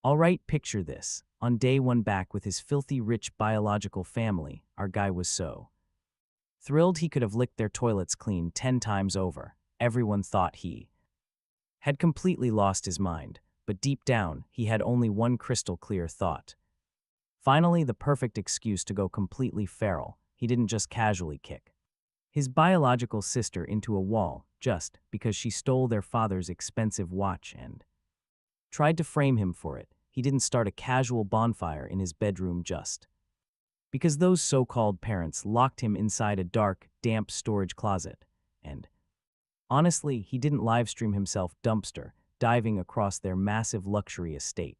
Alright, picture this. On day one back with his filthy rich biological family, our guy was so thrilled he could have licked their toilets clean 10 times over. Everyone thought he had completely lost his mind, but deep down, he had only one crystal clear thought. Finally, the perfect excuse to go completely feral. He didn't just casually kick his biological sister into a wall just because she stole their father's expensive watch and tried to frame him for it. He didn't start a casual bonfire in his bedroom just because those so-called parents locked him inside a dark, damp storage closet. And honestly, he didn't livestream himself dumpster diving across their massive luxury estate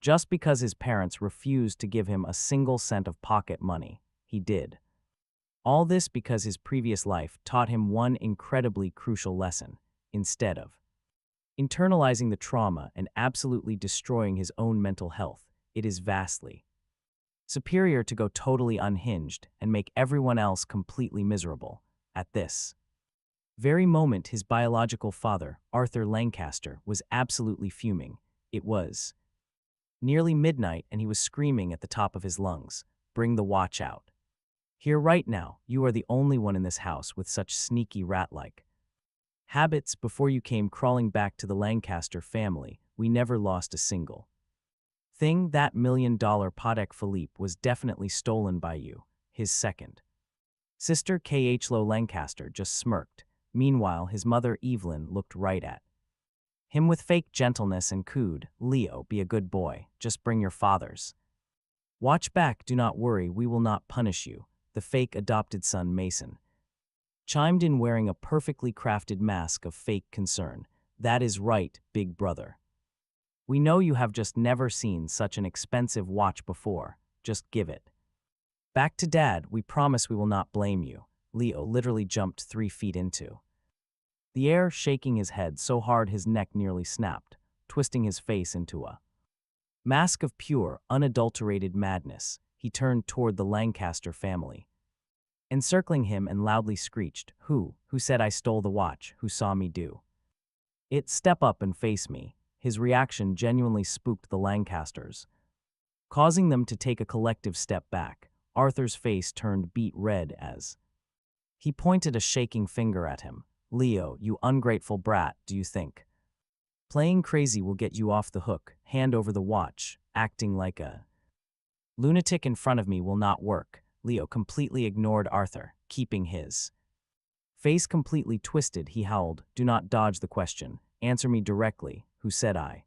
just because his parents refused to give him a single cent of pocket money. He did all this because his previous life taught him one incredibly crucial lesson. Instead of internalizing the trauma and absolutely destroying his own mental health, it is vastly superior to go totally unhinged and make everyone else completely miserable. At this very moment, his biological father, Arthur Lancaster, was absolutely fuming. It was nearly midnight and he was screaming at the top of his lungs, "Bring the watch out. Here right now, you are the only one in this house with such sneaky rat-like habits. Before you came crawling back to the Lancaster family, we never lost a single thing. That $1 million Patek Philippe was definitely stolen by you." His second sister, Khloe Lancaster, just smirked. Meanwhile, his mother, Evelyn, looked right at him with fake gentleness and cooed, "Leo, be a good boy. Just bring your father's watch back. Do not worry, we will not punish you." The fake adopted son, Mason, chimed in wearing a perfectly crafted mask of fake concern. "That is right, big brother. We know you have just never seen such an expensive watch before. Just give it back to Dad. We promise we will not blame you." Leo literally jumped 3 feet into the air, shaking his head so hard his neck nearly snapped, twisting his face into a mask of pure, unadulterated madness. He turned toward the Lancaster family, encircling him, and loudly screeched, Who said I stole the watch? Who saw me do it? Step up and face me." His reaction genuinely spooked the Lancasters, causing them to take a collective step back. Arthur's face turned beet red as he pointed a shaking finger at him. "Leo, you ungrateful brat, do you think playing crazy will get you off the hook? Hand over the watch. Acting like a lunatic in front of me will not work." Leo completely ignored Arthur, keeping his face completely twisted. He howled, "Do not dodge the question. Answer me directly. Who said I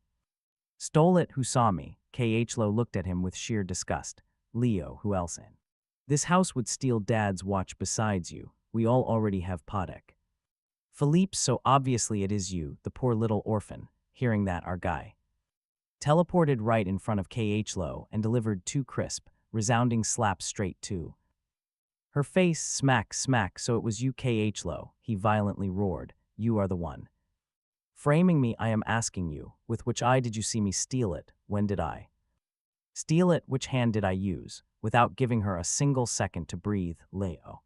stole it? Who saw me?" Khlo looked at him with sheer disgust. "Leo, who else in this house would steal Dad's watch besides you? We all already have Patek Philippe, so obviously it is you, the poor little orphan." Hearing that, our guy teleported right in front of Khlo and delivered 2 crisp, resounding slaps straight to her face. Smack, smack. "So it was you, Khlo," he violently roared. "You are the one framing me. I am asking you, with which eye did you see me steal it? When did I steal it? Which hand did I use?" Without giving her a single second to breathe, Leo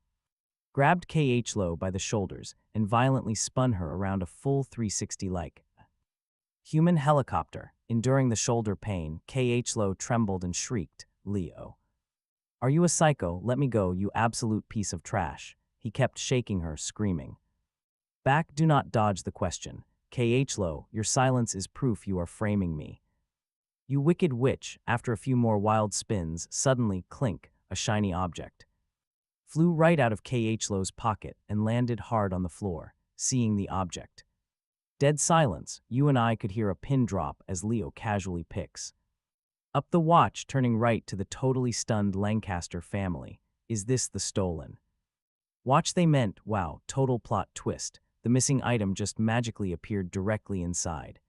grabbed Khlo by the shoulders and violently spun her around a full 360 like human helicopter. Enduring the shoulder pain, Khlo trembled and shrieked, "Leo, are you a psycho? Let me go, you absolute piece of trash." He kept shaking her, screaming, "Back, do not dodge the question. Khlo, your silence is proof you are framing me. You wicked witch." After a few more wild spins, suddenly, clink, a shiny object flew right out of Khlo's pocket and landed hard on the floor. Seeing the object, dead silence. You and I could hear a pin drop as Leo casually picks up the watch, turning right to the totally stunned Lancaster family. "Is this the stolen watch they meant?" Wow, total plot twist. The missing item just magically appeared directly inside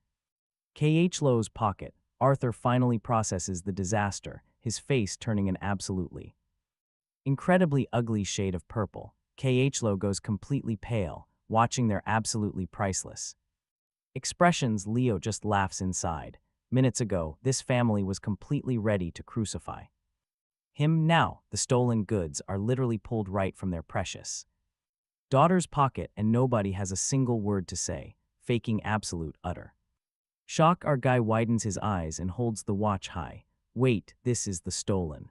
Khlo's pocket. Arthur finally processes the disaster, his face turning an absolutely incredibly ugly shade of purple. Khlo goes completely pale, watching their absolutely priceless expressions. Leo just laughs inside. Minutes ago, this family was completely ready to crucify him. Now, the stolen goods are literally pulled right from their precious daughter's pocket and nobody has a single word to say, faking absolute utter Shock, our guy widens his eyes and holds the watch high. Wait, this is the stolen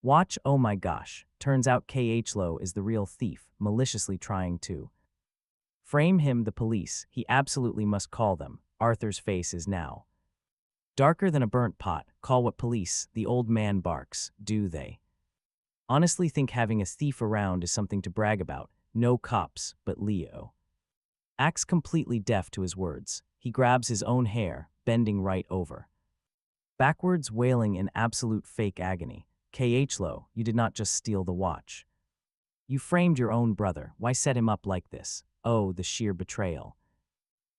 watch, oh my gosh. Turns out Khlo is the real thief, maliciously trying to frame him. The police, he absolutely must call them. Arthur's face is now darker than a burnt pot. Call what police? The old man barks. Do they honestly think having a thief around is something to brag about? No cops, but Leo acts completely deaf to his words. He grabs his own hair, bending right over backwards, wailing in absolute fake agony. Khlo, you did not just steal the watch. You framed your own brother. Why set him up like this? Oh, the sheer betrayal.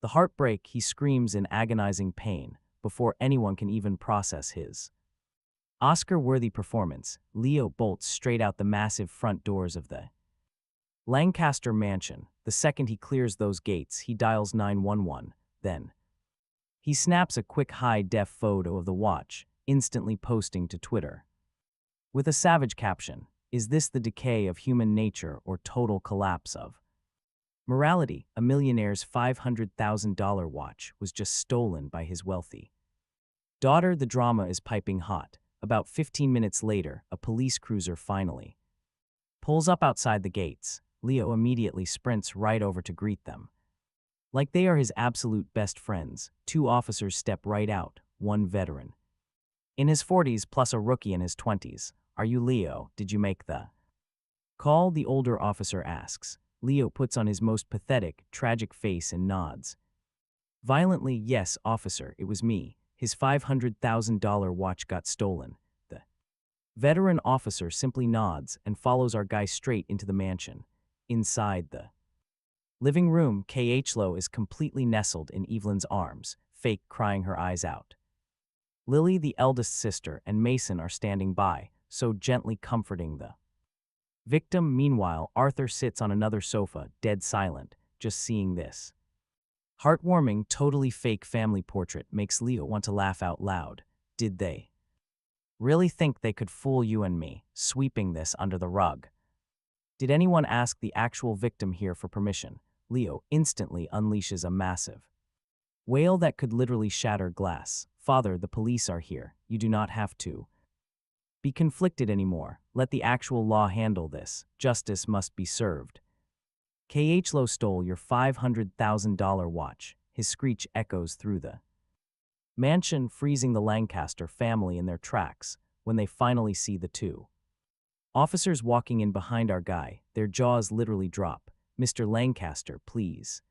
The heartbreak, he screams in agonizing pain before anyone can even process his Oscar-worthy performance. Leo bolts straight out the massive front doors of the Lancaster mansion. The second he clears those gates, he dials 911. Then he snaps a quick high-def photo of the watch, instantly posting to Twitter with a savage caption: "Is this the decay of human nature or total collapse of morality? A millionaire's $500,000 watch was just stolen by his wealthy daughter." The drama is piping hot. About 15 minutes later, a police cruiser finally pulls up outside the gates. Leo immediately sprints right over to greet them. Like they are his absolute best friends, two officers step right out, one veteran in his 40s plus a rookie in his 20s. "Are you Leo? Did you make the call?" the older officer asks. Leo puts on his most pathetic, tragic face and nods violently. "Yes, officer, it was me. His $500,000 watch got stolen." The veteran officer simply nods and follows our guy straight into the mansion. Inside the living room, Khlo is completely nestled in Evelyn's arms, fake crying her eyes out. Lily, the eldest sister, and Mason are standing by, so gently comforting the victim. Meanwhile, Arthur sits on another sofa, dead silent, just seeing this heartwarming, totally fake family portrait makes Leo want to laugh out loud. Did they really think they could fool you and me, sweeping this under the rug? Did anyone ask the actual victim here for permission? Leo instantly unleashes a massive wail that could literally shatter glass. "Father, the police are here. You do not have to be conflicted anymore. Let the actual law handle this. Justice must be served. Khlo stole your $500,000 watch." His screech echoes through the mansion, freezing the Lancaster family in their tracks when they finally see the two officers walking in behind our guy. Their jaws literally drop. "Mr. Lancaster, please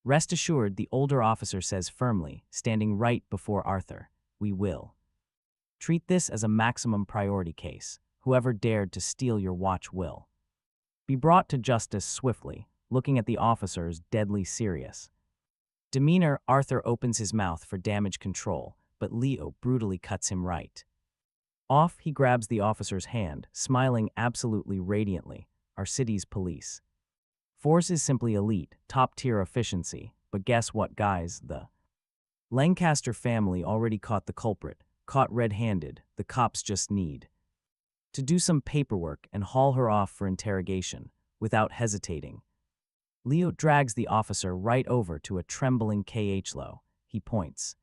rest assured," the older officer says firmly, standing right before Arthur. "We will treat this as a maximum priority case. Whoever dared to steal your watch will be brought to justice swiftly." Looking at the officers, deadly serious demeanor, Arthur opens his mouth for damage control, but Leo brutally cuts him right off. He grabs the officer's hand, smiling absolutely radiantly. "Our city's police force is simply elite, top-tier efficiency. But guess what, guys? The Lancaster family already caught the culprit, caught red-handed. The cops just need to do some paperwork and haul her off for interrogation." Without hesitating, Leo drags the officer right over to a trembling Khlo. He points.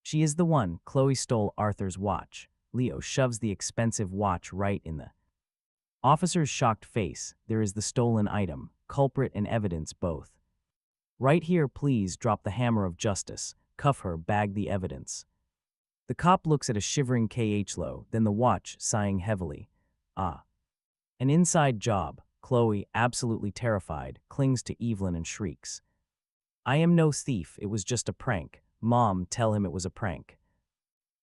"She is the one. Khloe stole Arthur's watch." Leo shoves the expensive watch right in the officer's shocked face. "There is the stolen item, culprit and evidence both right here. Please drop the hammer of justice. Cuff her, bag the evidence." The cop looks at a shivering Khlo, then the watch, sighing heavily. "Ah, an inside job." Khloe, absolutely terrified, clings to Evelyn and shrieks, "I am no thief, it was just a prank. Mom, tell him it was a prank."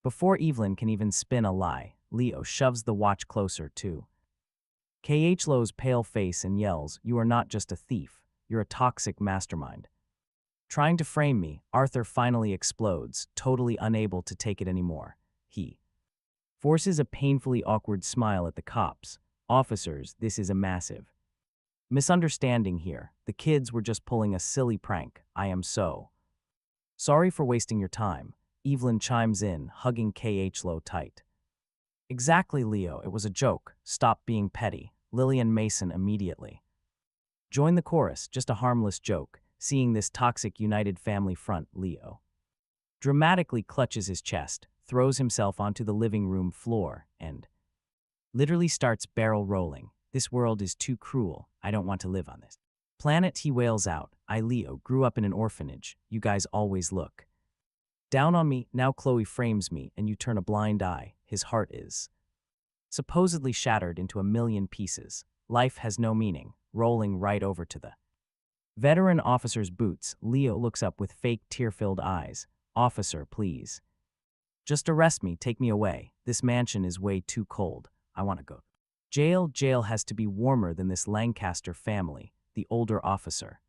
Before Evelyn can even spin a lie, Leo shoves the watch closer to Khlo's pale face and yells, "You are not just a thief, you're a toxic mastermind trying to frame me." Arthur finally explodes, totally unable to take it anymore. He forces a painfully awkward smile at the cops. "Officers, this is a massive misunderstanding here. The kids were just pulling a silly prank. I am so sorry for wasting your time." Evelyn chimes in, hugging Khlo tight. "Exactly, Leo, it was a joke. Stop being petty." Lily and Mason immediately join the chorus, just a harmless joke. Seeing this toxic united family front, Leo dramatically clutches his chest, throws himself onto the living room floor, and literally starts barrel rolling. This world is too cruel. I don't want to live on this planet, he wails out. I, Leo, grew up in an orphanage. You guys always look down on me. Now Khloe frames me, and you turn a blind eye. His heart is supposedly shattered into a million pieces. Life has no meaning, rolling right over to the veteran officer's boots. Leo looks up with fake tear-filled eyes. Officer, please. Just arrest me, take me away. This mansion is way too cold. I want to go. Jail has to be warmer than this Lancaster family. The older officer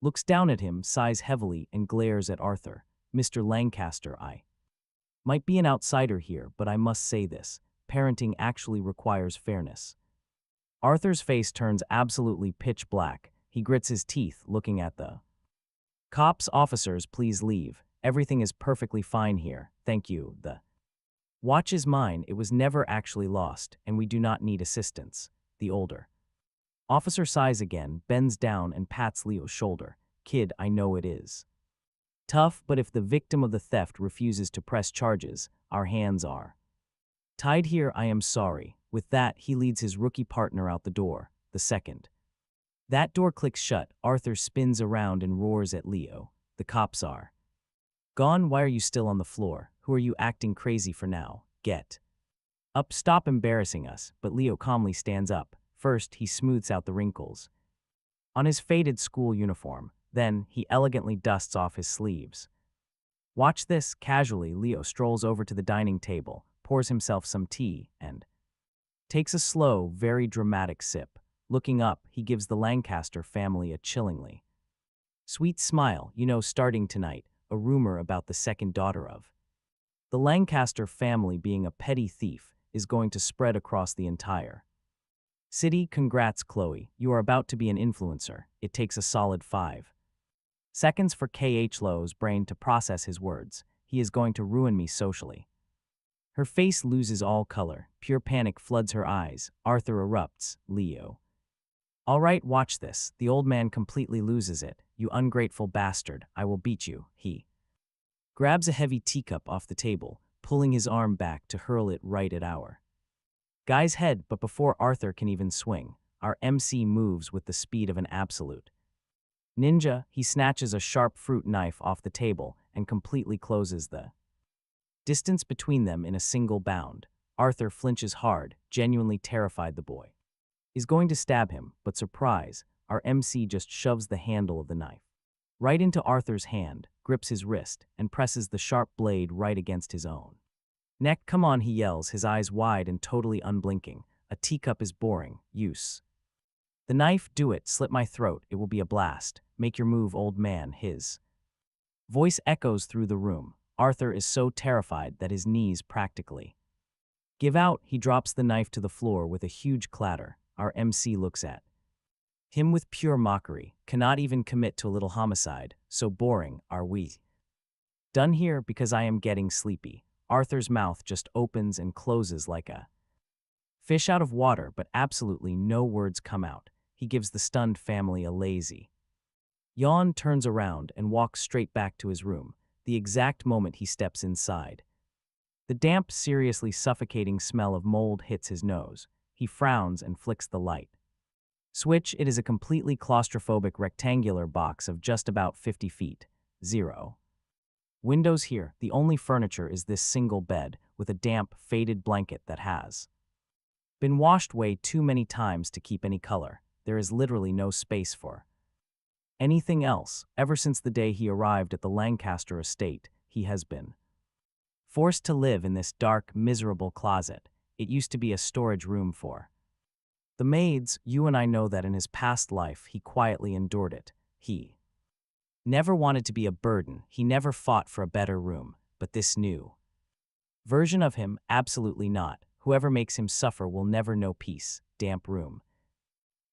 looks down at him, sighs heavily, and glares at Arthur. Mr. Lancaster, I might be an outsider here, but I must say this. Parenting actually requires fairness. Arthur's face turns absolutely pitch black. He grits his teeth, looking at the cops. Officers, please leave. Everything is perfectly fine here. Thank you. The watch is mine. It was never actually lost, and we do not need assistance. The older officer sighs again, bends down, and pats Leo's shoulder. Kid, I know it is tough, but if the victim of the theft refuses to press charges, our hands are tied here. I am sorry. With that, he leads his rookie partner out the door. The second that door clicks shut, Arthur spins around and roars at Leo. The cops are gone. Why are you still on the floor? Who are you acting crazy for now? Get up, stop embarrassing us. But Leo calmly stands up. First, he smooths out the wrinkles on his faded school uniform. Then, he elegantly dusts off his sleeves. Watch this. Casually, Leo strolls over to the dining table, pours himself some tea, and takes a slow, very dramatic sip. Looking up, he gives the Lancaster family a chillingly sweet smile. You know, starting tonight, a rumor about the second daughter of the Lancaster family being a petty thief is going to spread across the entire city. Congrats, Khloe. You are about to be an influencer. It takes a solid 5 seconds for Khloe's brain to process his words. He is going to ruin me socially. Her face loses all color. Pure panic floods her eyes. Arthur erupts. Leo. All right, watch this. The old man completely loses it. You ungrateful bastard. I will beat you. He grabs a heavy teacup off the table, pulling his arm back to hurl it right at our guy's head. But before Arthur can even swing, our MC moves with the speed of an absolute ninja. He snatches a sharp fruit knife off the table and completely closes the distance between them in a single bound. Arthur flinches hard, genuinely terrified the boy is going to stab him, but surprise, our MC just shoves the handle of the knife right into Arthur's hand, grips his wrist, and presses the sharp blade right against his own neck. Come on, he yells, his eyes wide and totally unblinking. A teacup is boring. Use the knife. Do it. Slit my throat. It will be a blast. Make your move, old man. His voice echoes through the room. Arthur is so terrified that his knees practically give out. He drops the knife to the floor with a huge clatter. Our MC looks at him with pure mockery. Cannot even commit to a little homicide. So boring. Are we done here? Because I am getting sleepy. Arthur's mouth just opens and closes like a fish out of water, but absolutely no words come out. He gives the stunned family a lazy yawn, turns around, and walks straight back to his room. The exact moment he steps inside, the damp, seriously suffocating smell of mold hits his nose. He frowns and flicks the light switch. It is a completely claustrophobic rectangular box of just about 50 feet. 0 windows here. The only furniture is this single bed with a damp, faded blanket that has been washed way too many times to keep any color. There is literally no space for anything else. Ever since the day he arrived at the Lancaster estate, he has been forced to live in this dark, miserable closet. It used to be a storage room for the maids. You and I know that in his past life he quietly endured it. He never wanted to be a burden. He never fought for a better room. But this new version of him, absolutely not. Whoever makes him suffer will never know peace. Damp room.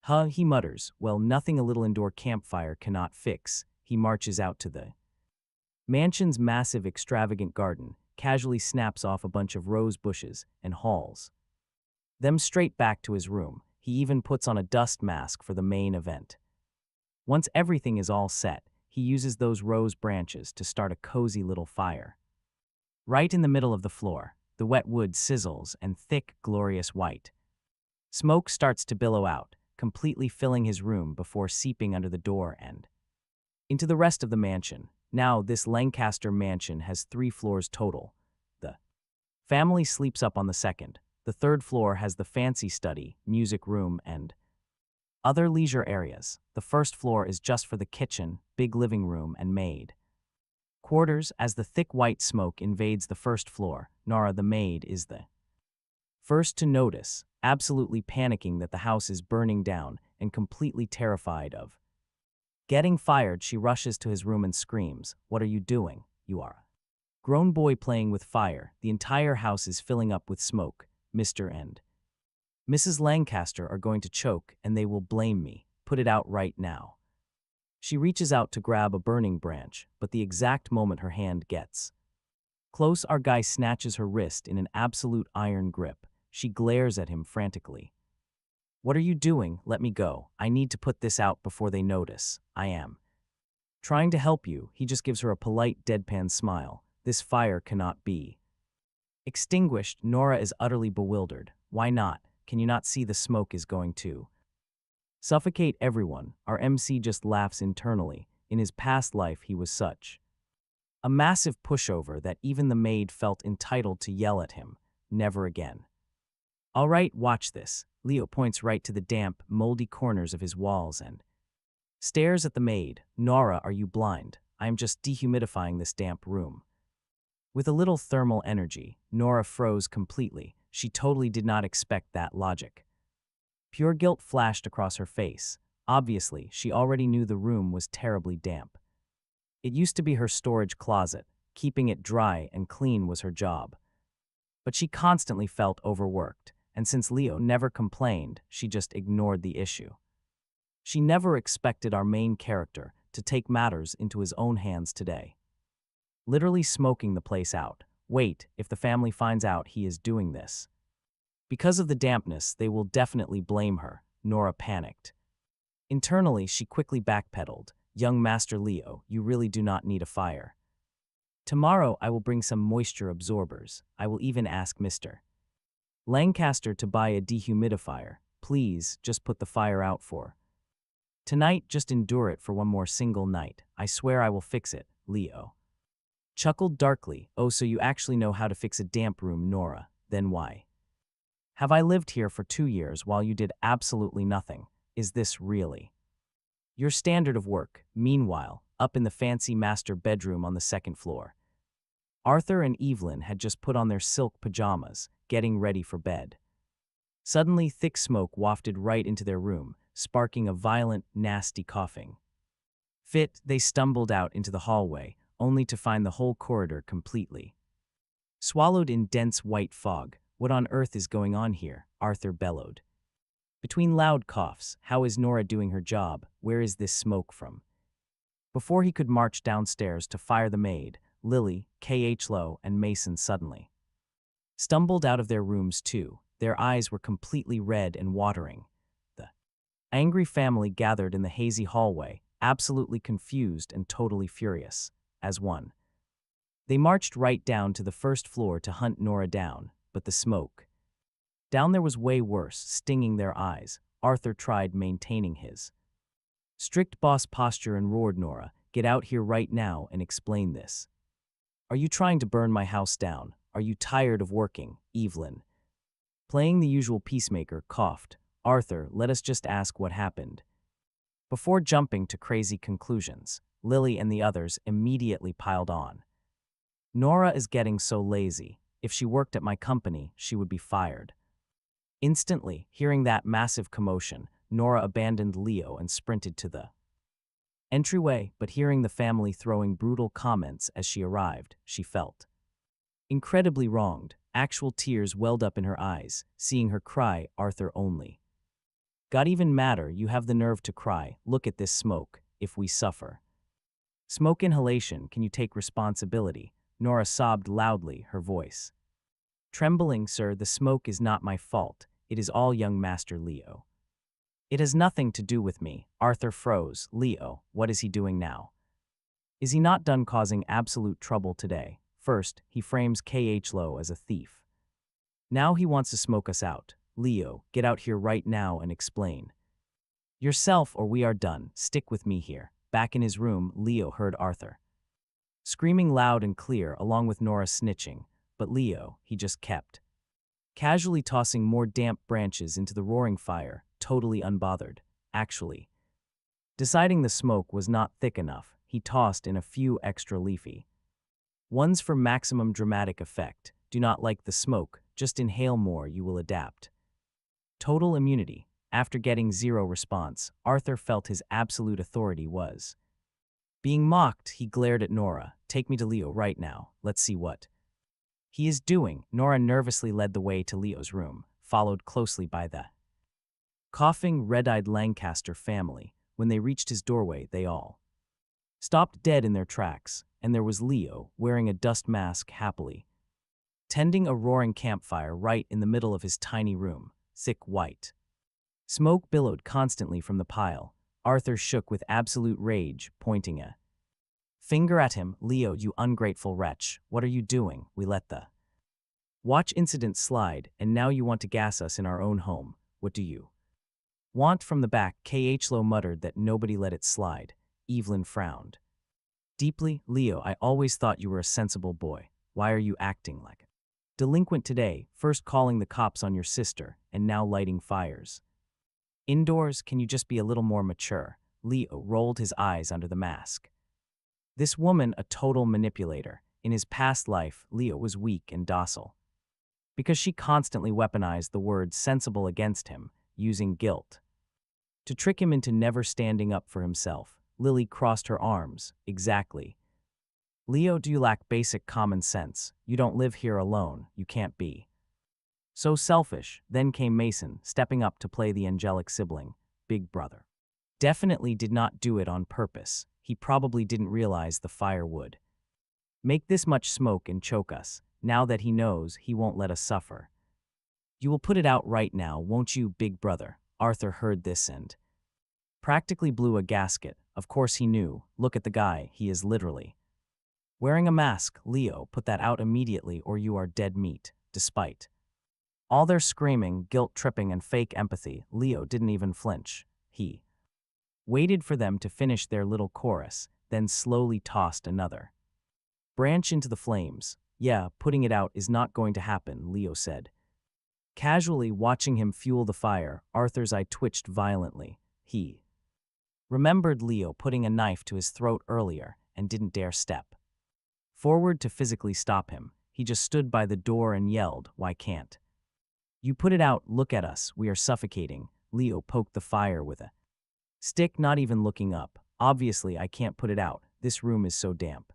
Huh, he mutters. Well, nothing a little indoor campfire cannot fix. He marches out to the mansion's massive, extravagant garden, casually snaps off a bunch of rose bushes, and hauls them straight back to his room. He even puts on a dust mask for the main event. Once everything is all set, he uses those rose branches to start a cozy little fire. Right in the middle of the floor, the wet wood sizzles and thick, glorious white. Smoke starts to billow out, completely filling his room before seeping under the door and into the rest of the mansion. Now, this Lancaster mansion has 3 floors total. The family sleeps up on the second. The third floor has the fancy study, music room, and other leisure areas. The first floor is just for the kitchen, big living room, and maid quarters. As the thick white smoke invades the first floor, Nora the maid is the first to notice, absolutely panicking that the house is burning down and completely terrified of getting fired. She rushes to his room and screams, "What are you doing? You are a grown boy playing with fire. The entire house is filling up with smoke. Mr. and Mrs. Lancaster are going to choke and they will blame me. Put it out right now." She reaches out to grab a burning branch, but the exact moment her hand gets close, our guy snatches her wrist in an absolute iron grip. She glares at him frantically. "What are you doing? Let me go. I need to put this out before they notice. I am trying to help you." He just gives her a polite, deadpan smile. "This fire cannot be extinguished." Nora is utterly bewildered. "Why not? Can you not see the smoke is going to suffocate everyone?" Our MC just laughs internally. In his past life, he was such a massive pushover that even the maid felt entitled to yell at him. Never again. "All right, watch this." Leo points right to the damp, moldy corners of his walls and stares at the maid. "Nora, are you blind? I am just dehumidifying this damp room." With a little thermal energy, Nora froze completely. She totally did not expect that logic. Pure guilt flashed across her face. Obviously, she already knew the room was terribly damp. It used to be her storage closet. Keeping it dry and clean was her job. But she constantly felt overworked, and since Leo never complained, she just ignored the issue. She never expected our main character to take matters into his own hands today. Literally smoking the place out. Wait, if the family finds out he is doing this because of the dampness, they will definitely blame her. Nora panicked. Internally, she quickly backpedaled. "Young Master Leo, you really do not need a fire. Tomorrow I will bring some moisture absorbers. I will even ask Mr. Lancaster to buy a dehumidifier. Please, just put the fire out for tonight. Just endure it for one more single night. I swear I will fix it." Leo chuckled darkly. "Oh, so you actually know how to fix a damp room, Nora. Then why have I lived here for 2 years while you did absolutely nothing? Is this really your standard of work?" Meanwhile, up in the fancy master bedroom on the second floor, Arthur and Evelyn had just put on their silk pajamas, getting ready for bed. Suddenly, thick smoke wafted right into their room, sparking a violent, nasty coughing fit. They stumbled out into the hallway, only to find the whole corridor completely swallowed in dense white fog. "What on earth is going on here?" Arthur bellowed between loud coughs. "How is Nora doing her job? Where is this smoke from?" Before he could march downstairs to fire the maid, Lily, Khloe, and Mason suddenly stumbled out of their rooms too. Their eyes were completely red and watering. The angry family gathered in the hazy hallway, absolutely confused and totally furious. As one, they marched right down to the first floor to hunt Nora down, but the smoke down there was way worse, stinging their eyes. Arthur tried maintaining his strict boss posture and roared, "Nora, get out here right now and explain this. Are you trying to burn my house down? Are you tired of working?" Evelyn, playing the usual peacemaker, coughed. "Arthur, let us just ask what happened before jumping to crazy conclusions." Lily and the others immediately piled on. "Nora is getting so lazy. If she worked at my company, she would be fired." Instantly, hearing that massive commotion, Nora abandoned Leo and sprinted to the entryway, but hearing the family throwing brutal comments as she arrived, she felt incredibly wronged. Actual tears welled up in her eyes, seeing her cry. Arthur only got even madder. "You have the nerve to cry. Look at this smoke. If we suffer smoke inhalation, can you take responsibility?" Nora sobbed loudly, her voice trembling. "Sir, the smoke is not my fault. It is all young Master Leo. It has nothing to do with me." Arthur froze. "Leo, what is he doing now?" Is he not done causing absolute trouble today? First, he frames Khloe as a thief. Now he wants to smoke us out. Leo, get out here right now and explain. Yourself or we are done. Stick with me here. Back in his room, Leo heard Arthur screaming loud and clear along with Nora snitching, but Leo, he just kept casually tossing more damp branches into the roaring fire, totally unbothered. Actually, deciding the smoke was not thick enough, he tossed in a few extra leafy ones for maximum dramatic effect. Do not like the smoke, just inhale more, you will adapt. Total immunity. After getting zero response, Arthur felt his absolute authority was being mocked. He glared at Nora. Take me to Leo right now. Let's see what he is doing. Nora nervously led the way to Leo's room, followed closely by the coughing, red-eyed Lancaster family. When they reached his doorway, they all stopped dead in their tracks, and there was Leo, wearing a dust mask happily, tending a roaring campfire right in the middle of his tiny room. Thick white smoke billowed constantly from the pile. Arthur shook with absolute rage, pointing a finger at him. Leo, you ungrateful wretch, what are you doing? We let the watch incident slide, and now you want to gas us in our own home. What do you want from the back? Khloe muttered that nobody let it slide. Evelyn frowned deeply. Leo, I always thought you were a sensible boy. Why are you acting like a delinquent today, first calling the cops on your sister, and now lighting fires? Indoors, can you just be a little more mature? Leo rolled his eyes under the mask. This woman, a total manipulator. In his past life, Leo was weak and docile, because she constantly weaponized the word sensible against him, using guilt to trick him into never standing up for himself. Lily crossed her arms. Exactly. Leo, do you lack basic common sense? You don't live here alone. You can't be so selfish. Then came Mason, stepping up to play the angelic sibling. Big brother definitely did not do it on purpose. He probably didn't realize the fire would make this much smoke and choke us. Now that he knows, he won't let us suffer. You will put it out right now, won't you, big brother? Arthur heard this and practically blew a gasket. Of course he knew. Look at the guy, he is literally wearing a mask. Leo, put that out immediately or you are dead meat. Despite all their screaming, guilt-tripping, and fake empathy, Leo didn't even flinch. He waited for them to finish their little chorus, then slowly tossed another branch into the flames. Yeah, putting it out is not going to happen, Leo said. Casually watching him fuel the fire, Arthur's eye twitched violently. He remembered Leo putting a knife to his throat earlier and didn't dare step forward to physically stop him. He just stood by the door and yelled, why can't you put it out? Look at us, we are suffocating. Leo poked the fire with a stick, not even looking up. Obviously, I can't put it out. This room is so damp.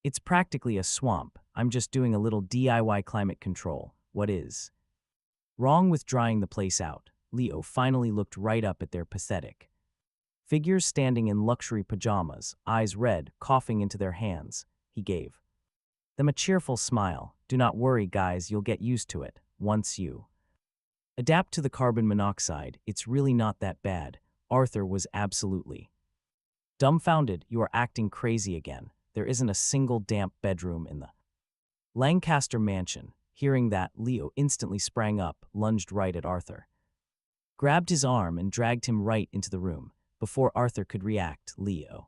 It's practically a swamp. I'm just doing a little DIY climate control. What is wrong with drying the place out? Leo finally looked right up at their pathetic figures standing in luxury pajamas, eyes red, coughing into their hands. He gave them a cheerful smile. Do not worry, guys, you'll get used to it. Once you adapt to the carbon monoxide, it's really not that bad. Arthur was absolutely dumbfounded. You are acting crazy again. There isn't a single damp bedroom in the Lancaster mansion. Hearing that, Leo instantly sprang up, lunged right at Arthur, grabbed his arm and dragged him right into the room. Before Arthur could react, Leo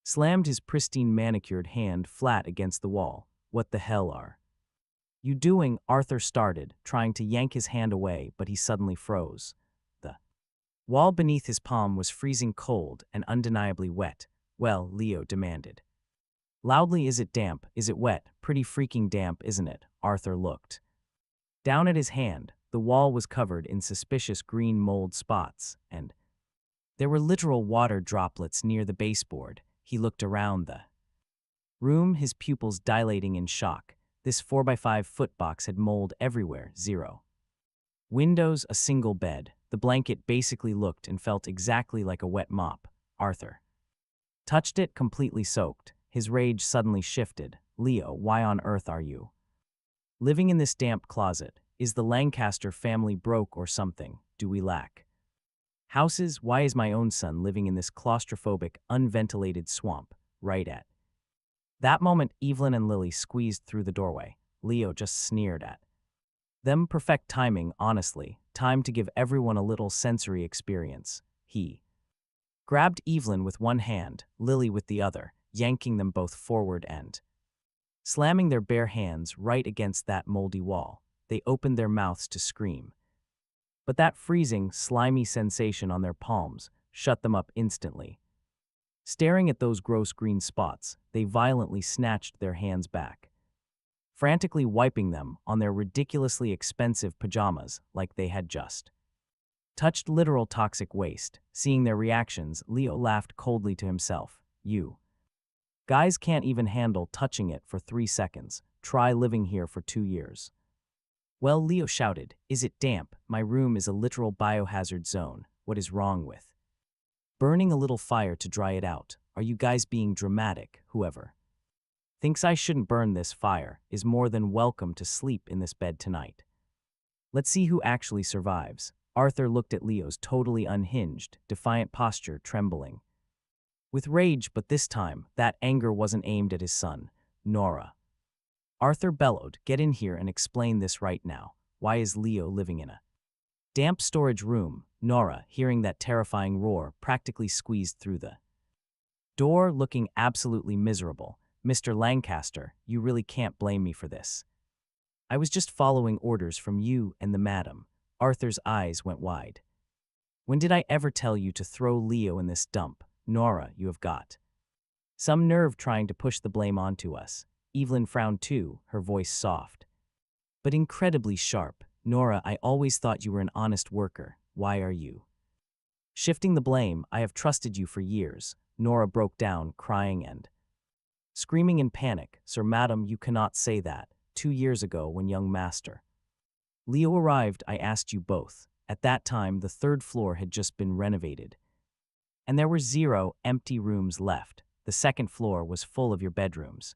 slammed his pristine manicured hand flat against the wall. What the hell are you doing? Arthur started, trying to yank his hand away, but he suddenly froze. The wall beneath his palm was freezing cold and undeniably wet. Well, Leo demanded loudly, is it damp? Is it wet? Pretty freaking damp, isn't it? Arthur looked down at his hand. The wall was covered in suspicious green mold spots, and there were literal water droplets near the baseboard. He looked around the room, his pupils dilating in shock. This 4x5 foot box had mold everywhere. Zero windows, a single bed. The blanket basically looked and felt exactly like a wet mop. Arthur touched it, completely soaked. His rage suddenly shifted. Leo, why on earth are you living in this damp closet? Is the Lancaster family broke or something? Do we lack houses? Why is my own son living in this claustrophobic, unventilated swamp? Right at That moment, Evelyn and Lily squeezed through the doorway. Leo just sneered at them. Perfect timing, honestly. Time to give everyone a little sensory experience. He grabbed Evelyn with one hand, Lily with the other, yanking them both forward and slamming their bare hands right against that moldy wall. They opened their mouths to scream. But that freezing, slimy sensation on their palms shut them up instantly. Staring at those gross green spots, they violently snatched their hands back, frantically wiping them on their ridiculously expensive pajamas like they had just touched literal toxic waste. Seeing their reactions, Leo laughed coldly to himself. You guys can't even handle touching it for 3 seconds. Try living here for 2 years. Well, Leo shouted, is it damp? My room is a literal biohazard zone. What is wrong with burning a little fire to dry it out? Are you guys being dramatic? Whoever thinks I shouldn't burn this fire is more than welcome to sleep in this bed tonight. Let's see who actually survives. Arthur looked at Leo's totally unhinged, defiant posture, trembling with rage, but this time, that anger wasn't aimed at his son, Nora. Arthur bellowed, get in here and explain this right now. Why is Leo living in a damp storage room? Nora, hearing that terrifying roar, practically squeezed through the door, looking absolutely miserable. Mr. Lancaster, you really can't blame me for this. I was just following orders from you and the madam. Arthur's eyes went wide. When did I ever tell you to throw Leo in this dump? Nora, you have got some nerve trying to push the blame onto us. Evelyn frowned too, her voice soft but incredibly sharp. Nora, I always thought you were an honest worker. Why are you shifting the blame? I have trusted you for years. Nora broke down, crying and screaming in panic. Sir, madam, you cannot say that. 2 years ago, when young Master Leo arrived, I asked you both. At that time, the 3rd floor had just been renovated, and there were 0 empty rooms left. The 2nd floor was full of your bedrooms.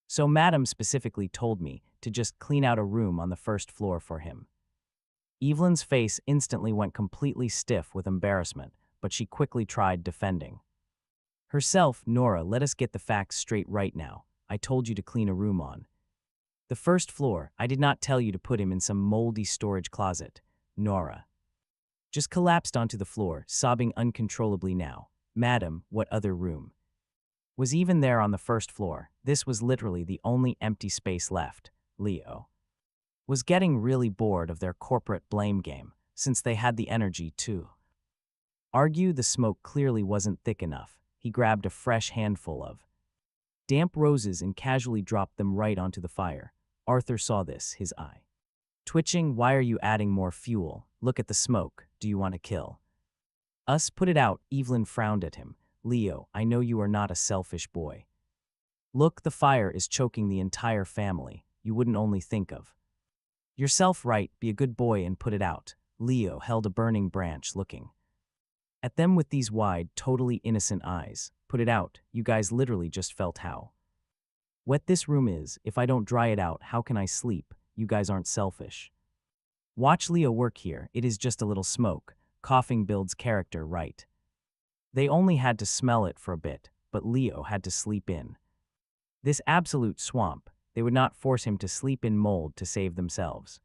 So madam specifically told me to just clean out a room on the 1st floor for him. Evelyn's face instantly went completely stiff with embarrassment, but she quickly tried defending herself. Nora, let us get the facts straight right now. I told you to clean a room on the 1st floor. I did not tell you to put him in some moldy storage closet. Nora just collapsed onto the floor, sobbing uncontrollably now. Madam, what other room was even there on the 1st floor? This was literally the only empty space left. Leo was getting really bored of their corporate blame game, since they had the energy to argue. The smoke clearly wasn't thick enough. He grabbed a fresh handful of damp roses and casually dropped them right onto the fire. Arthur saw this, his eye twitching. Why are you adding more fuel? Look at the smoke. Do you want to kill us? Put it out. Evelyn frowned at him. Leo, I know you are not a selfish boy. Look, the fire is choking the entire family. You wouldn't only think of yourself, right? Be a good boy and put it out. Leo held a burning branch, looking at them with these wide, totally innocent eyes. Put it out. You guys literally just felt how wet this room is. If I don't dry it out, how can I sleep? You guys aren't selfish. Watch Leo work here. It is just a little smoke. Coughing builds character, right? They only had to smell it for a bit, but Leo had to sleep in this absolute swamp. They would not force him to sleep in mold to save themselves.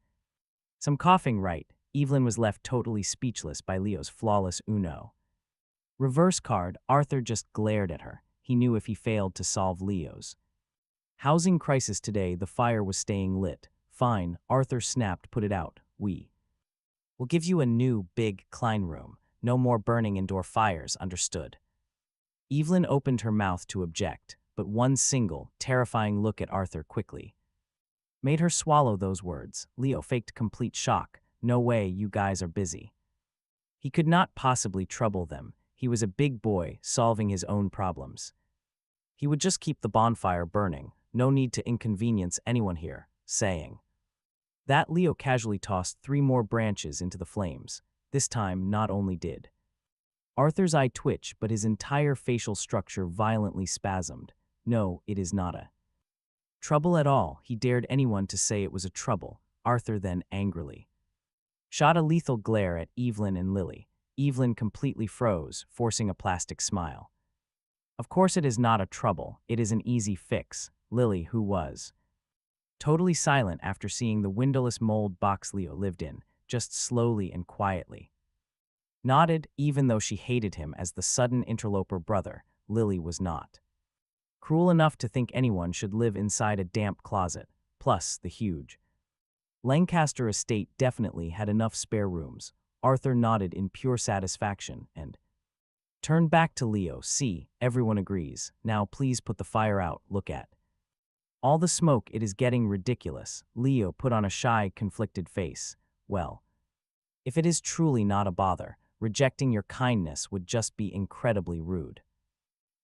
Some coughing, right? Evelyn was left totally speechless by Leo's flawless Uno reverse card. Arthur just glared at her. He knew if he failed to solve Leo's housing crisis today, the fire was staying lit. Fine, Arthur snapped, put it out. We will give you a new, big, clean room. No more burning indoor fires, understood? Evelyn opened her mouth to object, but one single, terrifying look at Arthur quickly made her swallow those words. Leo faked complete shock. No way, you guys are busy. He could not possibly trouble them. He was a big boy, solving his own problems. He would just keep the bonfire burning. No need to inconvenience anyone here, saying that Leo casually tossed 3 more branches into the flames. This time, not only did Arthur's eye twitch, but his entire facial structure violently spasmed. No, it is not a trouble at all. He dared anyone to say it was a trouble. Arthur then angrily shot a lethal glare at Evelyn and Lily. Evelyn completely froze, forcing a plastic smile. Of course it is not a trouble, it is an easy fix. Lily, who was totally silent after seeing the windowless mold box Leo lived in, just slowly and quietly nodded, even though she hated him as the sudden interloper brother. Lily was not cruel enough to think anyone should live inside a damp closet. Plus, the huge Lancaster estate definitely had enough spare rooms. Arthur nodded in pure satisfaction and turned back to Leo. See, everyone agrees. Now please put the fire out. Look at all the smoke, it is getting ridiculous. Leo put on a shy, conflicted face. Well, if it is truly not a bother, rejecting your kindness would just be incredibly rude.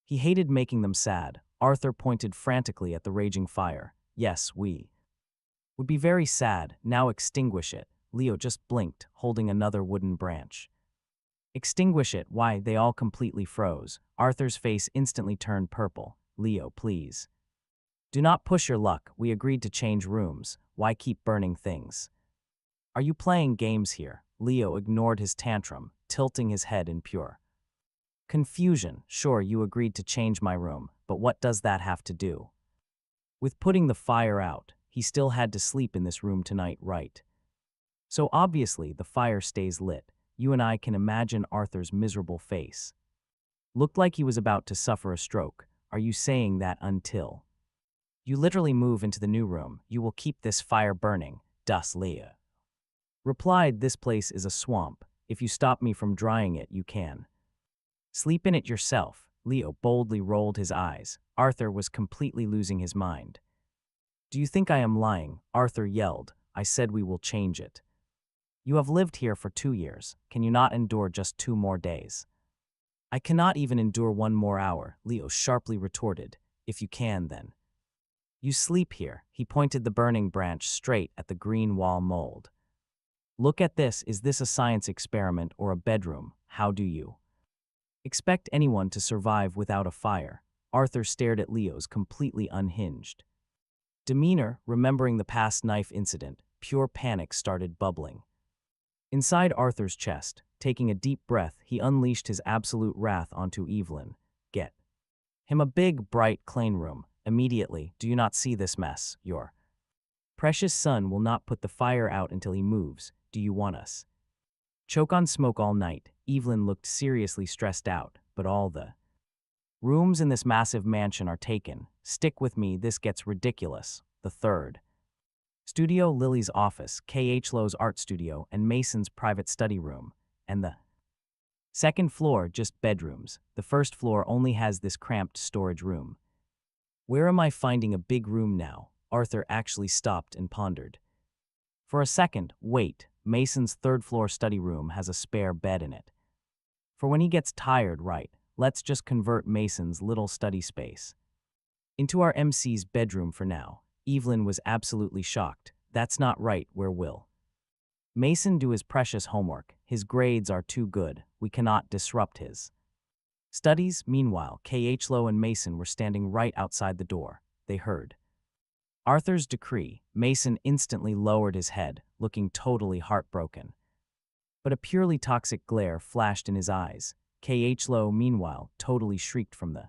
He hated making them sad. Arthur pointed frantically at the raging fire. Yes, we would be very sad. Now extinguish it. Leo just blinked, holding another wooden branch. Extinguish it. Why, they all completely froze. Arthur's face instantly turned purple. Leo, please. Do not push your luck. We agreed to change rooms. Why keep burning things? Are you playing games here? Leo ignored his tantrum, tilting his head in pure confusion. Sure, you agreed to change my room, but what does that have to do with putting the fire out? He still had to sleep in this room tonight, right? So obviously the fire stays lit. You and I can imagine Arthur's miserable face. Looked like he was about to suffer a stroke. Are you saying that until you literally move into the new room, you will keep this fire burning? Das Leo replied, this place is a swamp. If you stop me from drying it, you can sleep in it yourself. Leo boldly rolled his eyes. Arthur was completely losing his mind. Do you think I am lying? Arthur yelled. I said we will change it. You have lived here for 2 years. Can you not endure just 2 more days? I cannot even endure 1 more hour, Leo sharply retorted. If you can, then you sleep here. He pointed the burning branch straight at the green wall mold. Look at this. Is this a science experiment or a bedroom? How do you expect anyone to survive without a fire? Arthur stared at Leo's completely unhinged demeanor. Remembering the past knife incident, pure panic started bubbling inside Arthur's chest. Taking a deep breath, he unleashed his absolute wrath onto Evelyn. Get him a big, bright, clean room immediately. Do you not see this mess? Your precious son will not put the fire out until he moves. Do you want us choke on smoke all night? Evelyn looked seriously stressed out. But all the rooms in this massive mansion are taken. Stick with me, this gets ridiculous. The third studio, Lily's office, Khloe's art studio, and Mason's private study room. And the second floor, just bedrooms. The first floor only has this cramped storage room. Where am I finding a big room now? Arthur actually stopped and pondered. For a second, wait, Mason's third floor study room has a spare bed in it. For when he gets tired, right? Let's just convert Mason's little study space into our MC's bedroom for now. Evelyn was absolutely shocked. That's not right. Where will Mason do his precious homework? His grades are too good. We cannot disrupt his studies. Meanwhile, Khloe and Mason were standing right outside the door. They heard Arthur's decree. Mason instantly lowered his head, looking totally heartbroken. But a purely toxic glare flashed in his eyes. Khloe, meanwhile, totally shrieked from the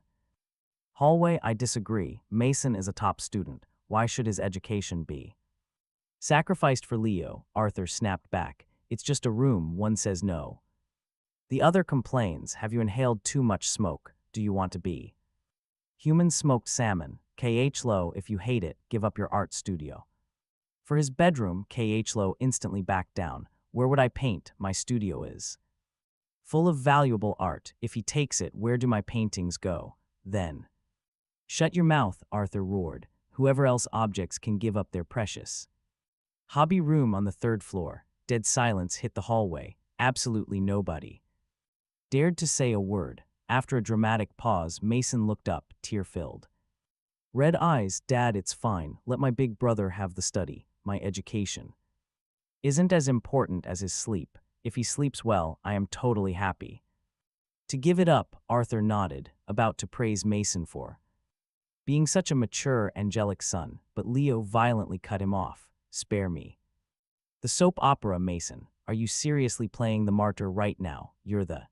hallway. I disagree. Mason is a top student. Why should his education be sacrificed for Leo? Arthur snapped back. It's just a room. One says no. The other complains. Have you inhaled too much smoke? Do you want to be human smoked salmon? Khloe, if you hate it, give up your art studio. For his bedroom, Khloe instantly backed down. Where would I paint? My studio is full of valuable art. If he takes it, where do my paintings go? Then shut your mouth, Arthur roared. Whoever else objects can give up their precious hobby room on the third floor. Dead silence hit the hallway. Absolutely nobody dared to say a word. After a dramatic pause, Mason looked up, tear-filled. Red eyes. Dad, it's fine. Let my big brother have the study. My education isn't as important as his sleep. If he sleeps well, I am totally happy to give it up. Arthur nodded, about to praise Mason for being such a mature, angelic son, but Leo violently cut him off. Spare me the soap opera, Mason. Are you seriously playing the martyr right now? You're the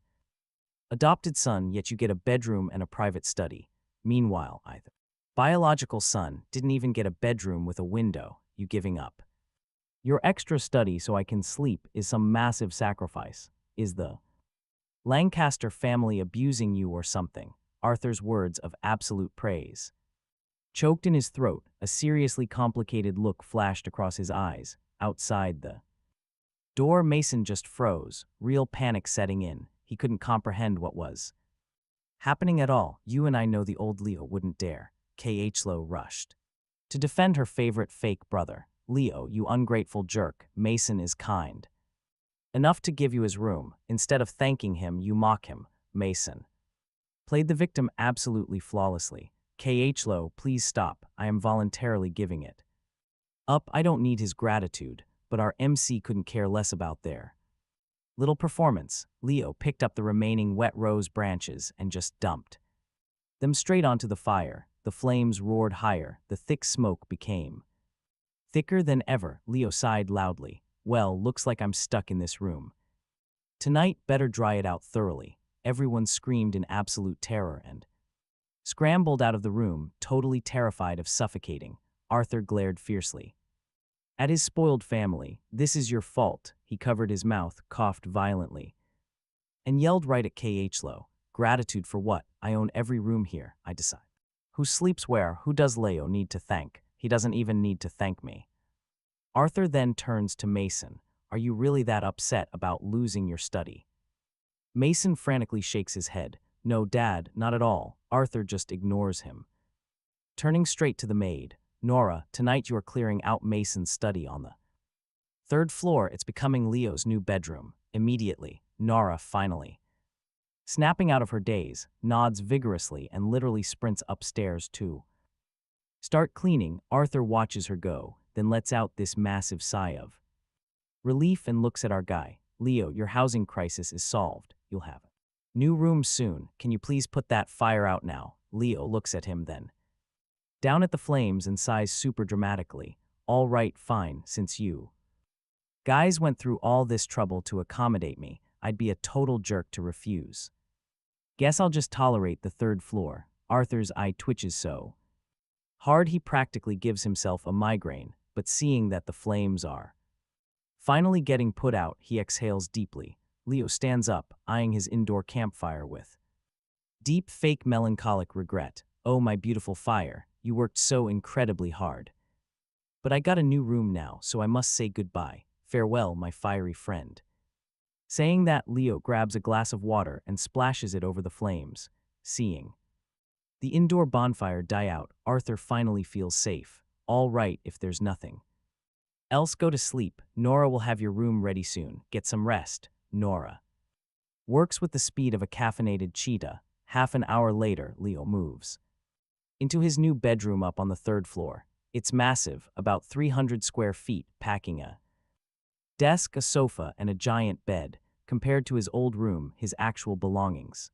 Adopted son, yet you get a bedroom and a private study. Meanwhile, either biological son didn't even get a bedroom with a window, you giving up. Your extra study so I can sleep is some massive sacrifice. Is the Lancaster family abusing you or something? Arthur's words of absolute praise. Choked in his throat, a seriously complicated look flashed across his eyes. Outside the door, Mason just froze, real panic setting in. He couldn't comprehend what was happening at all. You and I know the old Leo wouldn't dare. Khloe rushed to defend her favorite fake brother. Leo, you ungrateful jerk, Mason is kind enough to give you his room. Instead of thanking him, you mock him. Mason played the victim absolutely flawlessly. Khloe, please stop. I am voluntarily giving it up. I don't need his gratitude, but our MC couldn't care less about their little performance. Leo picked up the remaining wet rose branches and just dumped them straight onto the fire. The flames roared higher. The thick smoke became thicker than ever. Leo sighed loudly. Well, looks like I'm stuck in this room tonight. Better dry it out thoroughly. Everyone screamed in absolute terror and scrambled out of the room, totally terrified of suffocating. Arthur glared fiercely at his spoiled family. This is your fault. He covered his mouth, coughed violently, and yelled right at Khloe. Gratitude for what? I own every room here, I decide. Who sleeps where? Who does Leo need to thank? He doesn't even need to thank me. Arthur then turns to Mason. Are you really that upset about losing your study? Mason frantically shakes his head. No, Dad, not at all. Arthur just ignores him. Turning straight to the maid. Nora, tonight you are clearing out Mason's study on the third floor. It's becoming Leo's new bedroom. Immediately, Nora finally, snapping out of her daze, nods vigorously and literally sprints upstairs to start cleaning. Arthur watches her go, then lets out this massive sigh of relief and looks at our guy. Leo, your housing crisis is solved. You'll have a new room soon. Can you please put that fire out now? Leo looks at him then down at the flames and sighs super dramatically. All right, fine, since you guys went through all this trouble to accommodate me, I'd be a total jerk to refuse. Guess I'll just tolerate the third floor. Arthur's eye twitches so hard he practically gives himself a migraine, but seeing that the flames are finally getting put out, he exhales deeply. Leo stands up, eyeing his indoor campfire with deep, fake, melancholic regret. Oh, my beautiful fire, you worked so incredibly hard. But I got a new room now, so I must say goodbye. Farewell, my fiery friend. Saying that, Leo grabs a glass of water and splashes it over the flames. Seeing the indoor bonfire die out, Arthur finally feels safe. All right, if there's nothing else, go to sleep. Nora will have your room ready soon. Get some rest. Nora works with the speed of a caffeinated cheetah. Half an hour later, Leo moves into his new bedroom up on the third floor. It's massive, about 300 square feet, packing a desk, a sofa, and a giant bed. Compared to his old room, his actual belongings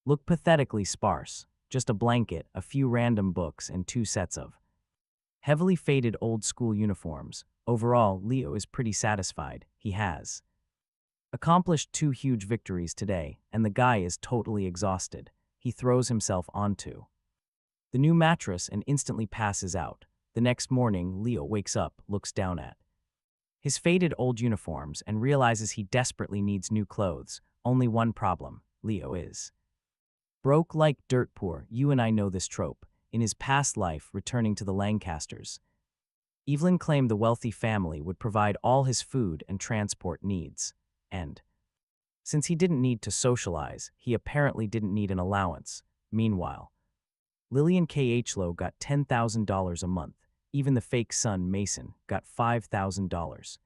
look pathetically sparse. Just a blanket, a few random books, and 2 sets of heavily faded old-school uniforms. Overall, Leo is pretty satisfied. He has accomplished 2 huge victories today, and the guy is totally exhausted. He throws himself onto the new mattress and instantly passes out. The next morning, Leo wakes up, looks down at his faded old uniforms, and realizes he desperately needs new clothes. Only one problem: Leo is broke like dirt poor. You and I know this trope. In his past life, returning to the Lancasters, Evelyn claimed the wealthy family would provide all his food and transport needs. And since he didn't need to socialize, he apparently didn't need an allowance. Meanwhile, Lily and Khloe got $10,000 a month. Even the fake son, Mason, got $5,000.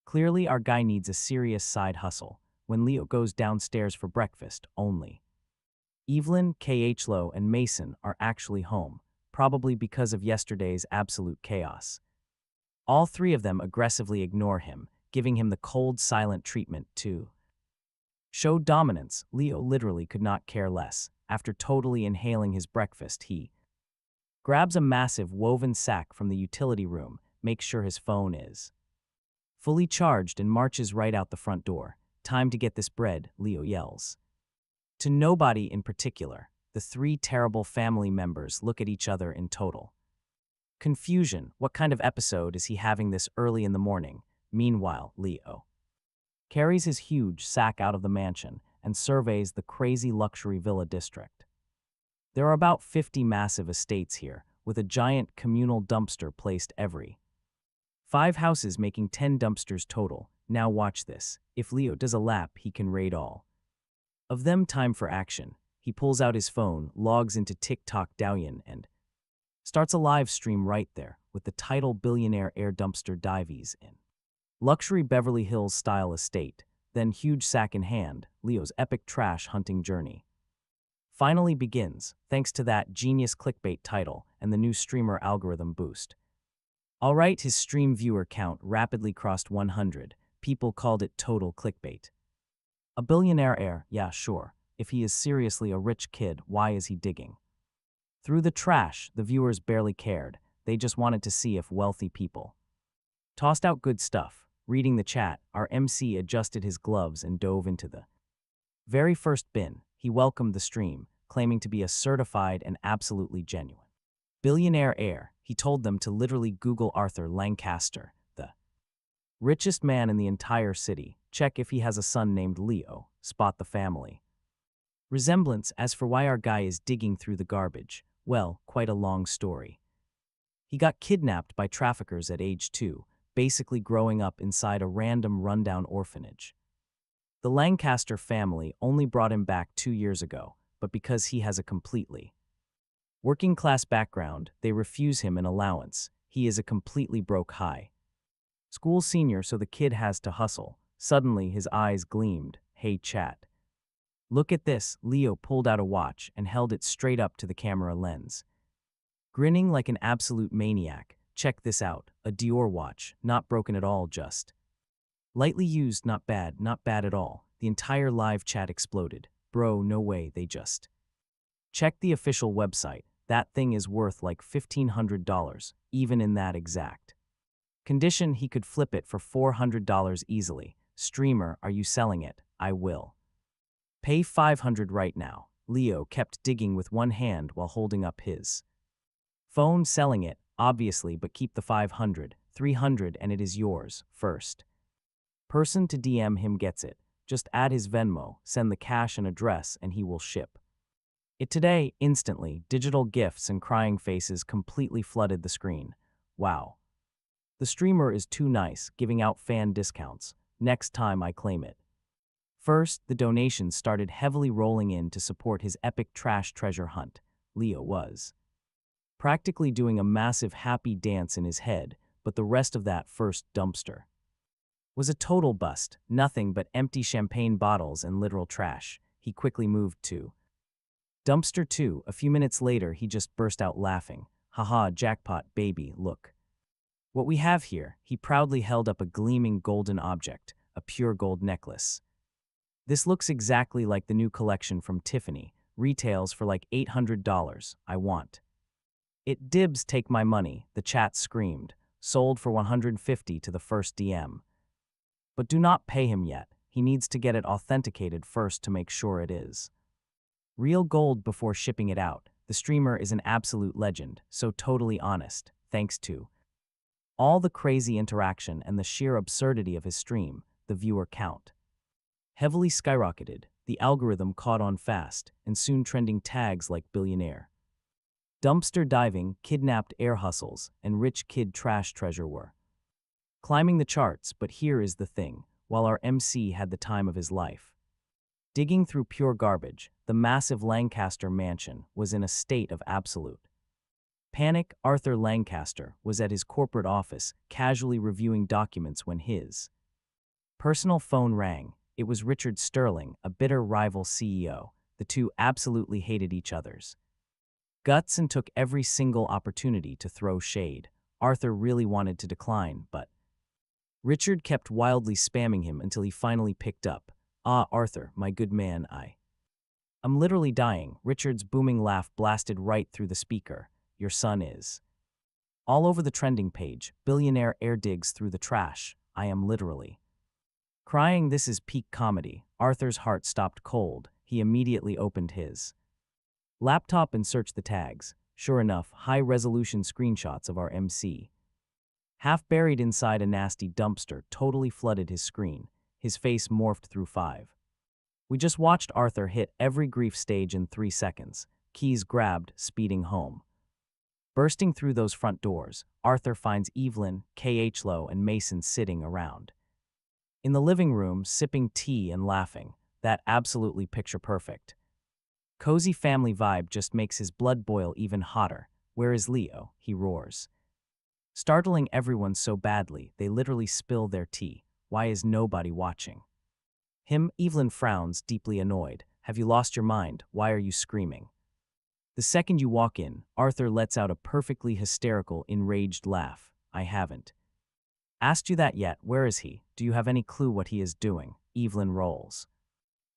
Clearly, our guy needs a serious side hustle. When Leo goes downstairs for breakfast, only Evelyn, Khloe, and Mason are actually home, probably because of yesterday's absolute chaos. All 3 of them aggressively ignore him, giving him the cold, silent treatment to show dominance. Leo literally could not care less. After totally inhaling his breakfast, he grabs a massive woven sack from the utility room, makes sure his phone is fully charged, and marches right out the front door. Time to get this bread, Leo yells. To nobody in particular, the three terrible family members look at each other in total confusion. What kind of episode is he having this early in the morning? Meanwhile, Leo carries his huge sack out of the mansion and surveys the crazy luxury villa district. There are about 50 massive estates here, with a giant communal dumpster placed every 5 houses, making 10 dumpsters total. Now watch this. If Leo does a lap, he can raid all of them. Time for action. He pulls out his phone, logs into TikTok Douyin, and starts a live stream right there, with the title Billionaire Air Dumpster Dives in luxury Beverly Hills style estate. Then, huge sack in hand, Leo's epic trash hunting journey finally begins, thanks to that genius clickbait title and the new streamer algorithm boost. Alright, his stream viewer count rapidly crossed 100. People called it total clickbait. A billionaire heir, yeah, sure. If he is seriously a rich kid, why is he digging through the trash? The viewers barely cared. They just wanted to see if wealthy people tossed out good stuff. Reading the chat, our MC adjusted his gloves and dove into the very first bin. He welcomed the stream, claiming to be a certified and absolutely genuine billionaire heir. He told them to literally Google Arthur Lancaster, the richest man in the entire city. Check if he has a son named Leo. Spot the family resemblance. As for why our guy is digging through the garbage, well, quite a long story. He got kidnapped by traffickers at age 2, basically growing up inside a random rundown orphanage. The Lancaster family only brought him back 2 years ago, but because he has a completely working-class background, they refuse him an allowance. He is a completely broke high school senior, so the kid has to hustle. Suddenly, his eyes gleamed. Hey, chat. Look at this. Leo pulled out a watch and held it straight up to the camera lens, grinning like an absolute maniac. Check this out. A Dior watch, not broken at all, just lightly used. Not bad at all. The entire live chat exploded. Bro, no way, they just checked the official website. That thing is worth like $1,500, even in that exact condition. He could flip it for $400 easily. Streamer, are you selling it? I will pay $500 right now. Leo kept digging with one hand while holding up his phone. Selling it, obviously, but keep the 500, 300, and it is yours. First person to DM him gets it. Just add his Venmo, send the cash and address, and he will ship it today. Instantly, digital gifts and crying faces completely flooded the screen. Wow. The streamer is too nice, giving out fan discounts. Next time I claim it. First, the donations started heavily rolling in to support his epic trash treasure hunt. Leo was practically doing a massive happy dance in his head, but the rest of that first dumpster was a total bust. Nothing but empty champagne bottles and literal trash. He quickly moved to dumpster 2. A few minutes later, he just burst out laughing. Haha, jackpot, baby, look what we have here. He proudly held up a gleaming golden object, a pure gold necklace. This looks exactly like the new collection from Tiffany. Retails for like $800. I want it. Dibs, take my money, the chat screamed. Sold for $150 to the first DM. But do not pay him yet. He needs to get it authenticated first to make sure it is real gold before shipping it out. The streamer is an absolute legend, so totally honest. Thanks to all the crazy interaction and the sheer absurdity of his stream, the viewer count heavily skyrocketed. The algorithm caught on fast, and soon trending tags like billionaire, dumpster diving, kidnapped air hustles, and rich kid trash treasure were climbing the charts. But here is the thing. While our MC had the time of his life digging through pure garbage, the massive Lancaster mansion was in a state of absolute panic. Arthur Lancaster was at his corporate office, casually reviewing documents when his personal phone rang. It was Richard Sterling, a bitter rival CEO. The two absolutely hated each other's guts and took every single opportunity to throw shade. Arthur really wanted to decline, but Richard kept wildly spamming him until he finally picked up. Ah, Arthur, my good man, I'm literally dying. Richard's booming laugh blasted right through the speaker. Your son is all over the trending page. Billionaire heir digs through the trash. I am literally crying. This is peak comedy. Arthur's heart stopped cold. He immediately opened his laptop and searched the tags. Sure enough, high-resolution screenshots of our MC. Half buried inside a nasty dumpster totally flooded his screen. His face morphed through 5. We just watched Arthur hit every grief stage in 3 seconds. Keys grabbed, speeding home. Bursting through those front doors, Arthur finds Evelyn, Khloe, and Mason sitting around. In the living room, sipping tea and laughing. That absolutely picture perfect. Cozy family vibe just makes his blood boil even hotter. Where is Leo? He roars. Startling everyone so badly, they literally spill their tea. Why is nobody watching? Evelyn frowns, deeply annoyed. Have you lost your mind? Why are you screaming? The second you walk in, Arthur lets out a perfectly hysterical, enraged laugh. I haven't asked you that yet. Where is he? Do you have any clue what he is doing? Evelyn rolls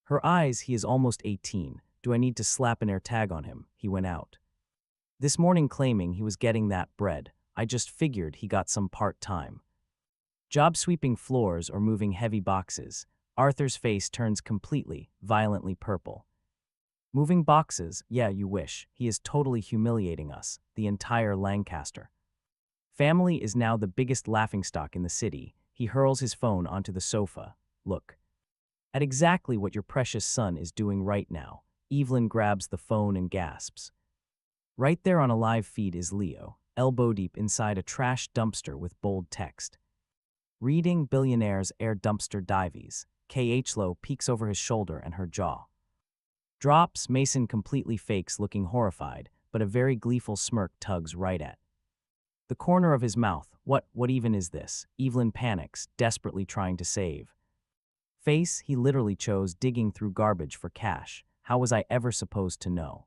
her eyes. He is almost 18. Do I need to slap an air tag on him? He went out this morning claiming he was getting that bread. I just figured he got some part-time job sweeping floors or moving heavy boxes. Arthur's face turns completely, violently purple. Moving boxes? Yeah, you wish. He is totally humiliating us, the entire Lancaster family is now the biggest laughingstock in the city. He hurls his phone onto the sofa. Look at exactly what your precious son is doing right now. Evelyn grabs the phone and gasps. Right there on a live feed is Leo, elbow deep inside a trash dumpster with bold text. Reading billionaire's air dumpster dives. Khloe peeks over his shoulder and her jaw drops. Mason completely fakes looking horrified, but a very gleeful smirk tugs right at the corner of his mouth. What even is this? Evelyn panics, desperately trying to save face. He literally chose digging through garbage for cash. How was I ever supposed to know?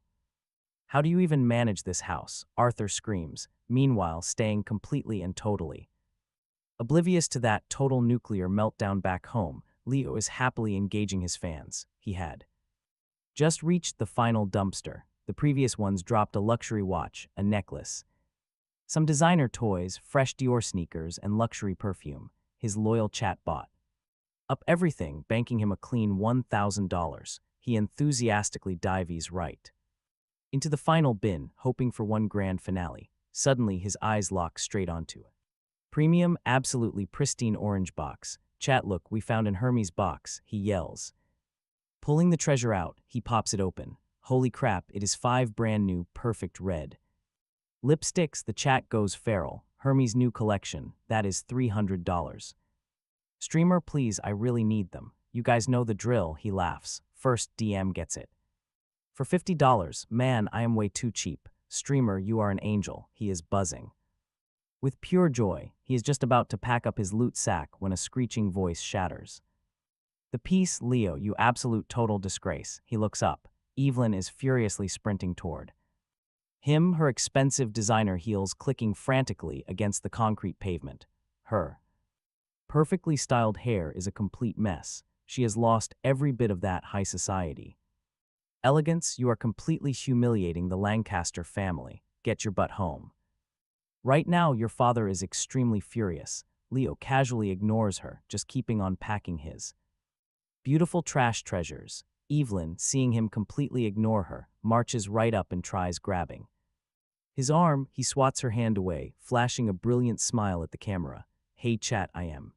How do you even manage this house? Arthur screams, meanwhile staying completely and totally oblivious to that total nuclear meltdown back home. Leo is happily engaging his fans. He had just reached the final dumpster. The previous ones dropped a luxury watch, a necklace, some designer toys, fresh Dior sneakers, and luxury perfume. His loyal chat bought up everything, banking him a clean $1,000. He enthusiastically dives right into the final bin, hoping for one grand finale. Suddenly, his eyes lock straight onto it. Premium, absolutely pristine orange box. Chat, look, we found in Hermes' box, he yells. Pulling the treasure out, he pops it open. Holy crap, it is 5 brand new, perfect red lipsticks. The chat goes feral. Hermes' new collection, that is $300. Streamer, please, I really need them. You guys know the drill, he laughs. First DM gets it for $50. Man, I am way too cheap. Streamer, you are an angel. He is buzzing with pure joy. He is just about to pack up his loot sack when a screeching voice shatters the peace. Leo, you absolute total disgrace. He looks up. Evelyn is furiously sprinting toward her expensive designer heels clicking frantically against the concrete pavement. Her perfectly styled hair is a complete mess. She has lost every bit of that high society elegance. You are completely humiliating the Lancaster family. Get your butt home right now. Your father is extremely furious. Leo casually ignores her, just keeping on packing his beautiful trash treasures. Evelyn, seeing him completely ignore her, marches right up and tries grabbing his arm. He swats her hand away, flashing a brilliant smile at the camera. Hey chat, I am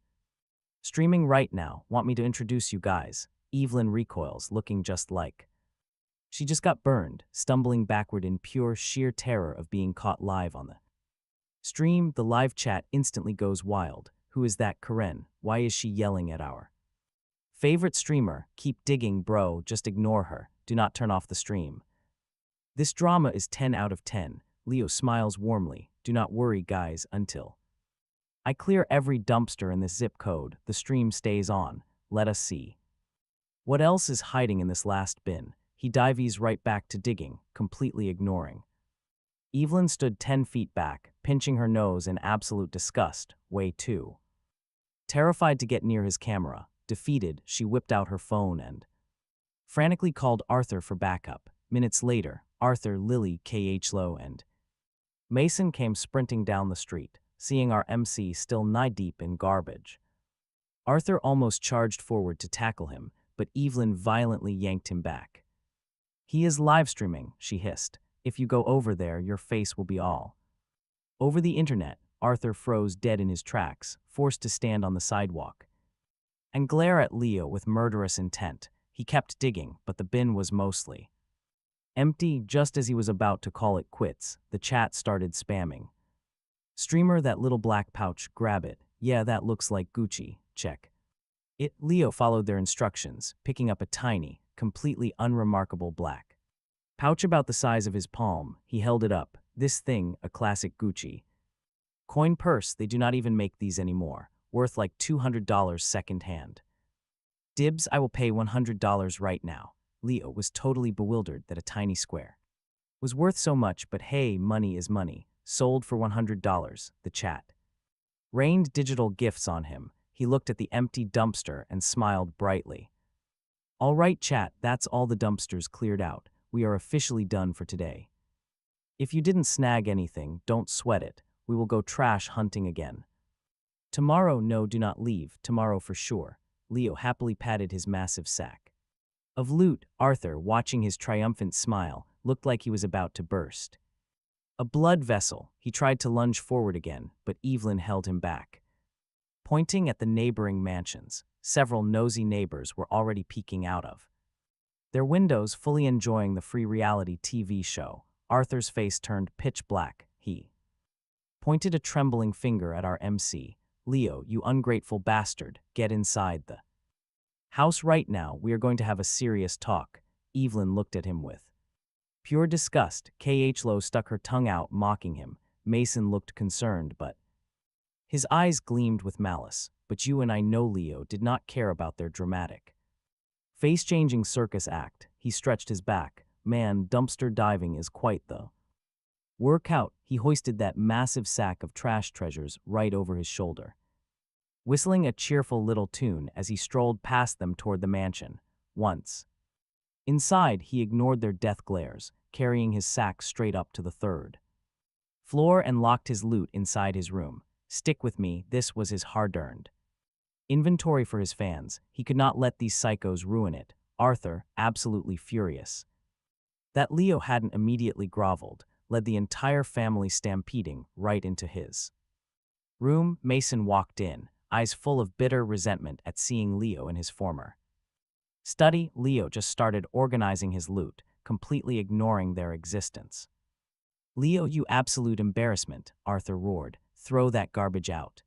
streaming right now. Want me to introduce you guys? Evelyn recoils, looking just like she just got burned, stumbling backward in pure, sheer terror of being caught live on the stream. The live chat instantly goes wild. Who is that Karen? Why is she yelling at our favorite streamer? Keep digging, bro. Just ignore her. Do not turn off the stream. This drama is 10 out of 10. Leo smiles warmly. Do not worry, guys, until I clear every dumpster in this zip code, the stream stays on. Let us see what else is hiding in this last bin. He dives right back to digging, completely ignoring Evelyn stood 10 feet back, pinching her nose in absolute disgust. Way too terrified to get near his camera. Defeated, she whipped out her phone and frantically called Arthur for backup. Minutes later, Arthur, Lily, Khloe, and Mason came sprinting down the street, seeing our MC still knee-deep in garbage. Arthur almost charged forward to tackle him, but Evelyn violently yanked him back. He is live streaming, she hissed. If you go over there, your face will be all over the internet. Arthur froze dead in his tracks, forced to stand on the sidewalk and glare at Leo with murderous intent. He kept digging, but the bin was mostly empty. Just as he was about to call it quits, the chat started spamming. Streamer, that little black pouch, grab it. Yeah, that looks like Gucci, check it. Leo followed their instructions, picking up a tiny, completely unremarkable black pouch about the size of his palm. He held it up. This thing, a classic Gucci coin purse. They do not even make these anymore. Worth like $200 second-hand. Dibs, I will pay $100 right now. Leo was totally bewildered that a tiny square was worth so much, but hey, money is money. Sold for $100. The chat rained digital gifts on him. He looked at the empty dumpster and smiled brightly. All right, chat, that's all the dumpsters cleared out. We are officially done for today. If you didn't snag anything, don't sweat it. We will go trash hunting again. Tomorrow, no, do not leave. Tomorrow for sure. Leo happily patted his massive sack of loot. Arthur, watching his triumphant smile, looked like he was about to burst. A blood vessel. He tried to lunge forward again, but Evelyn held him back. Pointing at the neighboring mansions, several nosy neighbors were already peeking out of their windows, fully enjoying the free reality TV show. Arthur's face turned pitch black. He pointed a trembling finger at our MC. Leo, you ungrateful bastard, get inside the house right now. We are going to have a serious talk. Evelyn looked at him with pure disgust. Khloe stuck her tongue out, mocking him. Mason looked concerned, but his eyes gleamed with malice. But you and I know Leo did not care about their dramatic face-changing circus act. He stretched his back. Man, dumpster diving is quite the workout. He hoisted that massive sack of trash treasures right over his shoulder, whistling a cheerful little tune as he strolled past them toward the mansion. Once inside, he ignored their death glares, carrying his sack straight up to the third floor and locked his loot inside his room. Stick with me, this was his hard-earned inventory for his fans. He could not let these psychos ruin it. Arthur, absolutely furious that Leo hadn't immediately groveled, led the entire family stampeding right into his room. Mason walked in, eyes full of bitter resentment at seeing Leo in his former study. Leo just started organizing his loot, completely ignoring their existence. Leo, you absolute embarrassment, Arthur roared. Throw that garbage out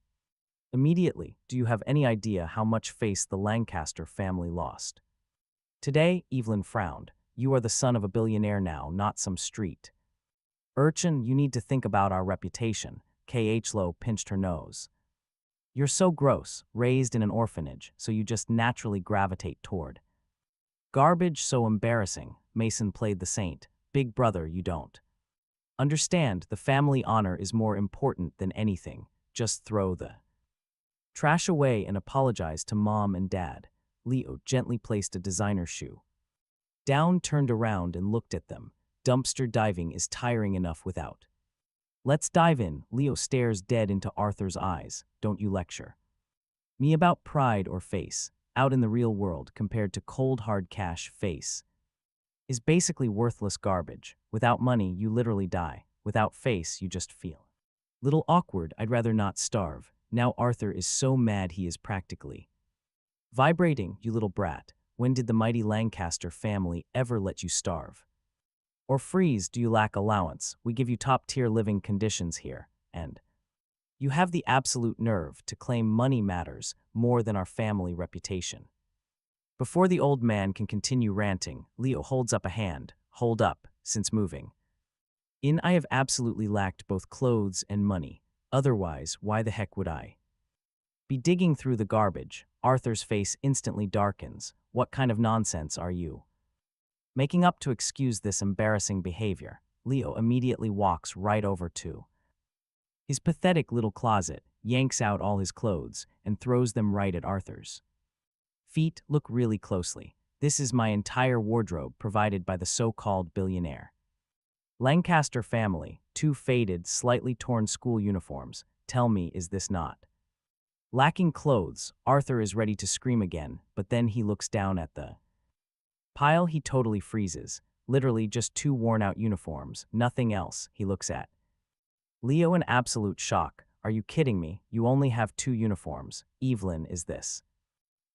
immediately. Do you have any idea how much face the Lancaster family lost today? Evelyn frowned. You are the son of a billionaire now, not some street urchin. You need to think about our reputation. Khloe pinched her nose. You're so gross, raised in an orphanage, so you just naturally gravitate toward garbage. So embarrassing. Mason played the saint. Big brother, you don't understand. The family honor is more important than anything. Just throw the trash away and apologize to mom and dad. Leo gently placed a designer shoe down, turned around and looked at them. Dumpster diving is tiring enough without. Let's dive in. Leo stares dead into Arthur's eyes. Don't you lecture me about pride or face. Out in the real world, compared to cold hard cash, face is basically worthless garbage. Without money, you literally die. Without face, you just feel little awkward. I'd rather not starve. Now Arthur is so mad he is practically vibrating. You little brat. When did the mighty Lancaster family ever let you starve or freeze? Do you lack allowance? We give you top-tier living conditions here, and you have the absolute nerve to claim money matters more than our family reputation. Before the old man can continue ranting, Leo holds up a hand. Hold up, since moving in, I have absolutely lacked both clothes and money. Otherwise, why the heck would I be digging through the garbage? Arthur's face instantly darkens. What kind of nonsense are you making up to excuse this embarrassing behavior? Leo immediately walks right over to his pathetic little closet, yanks out all his clothes, and throws them right at Arthur's feet. Look really closely. This is my entire wardrobe provided by the so-called billionaire Lancaster family. 2 faded, slightly torn school uniforms. Tell me, is this not Lacking clothes, Arthur is ready to scream again, but then he looks down at the pile. He totally freezes. Literally just two worn-out uniforms, nothing else, he looks at Leo in absolute shock. Are you kidding me? You only have two uniforms. Evelyn, is this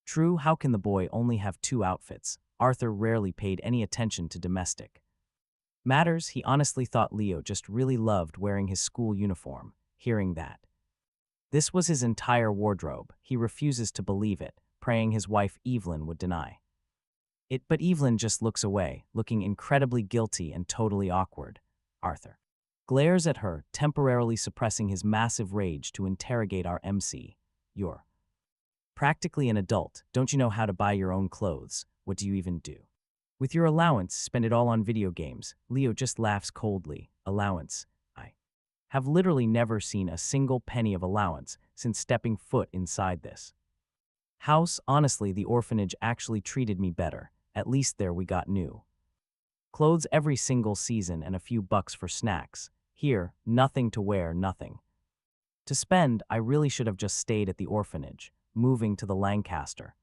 true? How can the boy only have two outfits? Arthur rarely paid any attention to domestic matters. He honestly thought Leo just really loved wearing his school uniform. Hearing that this was his entire wardrobe, he refuses to believe it, praying his wife Evelyn would deny it. But Evelyn just looks away, looking incredibly guilty and totally awkward. Arthur glares at her, temporarily suppressing his massive rage to interrogate our MC. You're practically an adult. Don't you know how to buy your own clothes? What do you even do with your allowance? Spend it all on video games. Leo just laughs coldly. Allowance? I have literally never seen a single penny of allowance since stepping foot inside this house. Honestly, the orphanage actually treated me better. At least there we got new clothes every single season and a few bucks for snacks. Here, nothing to wear, nothing to spend. I really should have just stayed at the orphanage. Moving to the Lancaster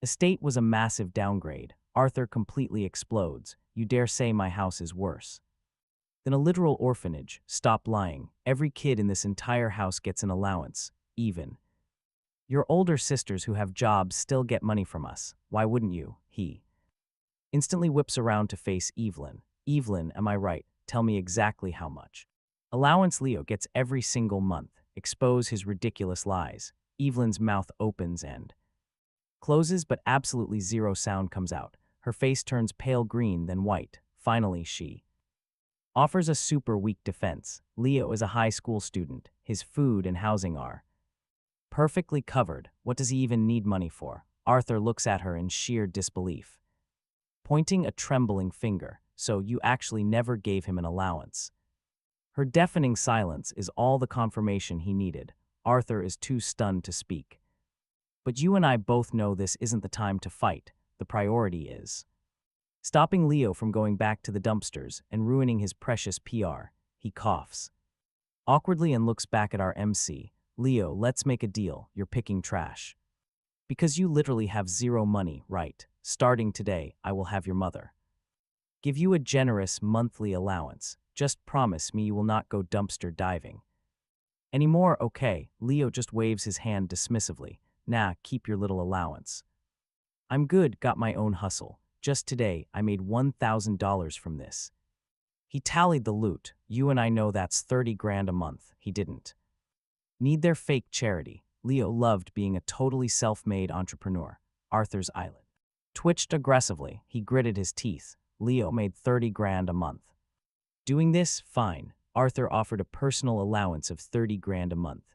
estate was a massive downgrade. Arthur completely explodes. You dare say my house is worse than a literal orphanage? Stop lying. Every kid in this entire house gets an allowance. Even your older sisters who have jobs still get money from us. Why wouldn't you? He instantly whips around to face Evelyn. Evelyn, am I right? Tell me exactly how much allowance Leo gets every single month. Expose his ridiculous lies. Evelyn's mouth opens and closes, but absolutely zero sound comes out. Her face turns pale green, then white. Finally, she offers a super weak defense. Leo is a high school student. His food and housing are perfectly covered. What does he even need money for? Arthur looks at her in sheer disbelief, pointing a trembling finger. So you actually never gave him an allowance? Her deafening silence is all the confirmation he needed. Arthur is too stunned to speak. But you and I both know this isn't the time to fight. The priority is stopping Leo from going back to the dumpsters and ruining his precious PR. He coughs awkwardly and looks back at our MC. Leo, let's make a deal. You're picking trash because you literally have zero money, right? Starting today, I will have your mother give you a generous monthly allowance. Just promise me you will not go dumpster diving anymore, okay? Leo just waves his hand dismissively. Nah, keep your little allowance. I'm good, got my own hustle. Just today, I made $1,000 from this. He tallied the loot. You and I know that's 30 grand a month. He didn't need their fake charity. Leo loved being a totally self-made entrepreneur. Arthur's eyelid twitched aggressively. He gritted his teeth. Leo made 30 grand a month doing this? Fine. Arthur offered a personal allowance of 30 grand a month.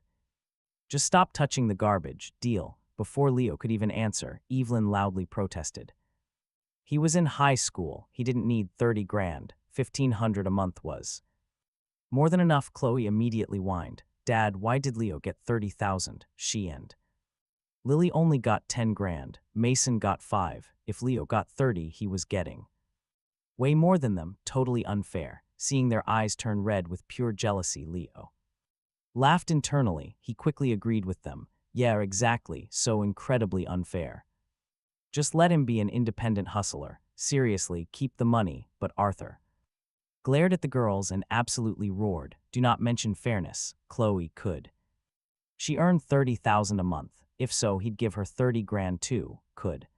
Just stop touching the garbage. Deal. Before Leo could even answer, Evelyn loudly protested. He was in high school. He didn't need 30 grand. 1,500 a month was more than enough. Khloe immediately whined. Dad, why did Leo get 30,000? She and Lily only got 10 grand. Mason got 5. If Leo got 30, he was getting way more than them. Totally unfair. Seeing their eyes turn red with pure jealousy, Leo laughed internally. He quickly agreed with them. Yeah, exactly. So incredibly unfair. Just let him be an independent hustler. Seriously, keep the money. But Arthur glared at the girls and absolutely roared. Do not mention fairness. Khloe could she earned 30,000 a month? If so, he'd give her 30 grand too. Could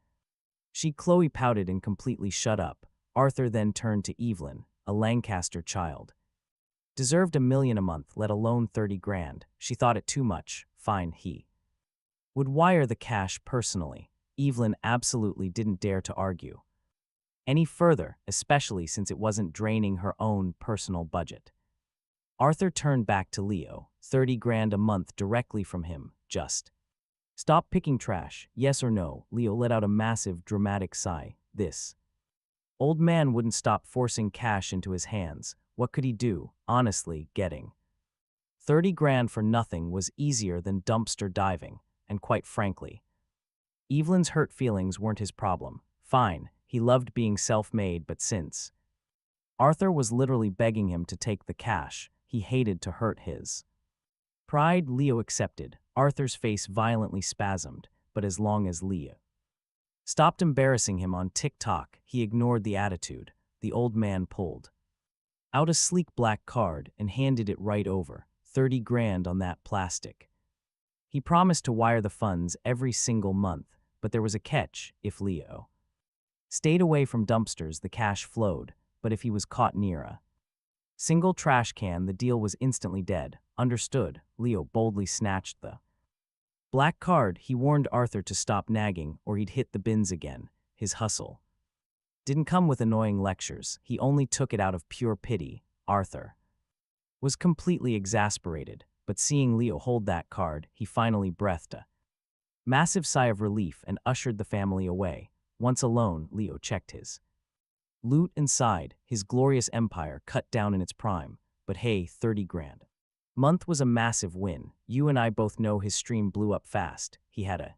she? Khloe pouted and completely shut up. Arthur then turned to Evelyn, a Lancaster child. Deserved $1 million a month, let alone 30 grand. She thought it too much. Fine, he would wire the cash personally. Evelyn absolutely didn't dare to argue any further, especially since it wasn't draining her own personal budget. Arthur turned back to Leo. 30 grand a month directly from him. Just stop picking trash. Yes or no? Leo let out a massive, dramatic sigh. This old man wouldn't stop forcing cash into his hands. What could he do? Honestly, getting 30 grand for nothing was easier than dumpster diving. And quite frankly, Evelyn's hurt feelings weren't his problem. Fine, he loved being self-made, but since Arthur was literally begging him to take the cash, he hated to hurt his pride. Leo accepted. Arthur's face violently spasmed, but as long as Leo stopped embarrassing him on TikTok, he ignored the attitude. The old man pulled out a sleek black card and handed it right over. 30 grand on that plastic. He promised to wire the funds every single month, but there was a catch. If Leo stayed away from dumpsters, the cash flowed, but if he was caught near a single trash can, the deal was instantly dead. Understood. Leo boldly snatched the black card. He warned Arthur to stop nagging or he'd hit the bins again. His hustle didn't come with annoying lectures. He only took it out of pure pity. Arthur was completely exasperated, but seeing Leo hold that card, he finally breathed a massive sigh of relief and ushered the family away. Once alone, Leo checked his loot and sighed. His glorious empire cut down in its prime, but hey, 30 grand. Month was a massive win. You and I both know his stream blew up fast. He had a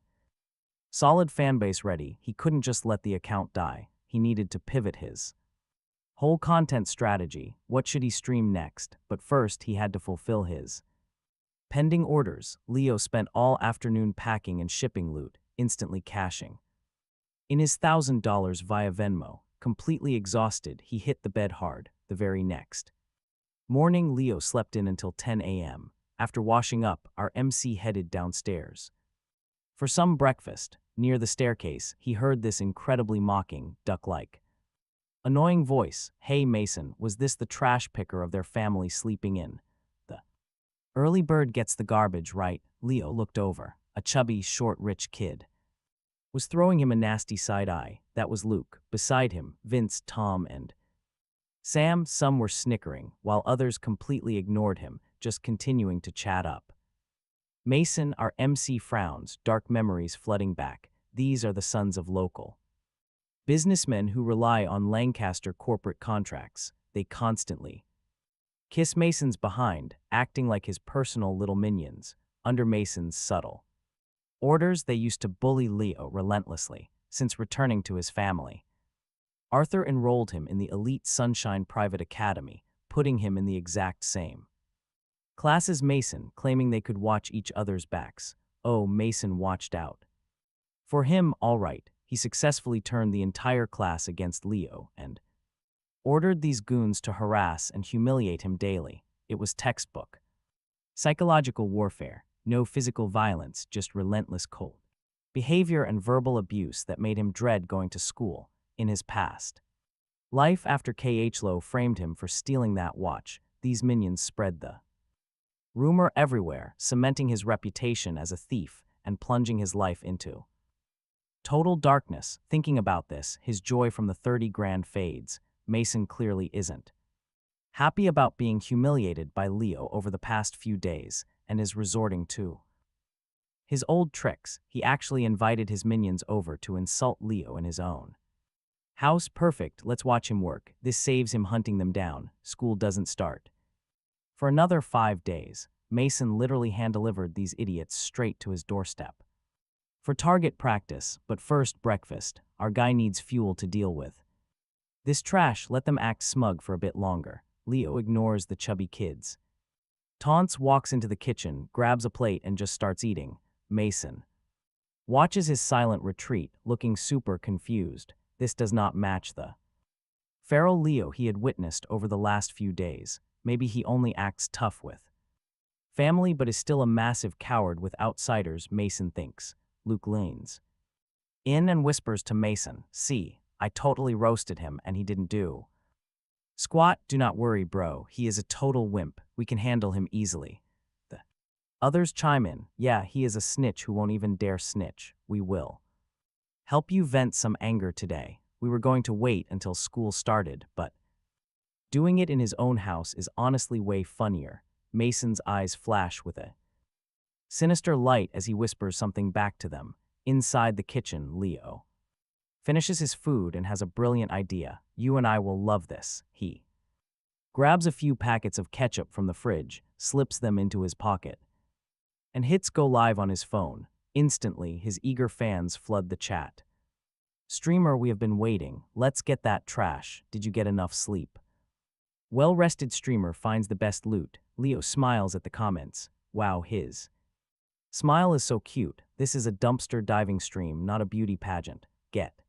solid fanbase ready. He couldn't just let the account die. He needed to pivot his whole content strategy. What should he stream next? But first, he had to fulfill his pending orders. Leo spent all afternoon packing and shipping loot, instantly cashing in his $1,000 via Venmo. Completely exhausted, he hit the bed hard. The very next morning, Leo slept in until 10 a.m. After washing up, our MC headed downstairs for some breakfast. Near the staircase, he heard this incredibly mocking, duck-like, annoying voice. Hey Mason, was this the trash picker of their family sleeping in? The early bird gets the garbage, right? Leo looked over. A chubby, short, rich kid was throwing him a nasty side eye. That was Luke. Beside him, Vince, Tom, and Sam. Some were snickering, while others completely ignored him, just continuing to chat up. Mason, our MC, frowns, dark memories flooding back. These are the sons of local businessmen who rely on Lancaster corporate contracts. They constantly kiss Mason's behind, acting like his personal little minions. Under Mason's subtle orders, they used to bully Leo relentlessly. Since returning to his family, Arthur enrolled him in the elite Sunshine Private Academy, putting him in the exact same class as Mason, claiming they could watch each other's backs. Oh, Mason watched out for him. All right, he successfully turned the entire class against Leo and ordered these goons to harass and humiliate him daily. It was textbook psychological warfare. No physical violence, just relentless cold behavior and verbal abuse that made him dread going to school. In his past life, after Khloe framed him for stealing that watch, these minions spread the rumor everywhere, cementing his reputation as a thief and plunging his life into total darkness. Thinking about this, his joy from the 30 grand fades. Mason clearly isn't happy about being humiliated by Leo over the past few days and is resorting to his old tricks. He actually invited his minions over to insult Leo in his own house. Perfect, let's watch him work. This saves him hunting them down. School doesn't start for another 5 days. Mason literally hand-delivered these idiots straight to his doorstep for target practice. But first, breakfast. Our guy needs fuel to deal with this trash. Let them act smug for a bit longer. Leo ignores the chubby kids. Taunts, walks into the kitchen, grabs a plate and just starts eating. Mason watches his silent retreat, looking super confused. This does not match the feral Leo he had witnessed over the last few days. Maybe he only acts tough with family but is still a massive coward with outsiders, Mason thinks. Luke leans in and whispers to Mason, "See, I totally roasted him and he didn't do squat." "Do not worry, bro. He is a total wimp. We can handle him easily." The others chime in. "Yeah, he is a snitch who won't even dare snitch. We will help you vent some anger today. We were going to wait until school started, but doing it in his own house is honestly way funnier." Mason's eyes flash with a sinister light as he whispers something back to them. Inside the kitchen, Leo finishes his food and has a brilliant idea. "You and I will love this." He grabs a few packets of ketchup from the fridge, slips them into his pocket, and hits go live on his phone. Instantly, his eager fans flood the chat. "Streamer, we have been waiting. Let's get that trash. Did you get enough sleep?" Well-rested streamer finds the best loot. Leo smiles at the comments. Wow, his Smile is so cute. This is a dumpster diving stream, not a beauty pageant. Get.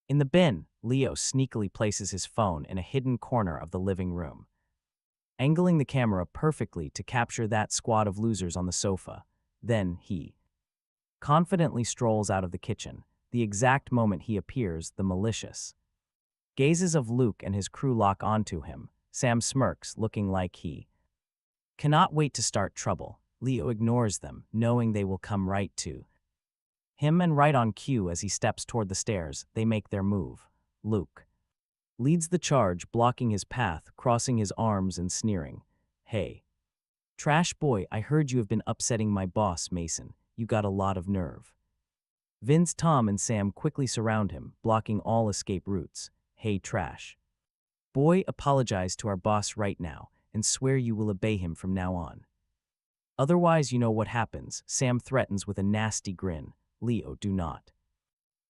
In the bin, Leo sneakily places his phone in a hidden corner of the living room, angling the camera perfectly to capture that squad of losers on the sofa. Then he confidently strolls out of the kitchen. The exact moment he appears, the malicious gazes of Luke and his crew lock onto him. Sam smirks, looking like he cannot wait to start trouble. Leo ignores them, knowing they will come right to him, and right on cue as he steps toward the stairs, they make their move. Luke leads the charge, blocking his path, crossing his arms and sneering. "Hey, trash boy, I heard you have been upsetting my boss, Mason. You got a lot of nerve." Vince, Tom, and Sam quickly surround him, blocking all escape routes. "Hey, trash boy, apologize to our boss right now, and swear you will obey him from now on. Otherwise, you know what happens," Sam threatens with a nasty grin. Leo, do not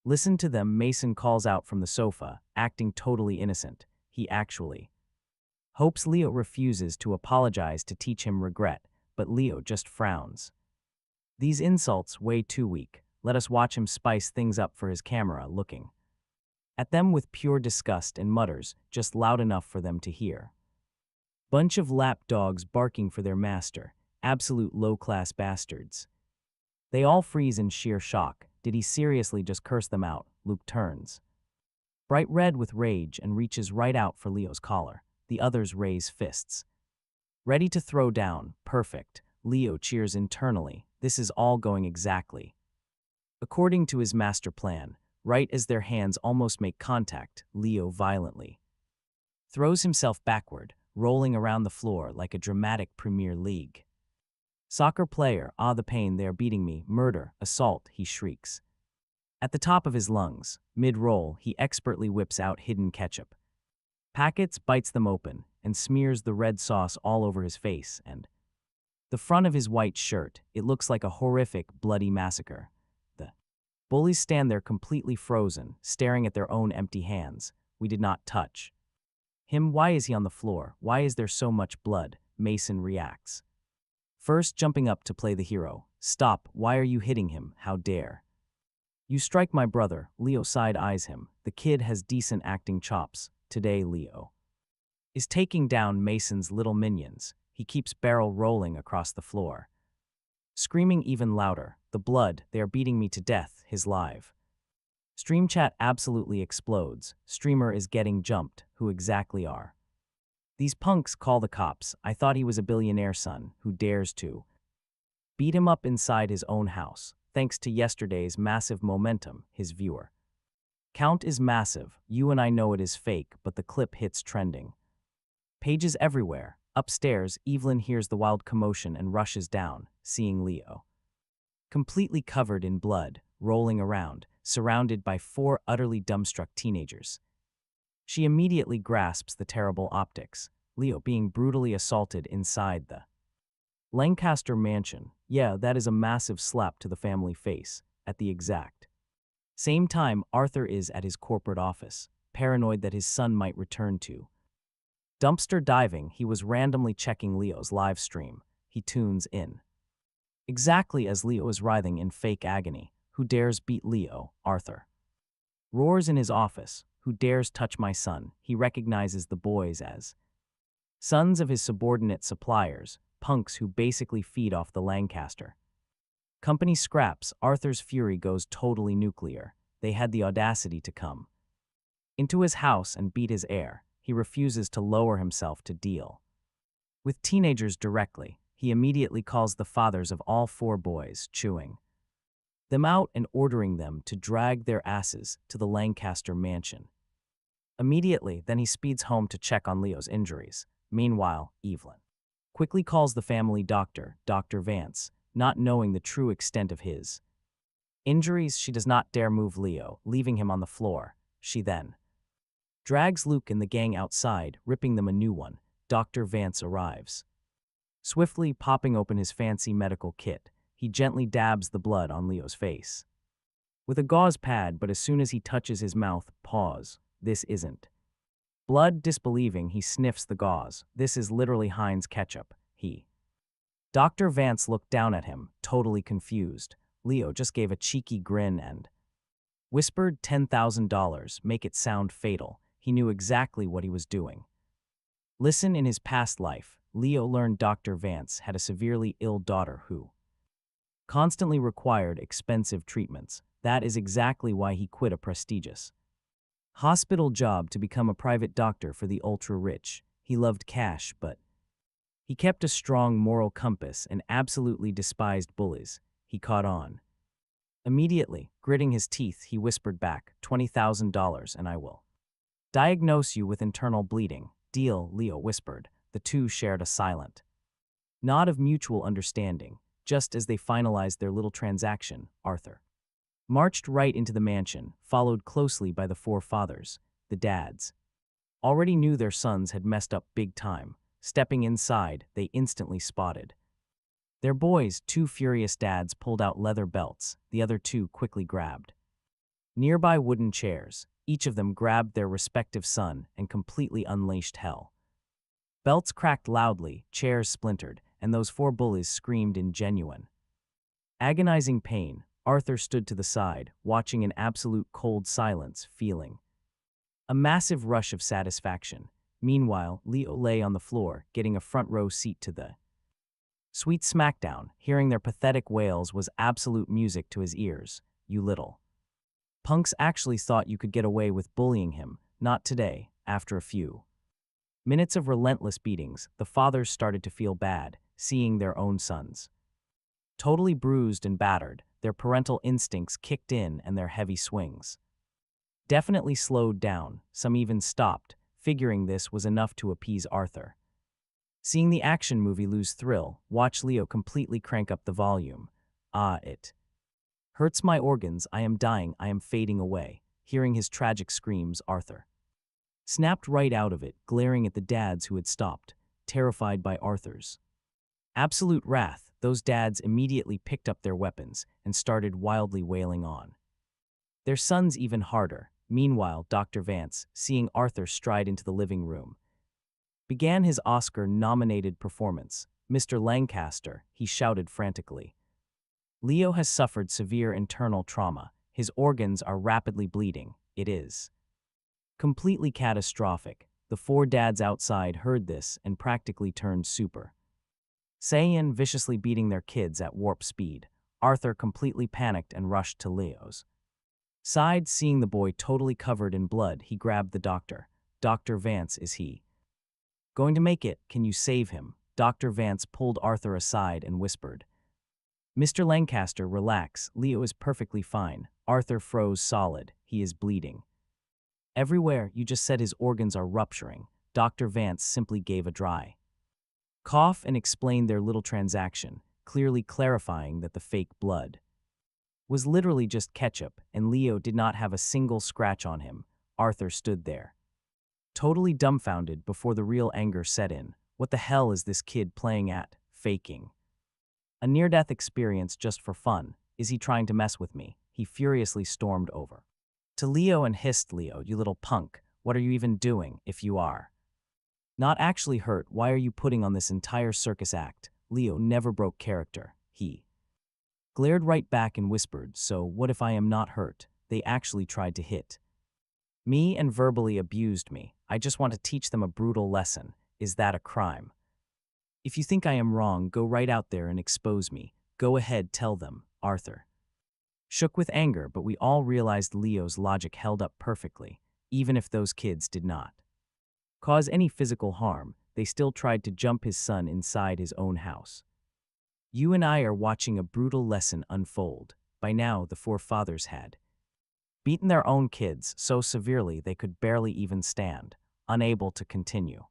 listen to them, Mason calls out from the sofa, acting totally innocent. He actually hopes Leo refuses to apologize to teach him regret, but Leo just frowns. These insults way too weak. Let us watch him spice things up for his camera, looking at them with pure disgust and mutters, just loud enough for them to hear. "Bunch of lap dogs barking for their master. Absolute low-class bastards." They all freeze in sheer shock. Did he seriously just curse them out? Luke turns bright red with rage and reaches right out for Leo's collar. The others raise fists, ready to throw down. Perfect. Leo cheers internally. This is all going exactly according to his master plan. Right as their hands almost make contact, Leo violently throws himself backward, rolling around the floor like a dramatic Premier League soccer player. "Ah, the pain, they are beating me. Murder, assault," he shrieks at the top of his lungs. Mid-roll, he expertly whips out hidden ketchup packets, bites them open, and smears the red sauce all over his face and the front of his white shirt. It looks like a horrific, bloody massacre. The bullies stand there completely frozen, staring at their own empty hands. "We did not touch him. Why is he on the floor? Why is there so much blood?" Mason reacts, first jumping up to play the hero. "Stop, why are you hitting him? How dare you strike my brother?" Leo side-eyes him. The kid has decent acting chops. Today Leo is taking down Mason's little minions. He keeps barrel rolling across the floor, screaming even louder. "The blood, they are beating me to death." His live stream chat absolutely explodes. Streamer is getting jumped. Who exactly are these punks? Call the cops. I thought he was a billionaire son. Who dares to beat him up inside his own house? Thanks to yesterday's massive momentum, his viewer count is massive. You and I know it is fake, but the clip hits trending pages everywhere. Upstairs, Evelyn hears the wild commotion and rushes down, seeing Leo completely covered in blood, rolling around, surrounded by four utterly dumbstruck teenagers. She immediately grasps the terrible optics. Leo being brutally assaulted inside the Lancaster mansion. Yeah, that is a massive slap to the family face. At the exact same time, Arthur is at his corporate office, paranoid that his son might return to dumpster diving. He was randomly checking Leo's live stream. He tunes in exactly as Leo is writhing in fake agony. "Who dares beat Leo?" Arthur roars in his office. "Who dares touch my son?" He recognizes the boys as sons of his subordinate suppliers, punks who basically feed off the Lancaster company scraps. Arthur's fury goes totally nuclear. They had the audacity to come into his house and beat his heir. He refuses to lower himself to deal with teenagers directly. He immediately calls the fathers of all four boys, chewing them out and ordering them to drag their asses to the Lancaster mansion immediately. Then he speeds home to check on Leo's injuries. Meanwhile, Evelyn quickly calls the family doctor, Dr. Vance, not knowing the true extent of his injuries. She does not dare move Leo, leaving him on the floor. She then drags Luke and the gang outside, ripping them a new one. Dr. Vance arrives, swiftly popping open his fancy medical kit. He gently dabs the blood on Leo's face with a gauze pad, but as soon as he touches his mouth, pause. This isn't blood. Disbelieving, he sniffs the gauze. This is literally Heinz ketchup. He Dr. Vance looked down at him, totally confused. Leo just gave a cheeky grin and whispered $10,000, make it sound fatal. He knew exactly what he was doing. Listen, in his past life, Leo learned Dr. Vance had a severely ill daughter who constantly required expensive treatments. That is exactly why he quit a prestigious hospital job to become a private doctor for the ultra-rich. He loved cash, but he kept a strong moral compass and absolutely despised bullies. He caught on. Immediately, gritting his teeth, he whispered back, $20,000 and I will diagnose you with internal bleeding. Deal, Leo whispered. The two shared a silent nod of mutual understanding. Just as they finalized their little transaction, Arthur marched right into the mansion, followed closely by the four fathers. The dads already knew their sons had messed up big time. Stepping inside, they instantly spotted their boys. Two furious dads pulled out leather belts. The other two quickly grabbed nearby wooden chairs. Each of them grabbed their respective son and completely unleashed hell. Belts cracked loudly, chairs splintered, and those four bullies screamed in genuine, agonizing pain. Arthur stood to the side, watching in absolute cold silence, feeling a massive rush of satisfaction. Meanwhile, Leo lay on the floor, getting a front-row seat to the sweet smackdown. Hearing their pathetic wails was absolute music to his ears. You little punks actually thought you could get away with bullying him. Not today. After a few minutes of relentless beatings, the fathers started to feel bad, seeing their own sons totally bruised and battered. Their parental instincts kicked in and their heavy swings definitely slowed down. Some even stopped, figuring this was enough to appease Arthur. Seeing the action movie lose thrill, watch Leo completely crank up the volume. It hurts my organs, I am dying, I am fading away. Hearing his tragic screams, Arthur snapped right out of it, glaring at the dads who had stopped, terrified by Arthur's absolute wrath. Those dads immediately picked up their weapons and started wildly wailing on their sons even harder. Meanwhile, Dr. Vance, seeing Arthur stride into the living room, began his Oscar-nominated performance. Mr. Lancaster, he shouted frantically. Leo has suffered severe internal trauma. His organs are rapidly bleeding. It is completely catastrophic. The four dads outside heard this and practically turned super Saiyan, viciously beating their kids at warp speed. Arthur completely panicked and rushed to Leo's side. Seeing the boy totally covered in blood, he grabbed the doctor. Dr. Vance, is he going to make it? Can you save him? Dr. Vance pulled Arthur aside and whispered, Mr. Lancaster, relax. Leo is perfectly fine. Arthur froze solid. He is bleeding everywhere. You just said his organs are rupturing. Dr. Vance simply gave a dry cough and explained their little transaction, clearly clarifying that the fake blood was literally just ketchup, and Leo did not have a single scratch on him. Arthur stood there, totally dumbfounded before the real anger set in. What the hell is this kid playing at? Faking a near-death experience just for fun? Is he trying to mess with me? He furiously stormed over to Leo and hissed, Leo, you little punk, what are you even doing? If you are not actually hurt, why are you putting on this entire circus act? Leo never broke character. He glared right back and whispered, so what if I am not hurt? They actually tried to hit me and verbally abused me. I just want to teach them a brutal lesson. Is that a crime? If you think I am wrong, go right out there and expose me. Go ahead, tell them. Arthur shook with anger, but we all realized Leo's logic held up perfectly. Even if those kids did not cause any physical harm, they still tried to jump his son inside his own house. You and I are watching a brutal lesson unfold. By now, the four fathers had beaten their own kids so severely they could barely even stand, unable to continue.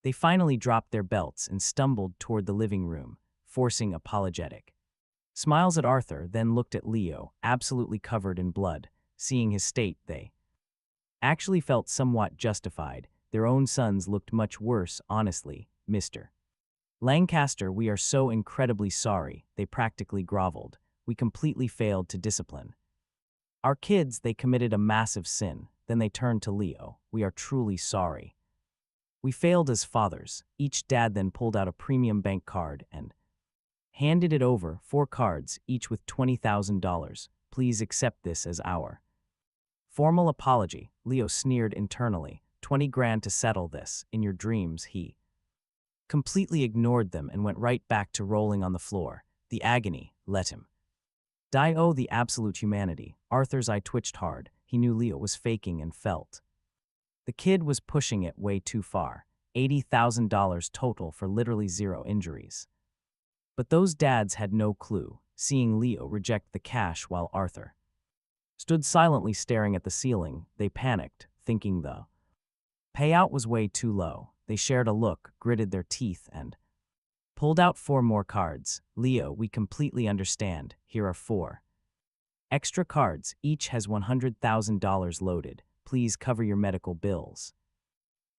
They finally dropped their belts and stumbled toward the living room, forcing apologetic smiles at Arthur, then looked at Leo, absolutely covered in blood. Seeing his state, they actually felt somewhat justified. Their own sons looked much worse, honestly. Mr. Lancaster, we are so incredibly sorry. They practically groveled. We completely failed to discipline our kids. They committed a massive sin. Then they turned to Leo. We are truly sorry. We failed as fathers. Each dad then pulled out a premium bank card and handed it over, 4 cards, each with $20,000. Please accept this as our formal apology. Leo sneered internally. 20 grand to settle this. In your dreams, he completely ignored them and went right back to rolling on the floor. The agony let him die. Oh, the absolute humanity. Arthur's eye twitched hard. He knew Leo was faking and felt the kid was pushing it way too far. $80,000 total for literally 0 injuries. But those dads had no clue, seeing Leo reject the cash while Arthur stood silently staring at the ceiling. They panicked, thinking the payout was way too low. They shared a look, gritted their teeth, and pulled out 4 more cards. Leo, we completely understand. Here are 4 extra cards. Each has $100,000 loaded. Please cover your medical bills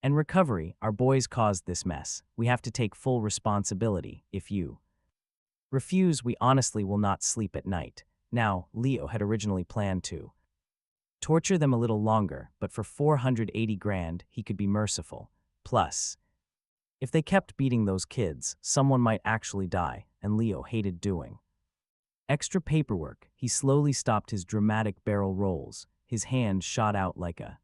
and recovery. Our boys caused this mess. We have to take full responsibility. If you refuse, we honestly will not sleep at night. Now, Leo had originally planned to torture them a little longer, but for 480 grand, he could be merciful. Plus, if they kept beating those kids, someone might actually die, and Leo hated doing extra paperwork. He slowly stopped his dramatic barrel rolls. His hand shot out like a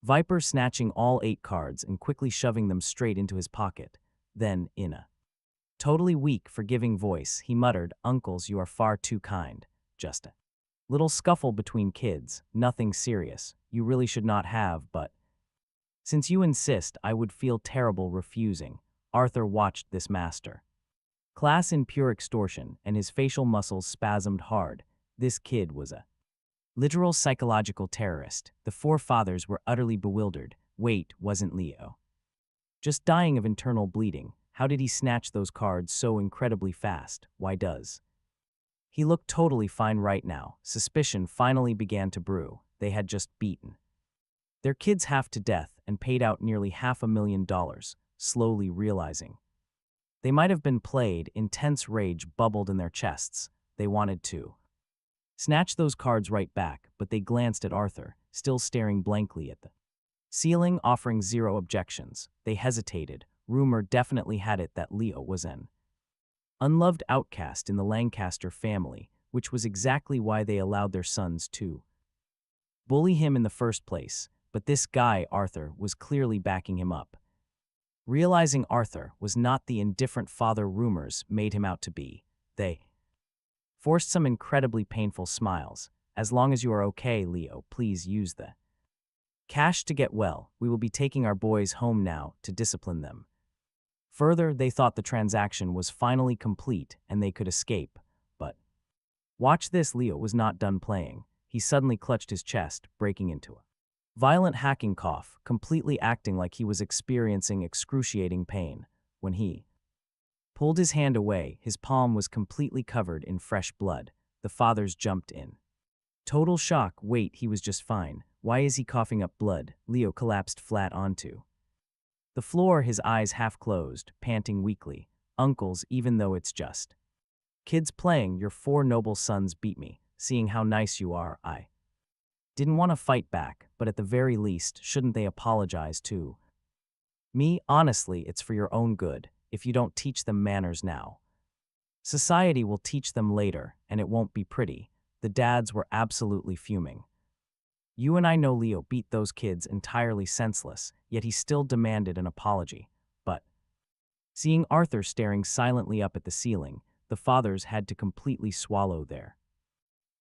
viper, snatching all 8 cards and quickly shoving them straight into his pocket. Then, in a totally weak, forgiving voice, he muttered, "Uncles, you are far too kind. Just a little scuffle between kids, nothing serious. You really should not have, but since you insist, I would feel terrible refusing." Arthur watched this master class in pure extortion, and his facial muscles spasmed hard. This kid was a literal psychological terrorist. The 4 fathers were utterly bewildered. Wait, wasn't Leo just dying of internal bleeding? How did he snatch those cards so incredibly fast? Why does he look totally fine right now? Suspicion finally began to brew. They had just beaten their kids half to death and paid out nearly $500,000, slowly realizing they might have been played. Intense rage bubbled in their chests. They wanted to snatch those cards right back, but they glanced at Arthur, still staring blankly at the ceiling, offering 0 objections. They hesitated. Rumor definitely had it that Leo was an unloved outcast in the Lancaster family, which was exactly why they allowed their sons to bully him in the first place. But this guy, Arthur, was clearly backing him up. Realizing Arthur was not the indifferent father rumors made him out to be, they forced some incredibly painful smiles. As long as you are okay, Leo, please use the cash to get well. We will be taking our boys home now to discipline them. Further, they thought the transaction was finally complete and they could escape. But watch this. Leo was not done playing. He suddenly clutched his chest, breaking into a violent hacking cough, completely acting like he was experiencing excruciating pain. When he pulled his hand away, his palm was completely covered in fresh blood. The fathers jumped in total shock. Wait, he was just fine. Why is he coughing up blood? Leo collapsed flat onto the floor, his eyes half closed, panting weakly. Uncles, even though it's just kids playing, your 4 noble sons beat me. Seeing how nice you are, I didn't want to fight back, but at the very least, shouldn't they apologize to me? Honestly, it's for your own good. If you don't teach them manners now, society will teach them later, and it won't be pretty. The dads were absolutely fuming. You and I know Leo beat those kids entirely senseless, yet he still demanded an apology. But seeing Arthur staring silently up at the ceiling, the fathers had to completely swallow their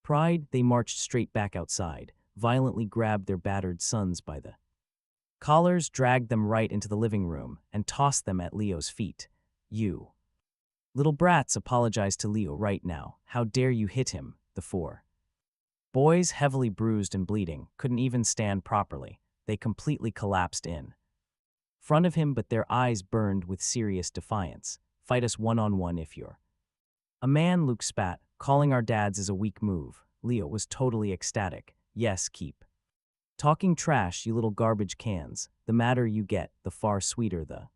pride. They marched straight back outside, violently grabbed their battered sons by the collars, dragged them right into the living room, and tossed them at Leo's feet. You little brats, apologize to Leo right now. How dare you hit him? The 4 boys, heavily bruised and bleeding, couldn't even stand properly. They completely collapsed in front of him, but their eyes burned with serious defiance. Fight us one-on-one if you're a man, Luke spat. Calling our dads is a weak move. Leo was totally ecstatic. Yes, keep talking trash, you little garbage cans. The madder you get, the far sweeter the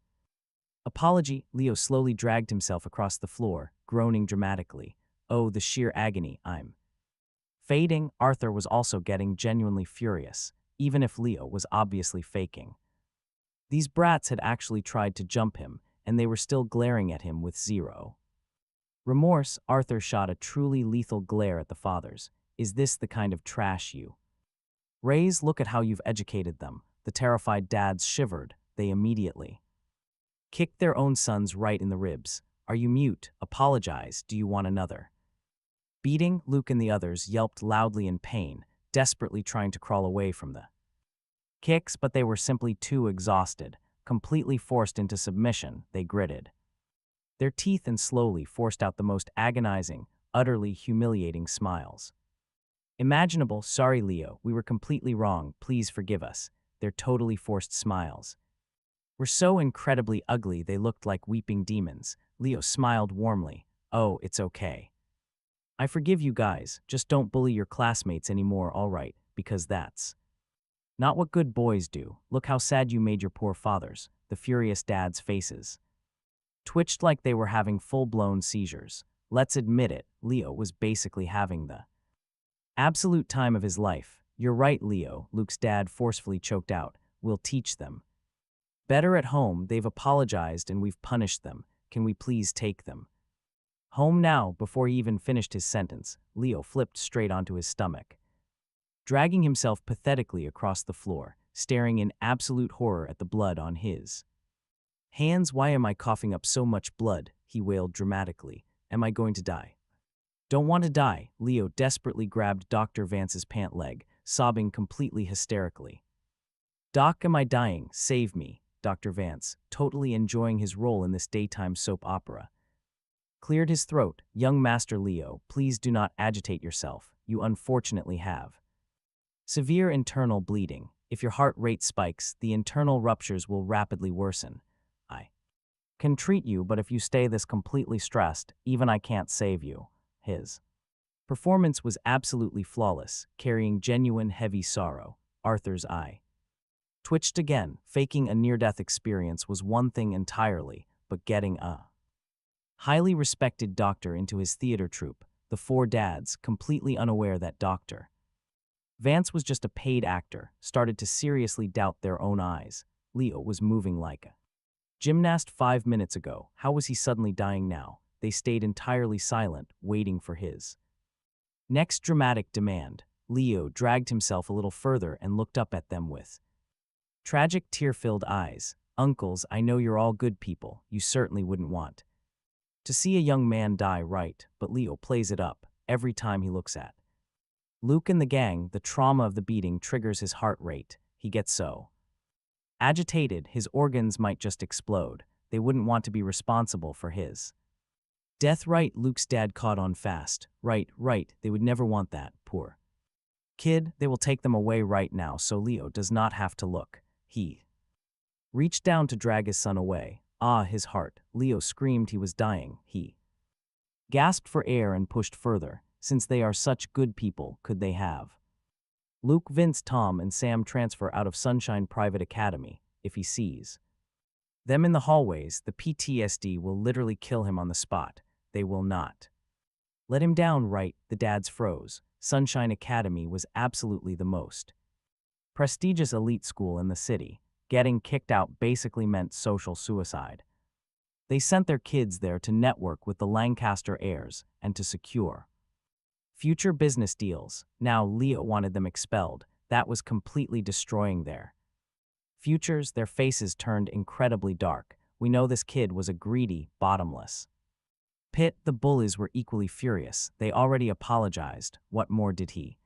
apology. Leo slowly dragged himself across the floor, groaning dramatically. Oh, the sheer agony. I'm fading. Arthur was also getting genuinely furious, even if Leo was obviously faking. These brats had actually tried to jump him, and they were still glaring at him with 0 Remorse, Arthur shot a truly lethal glare at the fathers. Is this the kind of trash you raise? Look at how you've educated them. The terrified dads shivered. They immediately kicked their own sons right in the ribs. Are you mute? Apologize. Do you want another beating? Luke and the others yelped loudly in pain, desperately trying to crawl away from the kicks, but they were simply too exhausted. Completely forced into submission, they gritted their teeth and slowly forced out the most agonizing, utterly humiliating smiles imaginable. Sorry, Leo, we were completely wrong. Please forgive us. Their totally forced smiles were so incredibly ugly they looked like weeping demons. Leo smiled warmly. Oh, it's okay. I forgive you guys. Just don't bully your classmates anymore, all right? Because that's not what good boys do. Look how sad you made your poor fathers. The furious dads' faces twitched like they were having full-blown seizures. Let's admit it, Leo was basically having the absolute time of his life. You're right, Leo, Luke's dad forcefully choked out. We'll teach them better at home. They've apologized and we've punished them. Can we please take them home now? Before he even finished his sentence, Leo flipped straight onto his stomach, dragging himself pathetically across the floor, staring in absolute horror at the blood on his hands. Why am I coughing up so much blood? He wailed dramatically. Am I going to die? Don't want to die. Leo desperately grabbed Dr. Vance's pant leg, sobbing completely hysterically. Doc, am I dying? Save me. Dr. Vance, totally enjoying his role in this daytime soap opera, cleared his throat. Young Master Leo, please do not agitate yourself. You unfortunately have severe internal bleeding. If your heart rate spikes, the internal ruptures will rapidly worsen. I can treat you, but if you stay this completely stressed, even I can't save you. His performance was absolutely flawless, carrying genuine heavy sorrow. Arthur's eye twitched again. Faking a near-death experience was one thing entirely, but getting a highly respected doctor into his theater troupe, the four dads, completely unaware that Dr. Vance was just a paid actor, started to seriously doubt their own eyes. Leo was moving like a gymnast 5 minutes ago. How was he suddenly dying now? They stayed entirely silent, waiting for his next dramatic demand. Leo dragged himself a little further and looked up at them with tragic, tear-filled eyes. Uncles, I know you're all good people. You certainly wouldn't want to see a young man die, right? But Leo plays it up every time he looks at Luke and the gang. The trauma of the beating triggers his heart rate. He gets so agitated, his organs might just explode. They wouldn't want to be responsible for his death, right? Luke's dad caught on fast. Right, they would never want that. Poor kid, they will take them away right now so Leo does not have to look. He reached down to drag his son away. Ah, his heart. Leo screamed he was dying. He gasped for air and pushed further. Since they are such good people, could they have Luke, Vince, Tom, and Sam transfer out of Sunshine Private Academy? If he sees them in the hallways, the PTSD will literally kill him on the spot. They will not let him down, right? The dads froze. Sunshine Academy was absolutely the most prestigious elite school in the city. Getting kicked out basically meant social suicide. They sent their kids there to network with the Lancaster heirs and to secure future business deals. Now Leo wanted them expelled. That was completely destroying their futures. Their faces turned incredibly dark. We know this kid was a greedy, bottomless pit. The bullies were equally furious. They already apologized. What more did he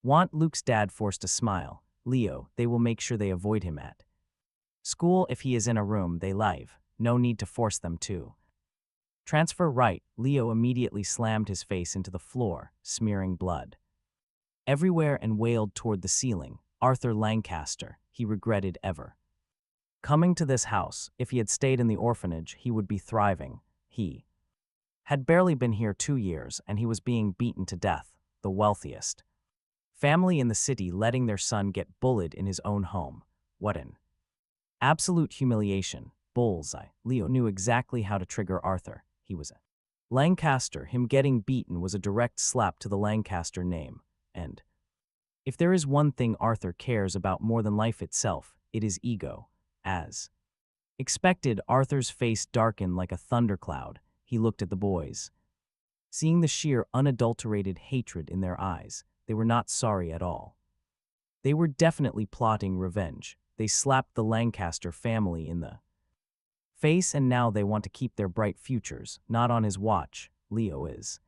want? Luke's dad forced a smile. Leo, they will make sure they avoid him at school. If he is in a room, they leave. No need to force them to transfer, right? Leo immediately slammed his face into the floor, smearing blood everywhere, and wailed toward the ceiling. Arthur Lancaster, he regretted ever coming to this house. If he had stayed in the orphanage, he would be thriving. He had barely been here 2 years, and he was being beaten to death. The wealthiest family in the city letting their son get bullied in his own home. What an absolute humiliation. Bullseye. Leo knew exactly how to trigger Arthur. He was a Lancaster. Him getting beaten was a direct slap to the Lancaster name. And if there is one thing Arthur cares about more than life itself, it is ego. As expected, Arthur's face darkened like a thundercloud. He looked at the boys. Seeing the sheer, unadulterated hatred in their eyes, they were not sorry at all. They were definitely plotting revenge. They slapped the Lancaster family in the face, and now they want to keep their bright futures. Not on his watch, Leo is.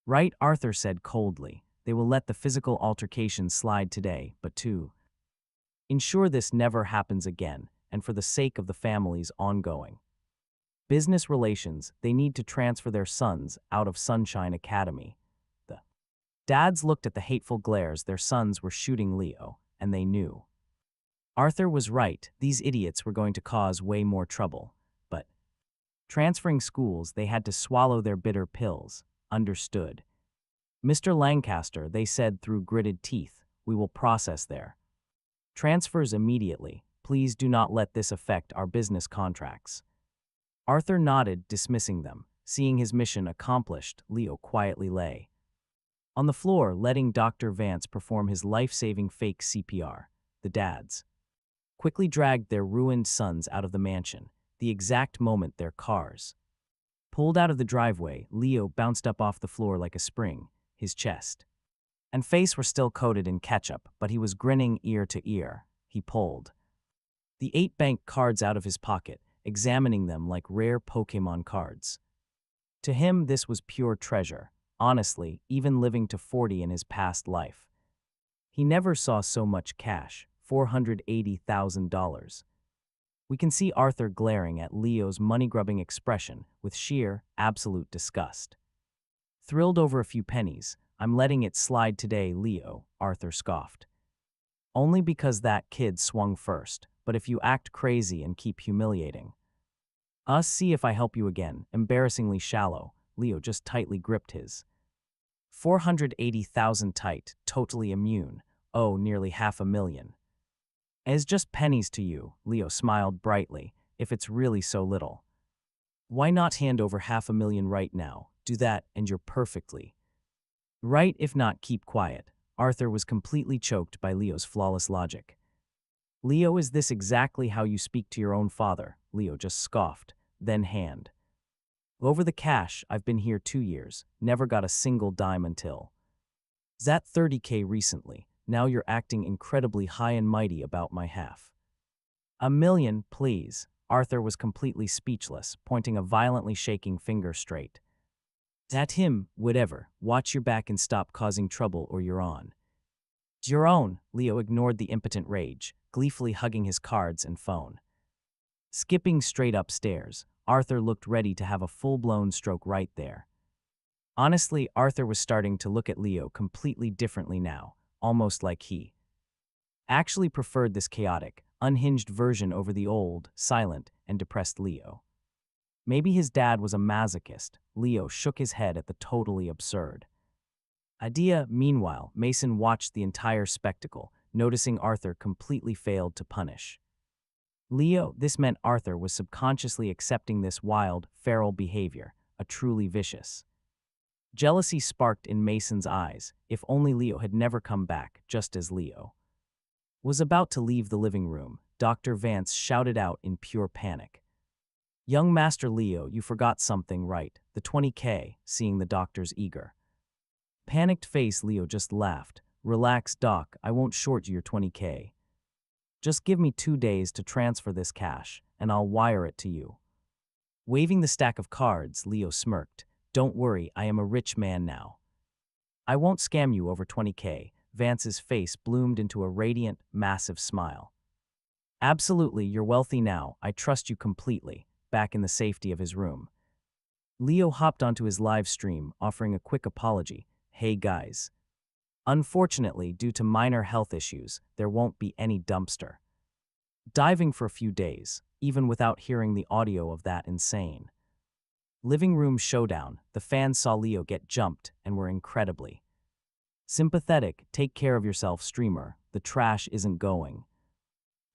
Right, Arthur said coldly. They will let the physical altercation slide today, but to ensure this never happens again, and for the sake of the family's ongoing business relations, they need to transfer their sons out of Sunshine Academy. The dads looked at the hateful glares their sons were shooting Leo, and they knew. Arthur was right, these idiots were going to cause way more trouble. But transferring schools, they had to swallow their bitter pills. Understood. Mr. Lancaster, they said through gritted teeth, we will process their transfers immediately. Please do not let this affect our business contracts. Arthur nodded, dismissing them. Seeing his mission accomplished, Leo quietly lay on the floor, letting Dr. Vance perform his life-saving fake CPR. The dads quickly dragged their ruined sons out of the mansion. The exact moment their cars pulled out of the driveway, Leo bounced up off the floor like a spring. His chest and face were still coated in ketchup, but he was grinning ear to ear. He pulled the 8 bank cards out of his pocket, examining them like rare Pokémon cards. To him, this was pure treasure. Honestly, even living to 40 in his past life, he never saw so much cash, $480,000. We can see Arthur glaring at Leo's money-grubbing expression with sheer, absolute disgust. Thrilled over a few pennies, I'm letting it slide today, Leo, Arthur scoffed. Only because that kid swung first, but if you act crazy and keep humiliating us, see if I help you again. Embarrassingly shallow, Leo just tightly gripped his 480,000 tight, totally immune. Oh, nearly $500,000. As just pennies to you, Leo smiled brightly, if it's really so little. Why not hand over $500,000 right now? Do that, and you're perfectly right. If not, keep quiet. Arthur was completely choked by Leo's flawless logic. Leo, is this exactly how you speak to your own father? Leo just scoffed, then hand over the cash. I've been here 2 years, never got a single dime until that $30K recently. Now you're acting incredibly high and mighty about my $500,000, please. Arthur was completely speechless, pointing a violently shaking finger straight at him. Whatever, watch your back and stop causing trouble or you're on your own. Leo ignored the impotent rage, gleefully hugging his cards and phone. Skipping straight upstairs, Arthur looked ready to have a full-blown stroke right there. Honestly, Arthur was starting to look at Leo completely differently now, almost like he actually preferred this chaotic, unhinged version over the old, silent, and depressed Leo. Maybe his dad was a masochist. Leo shook his head at the totally absurd idea. Meanwhile, Mason watched the entire spectacle, noticing Arthur completely failed to punish Leo. This meant Arthur was subconsciously accepting this wild, feral behavior, a truly vicious jealousy sparked in Mason's eyes. If only Leo had never come back. Just as Leo was about to leave the living room, Dr. Vance shouted out in pure panic, "Young Master Leo, you forgot something, right? The 20K." Seeing the doctor's eager, panicked face, Leo just laughed. "Relax, Doc, I won't short you your 20K. Just give me 2 days to transfer this cash, and I'll wire it to you." Waving the stack of cards, Leo smirked. "Don't worry, I am a rich man now. I won't scam you over 20K. Vance's face bloomed into a radiant, massive smile. "Absolutely, you're wealthy now. I trust you completely." Back in the safety of his room, Leo hopped onto his live stream, offering a quick apology. "Hey guys. Unfortunately, due to minor health issues, there won't be any dumpster diving for a few days." Even without hearing the audio of that insane living room showdown, the fans saw Leo get jumped and were incredibly sympathetic. "Take care of yourself, streamer. The trash isn't going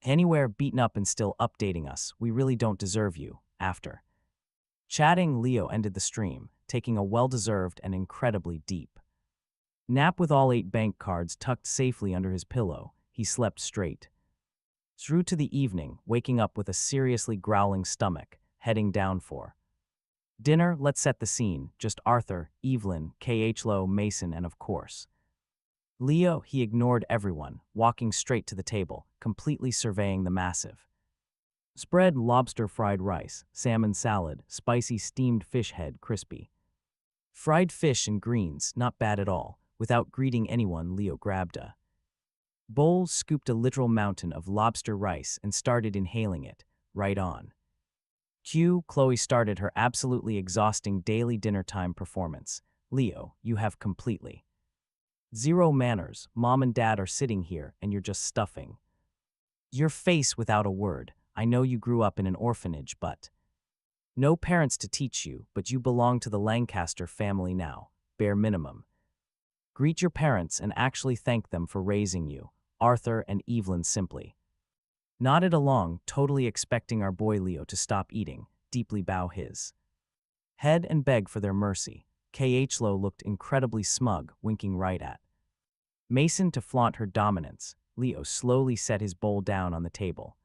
anywhere." Beaten up and still updating us. "We really don't deserve you." After chatting, Leo ended the stream, taking a well-deserved and incredibly deep nap with all 8 bank cards tucked safely under his pillow. He slept straight through to the evening, waking up with a seriously growling stomach, heading down for Dinner, let's set the scene. Just Arthur, Evelyn, Khloe, Mason, and of course, Leo. He ignored everyone, walking straight to the table, completely surveying the massive spread: lobster fried rice, salmon salad, spicy steamed fish head, crispy fried fish and greens, not bad at all. Without greeting anyone, Leo grabbed a bowl, scooped a literal mountain of lobster rice, and started inhaling it. Right on cue, Khloe started her absolutely exhausting daily dinner time performance. Leo, you have completely zero manners. Mom and dad are sitting here, and you're just stuffing your face without a word. I know you grew up in an orphanage, but no parents to teach you, but you belong to the Lancaster family now. Bare minimum. Greet your parents and actually thank them for raising you. Arthur and Evelyn simply nodded along, totally expecting our boy Leo to stop eating, deeply bow his head and beg for their mercy. Khloe looked incredibly smug, winking right at Mason to flaunt her dominance. Leo slowly set his bowl down on the table.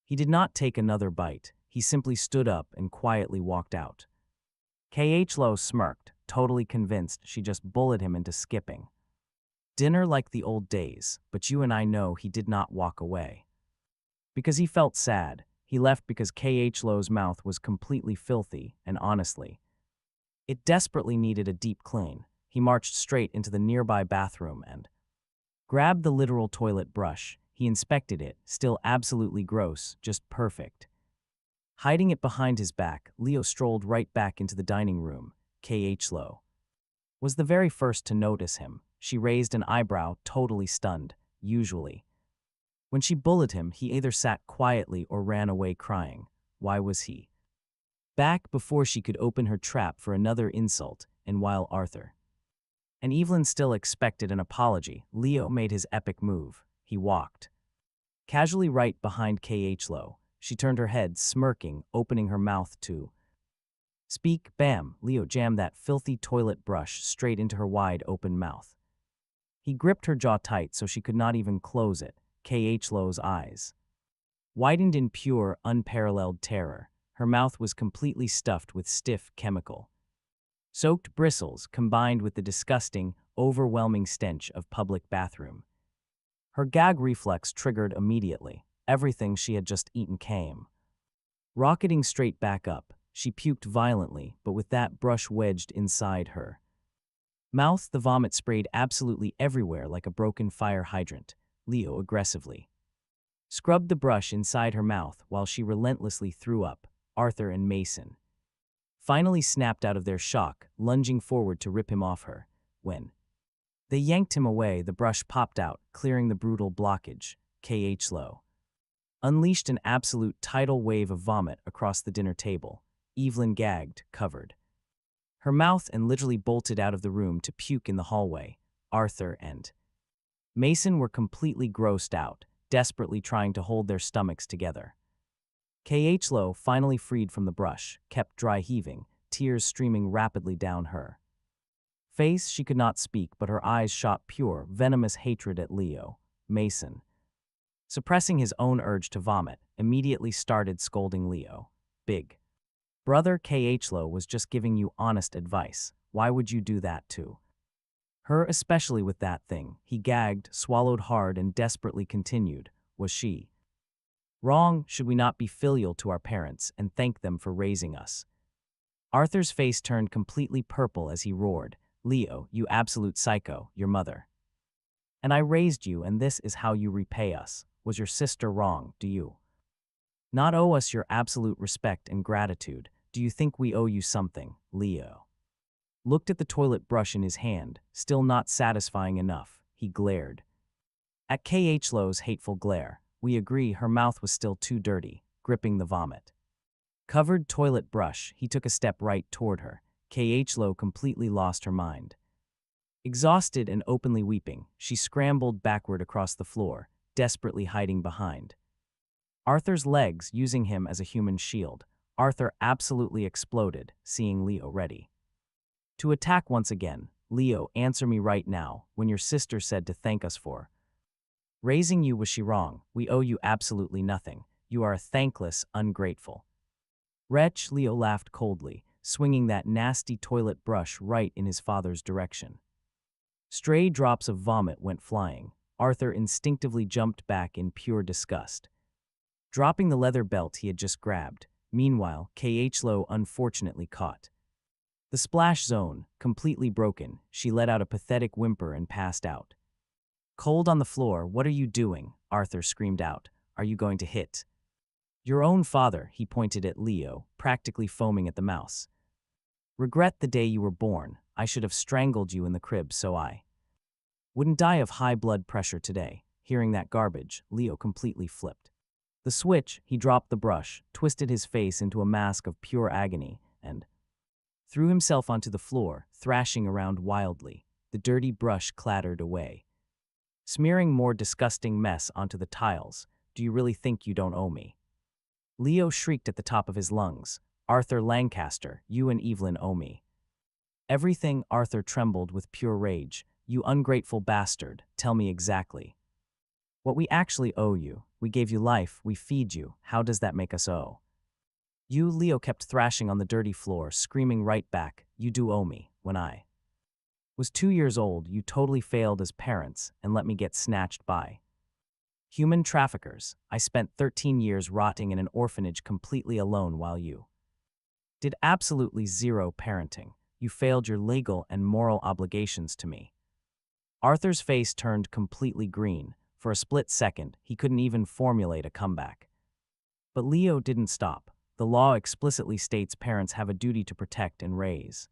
He did not take another bite. He simply stood up and quietly walked out. Khloe smirked, totally convinced she just bullied him into skipping dinner like the old days, but you and I know he did not walk away because he felt sad. He left because Khloe's mouth was completely filthy, and honestly, it desperately needed a deep clean. He marched straight into the nearby bathroom and grabbed the literal toilet brush. He inspected it, still absolutely gross, just perfect. Hiding it behind his back, Leo strolled right back into the dining room. Khloe was the very first to notice him. She raised an eyebrow, totally stunned. Usually, when she bullied him, he either sat quietly or ran away crying. Why was he back before she could open her trap for another insult? And while Arthur and Evelyn still expected an apology, Leo made his epic move. He walked casually right behind Khloe. She turned her head, smirking, opening her mouth to speak. Bam! Leo jammed that filthy toilet brush straight into her wide-open mouth. He gripped her jaw tight so she could not even close it. Khloe's eyes widened in pure, unparalleled terror. Her mouth was completely stuffed with stiff, chemical-soaked bristles combined with the disgusting, overwhelming stench of public bathroom. Her gag reflex triggered immediately. Everything she had just eaten came rocketing straight back up. She puked violently, but with that brush wedged inside her mouth, the vomit sprayed absolutely everywhere like a broken fire hydrant. Leo aggressively scrubbed the brush inside her mouth while she relentlessly threw up. Arthur and Mason finally snapped out of their shock, lunging forward to rip him off her. When they yanked him away, the brush popped out, clearing the brutal blockage. Khloe unleashed an absolute tidal wave of vomit across the dinner table. Evelyn gagged, covered her mouth, and literally bolted out of the room to puke in the hallway. Arthur and Mason were completely grossed out, desperately trying to hold their stomachs together. Khloe, finally freed from the brush, kept dry heaving, tears streaming rapidly down her face. She could not speak, but her eyes shot pure, venomous hatred at Leo. Mason, suppressing his own urge to vomit, immediately started scolding Leo. Big brother, Khloe was just giving you honest advice. Why would you do that to her, especially with that thing? He gagged, swallowed hard, and desperately continued. Was she wrong? Should we not be filial to our parents and thank them for raising us? Arthur's face turned completely purple as he roared, Leo, you absolute psycho, your mother and I raised you, and this is how you repay us. Was your sister wrong? Do you not owe us your absolute respect and gratitude? Do you think we owe you something? Leo looked at the toilet brush in his hand, still not satisfying enough. He glared at Khloe's hateful glare. We agree, her mouth was still too dirty. Gripping the vomit covered toilet brush, he took a step right toward her. Khloe completely lost her mind. Exhausted and openly weeping, she scrambled backward across the floor, desperately hiding behind Arthur's legs, using him as a human shield. Arthur absolutely exploded, seeing Leo ready to attack once again. Leo, answer me right now. When your sister said to thank us for raising you, was she wrong? We owe you absolutely nothing. You are a thankless, ungrateful wretch. Leo laughed coldly, swinging that nasty toilet brush right in his father's direction. Stray drops of vomit went flying. Arthur instinctively jumped back in pure disgust, dropping the leather belt he had just grabbed. Meanwhile, Khloe unfortunately caught the splash zone, completely broken. She let out a pathetic whimper and passed out. Cold on the floor. "What are you doing?" Arthur screamed out. "Are you going to hit your own father?" He pointed at Leo, practically foaming at the mouth. "Regret the day you were born. I should have strangled you in the crib so I wouldn't die of high blood pressure today." Hearing that garbage, Leo completely flipped the switch. He dropped the brush, twisted his face into a mask of pure agony, and threw himself onto the floor, thrashing around wildly. The dirty brush clattered away, smearing more disgusting mess onto the tiles. "Do you really think you don't owe me?" Leo shrieked at the top of his lungs. "Arthur Lancaster, you and Evelyn owe me everything." Arthur trembled with pure rage. "You ungrateful bastard, tell me exactly what we actually owe you. We gave you life, we feed you. How does that make us owe you?" Leo kept thrashing on the dirty floor, screaming right back. "You do owe me. When I was 2 years old, you totally failed as parents and let me get snatched by human traffickers. I spent 13 years rotting in an orphanage completely alone while you did absolutely zero parenting. You failed your legal and moral obligations to me." Arthur's face turned completely green. For a split second, he couldn't even formulate a comeback. But Leo didn't stop. The law explicitly states parents have a duty to protect and raise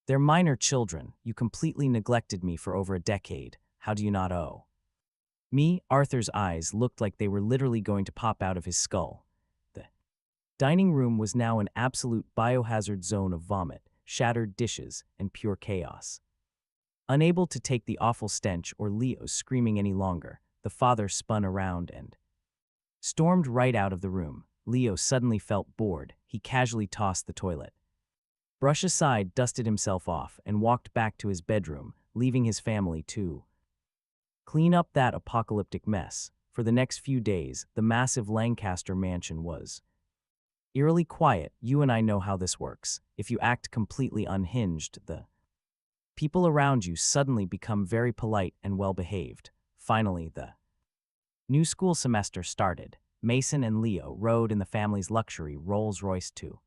their minor children. You completely neglected me for over a decade. How do you not owe me? Arthur's eyes looked like they were literally going to pop out of his skull. The dining room was now an absolute biohazard zone of vomit, shattered dishes, and pure chaos. Unable to take the awful stench or Leo's screaming any longer, the father spun around and stormed right out of the room. Leo suddenly felt bored. He casually tossed the toilet brush aside, dusted himself off, and walked back to his bedroom, leaving his family to clean up that apocalyptic mess. For the next few days, the massive Lancaster mansion was eerily quiet. "You and I know how this works. If you act completely unhinged, the people around you suddenly become very polite and well-behaved." Finally, the new school semester started. Mason and Leo rode in the family's luxury Rolls-Royce to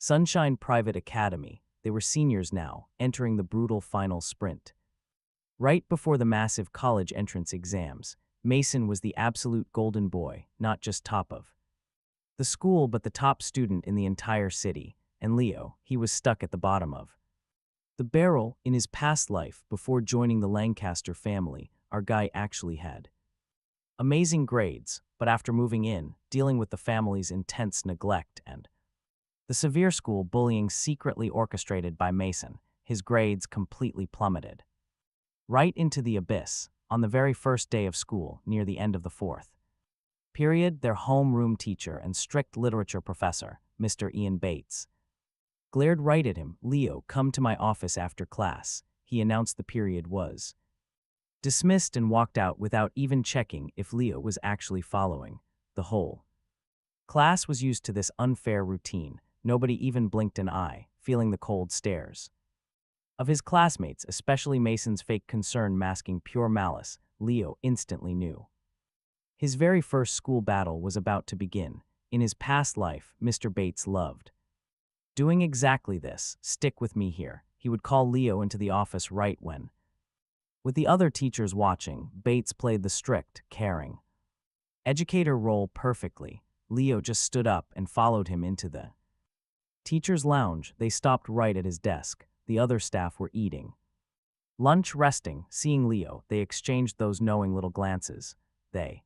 Sunshine Private Academy. They were seniors now, entering the brutal final sprint. Right before the massive college entrance exams, Mason was the absolute golden boy, not just top of the school but the top student in the entire city. And Leo, he was stuck at the bottom of the barrel. In his past life, before joining the Lancaster family, our guy actually had amazing grades, but after moving in, dealing with the family's intense neglect and the severe school bullying secretly orchestrated by Mason, his grades completely plummeted right into the abyss. On the very first day of school, near the end of the fourth period, their homeroom teacher and strict literature professor, Mr. Ian Bates, glared right at him. "Leo, come to my office after class." He announced the period was dismissed and walked out without even checking if Leo was actually following. The whole class was used to this unfair routine. Nobody even blinked an eye, feeling the cold stares of his classmates, especially Mason's fake concern masking pure malice. Leo instantly knew his very first school battle was about to begin. In his past life, Mr. Bates loved doing exactly this. "Stick with me here." He would call Leo into the office right when, with the other teachers watching, Bates played the strict, caring educator role perfectly. Leo just stood up and followed him into the teacher's lounge. They stopped right at his desk. The other staff were eating lunch, resting. Seeing Leo, they exchanged those knowing little glances. They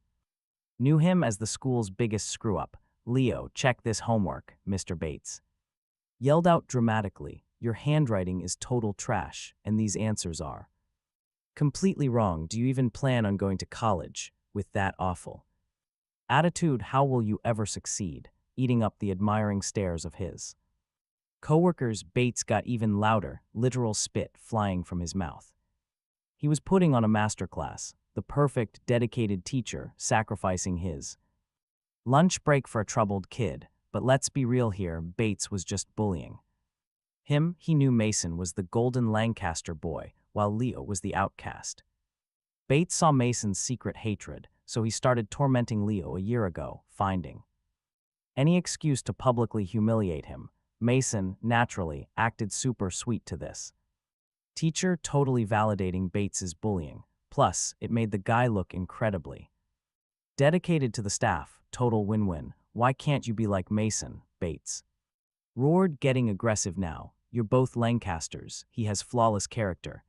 knew him as the school's biggest screw-up. "Leo, check this homework," Mr. Bates yelled out dramatically. "Your handwriting is total trash, and these answers are completely wrong. Do you even plan on going to college with that awful attitude? How will you ever succeed?" Eating up the admiring stares of his coworkers, Bates got even louder, literal spit flying from his mouth. He was putting on a masterclass, the perfect, dedicated teacher sacrificing his lunch break for a troubled kid. But let's be real here, Bates was just bullying. He knew Mason was the golden Lancaster boy, while Leo was the outcast. Bates saw Mason's secret hatred, so he started tormenting Leo a year ago, finding any excuse to publicly humiliate him. Mason, naturally, acted super sweet to this. Teacher totally validating Bates's bullying. Plus, it made the guy look incredibly dedicated to the staff. Total win-win. Why can't you be like Mason, Bates roared, getting aggressive now. You're both Lancasters. He has flawless character.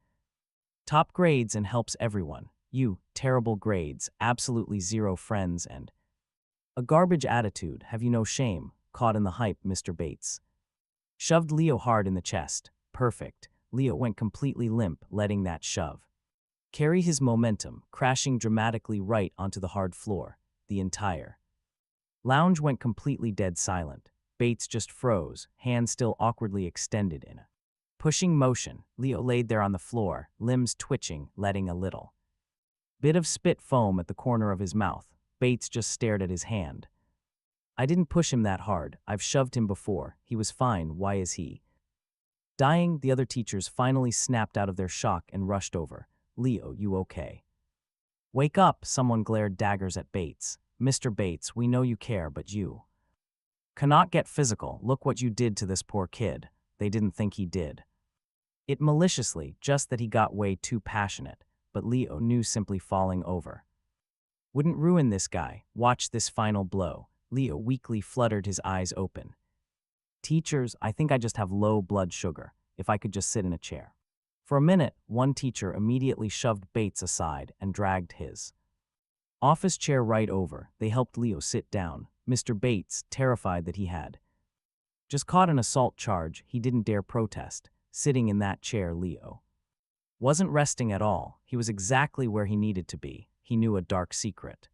Top grades and helps everyone. You, terrible grades, absolutely zero friends and a garbage attitude. Have you no shame? Caught in the hype, Mr. Bates shoved Leo hard in the chest. Perfect. Leo went completely limp, letting that shove carry his momentum, crashing dramatically right onto the hard floor. The entire lounge went completely dead silent. Bates just froze, hands still awkwardly extended in a pushing motion. Leo laid there on the floor, limbs twitching, letting a little bit of spit foam at the corner of his mouth. Bates just stared at his hand. I didn't push him that hard. I've shoved him before. He was fine. Why is he dying? The other teachers finally snapped out of their shock and rushed over. Leo, you okay? Wake up, someone glared daggers at Bates. Mr. Bates, we know you care, but you cannot get physical. Look what you did to this poor kid. They didn't think he did it maliciously, just that he got way too passionate. But Leo knew simply falling over wouldn't ruin this guy. Watch this final blow. Leo weakly fluttered his eyes open. Teachers, I think I just have low blood sugar. If I could just sit in a chair. For a minute, one teacher immediately shoved Bates aside and dragged his office chair right over. They helped Leo sit down. Mr. Bates, terrified that he had just caught an assault charge, he didn't dare protest. Sitting in that chair, Leo wasn't resting at all. He was exactly where he needed to be. He knew a dark secret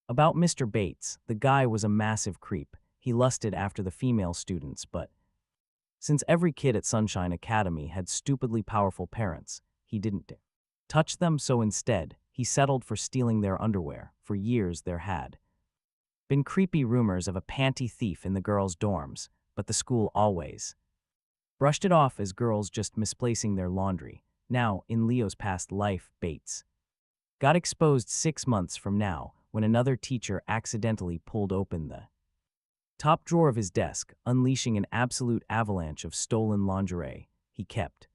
about Mr. Bates. The guy was a massive creep. He lusted after the female students, but since every kid at Sunshine Academy had stupidly powerful parents, he didn't dare touch them, so instead, he settled for stealing their underwear. For years there had been creepy rumors of a panty thief in the girls' dorms, but the school always brushed it off as girls just misplacing their laundry. Now, in Leo's past life, Bates got exposed 6 months from now when another teacher accidentally pulled open the top drawer of his desk, unleashing an absolute avalanche of stolen lingerie. He kept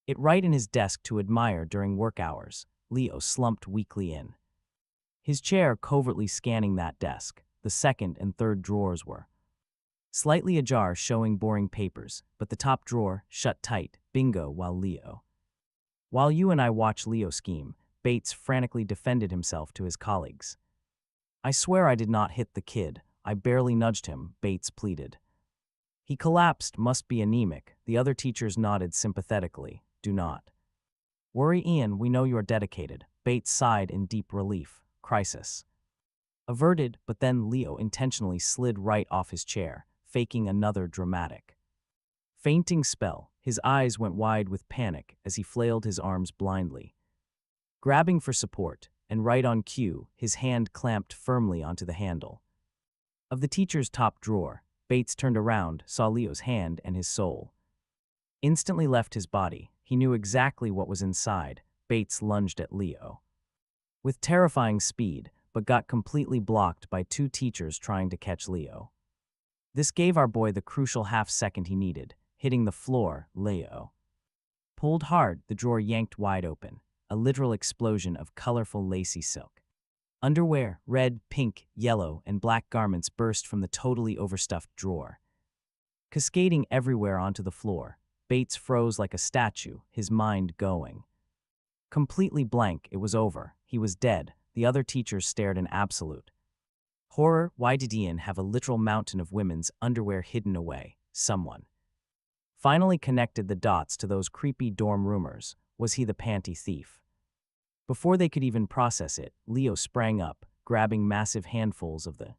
it right in his desk to admire during work hours. Leo slumped weakly in his chair, covertly scanning that desk. The second and third drawers were slightly ajar, showing boring papers, but the top drawer shut tight. Bingo. While you and I watch Leo scheme, Bates frantically defended himself to his colleagues. I swear I did not hit the kid. I barely nudged him, Bates pleaded. He collapsed, must be anemic. The other teachers nodded sympathetically. Do not worry, Ian, we know you're dedicated. Bates sighed in deep relief. Crisis averted, but then Leo intentionally slid right off his chair, faking another dramatic fainting spell. His eyes went wide with panic as he flailed his arms blindly, grabbing for support, and right on cue, his hand clamped firmly onto the handle of the teacher's top drawer. Bates turned around, saw Leo's hand, and his soul instantly left his body. He knew exactly what was inside. Bates lunged at Leo with terrifying speed, but got completely blocked by 2 teachers trying to catch Leo. This gave our boy the crucial half-second he needed. Hitting the floor, Leo pulled hard, the drawer yanked wide open. A literal explosion of colorful lacy silk underwear, red, pink, yellow, and black garments burst from the totally overstuffed drawer, cascading everywhere onto the floor. Bates froze like a statue, his mind going completely blank. It was over. He was dead. The other teachers stared in absolute horror. Why did Ian have a literal mountain of women's underwear hidden away? Someone finally connected the dots to those creepy dorm rumors. Was he the panty thief? Before they could even process it, Leo sprang up, grabbing massive handfuls of the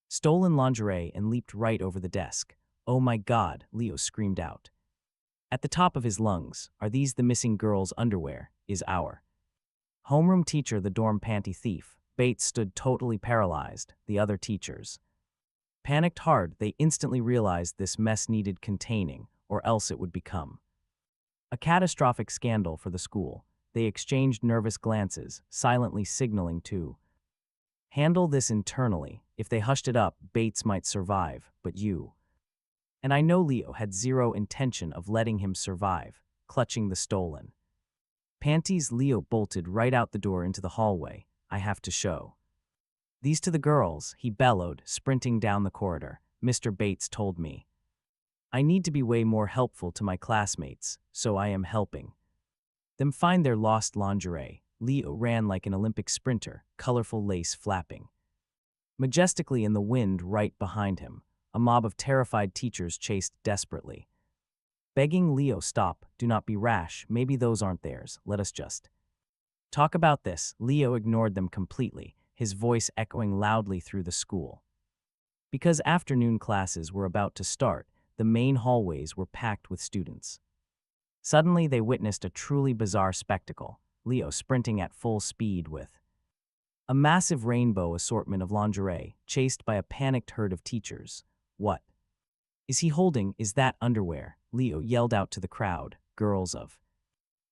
stolen lingerie and leaped right over the desk. Oh my God, Leo screamed out at the top of his lungs. Are these the missing girls' underwear? Is our homeroom teacher the dorm panty thief? Bates stood totally paralyzed. The other teachers Panicked hard, they instantly realized this mess needed containing, or else it would become a catastrophic scandal for the school. They exchanged nervous glances, silently signaling to handle this internally. If they hushed it up, Bates might survive, but you. And I know Leo had zero intention of letting him survive, clutching the stolen panties. Leo bolted right out the door into the hallway. I have to show these to the girls, he bellowed, sprinting down the corridor. Mr. Bates told me I need to be way more helpful to my classmates, so I am helping them find their lost lingerie. Leo ran like an Olympic sprinter, colorful lace flapping majestically in the wind right behind him. A mob of terrified teachers chased desperately, begging Leo, stop, do not be rash, maybe those aren't theirs, let us just talk about this. Leo ignored them completely, his voice echoing loudly through the school. Because afternoon classes were about to start, the main hallways were packed with students. Suddenly they witnessed a truly bizarre spectacle. Leo sprinting at full speed with a massive rainbow assortment of lingerie, chased by a panicked herd of teachers. What is he holding? Is that underwear? Leo yelled out to the crowd. Girls of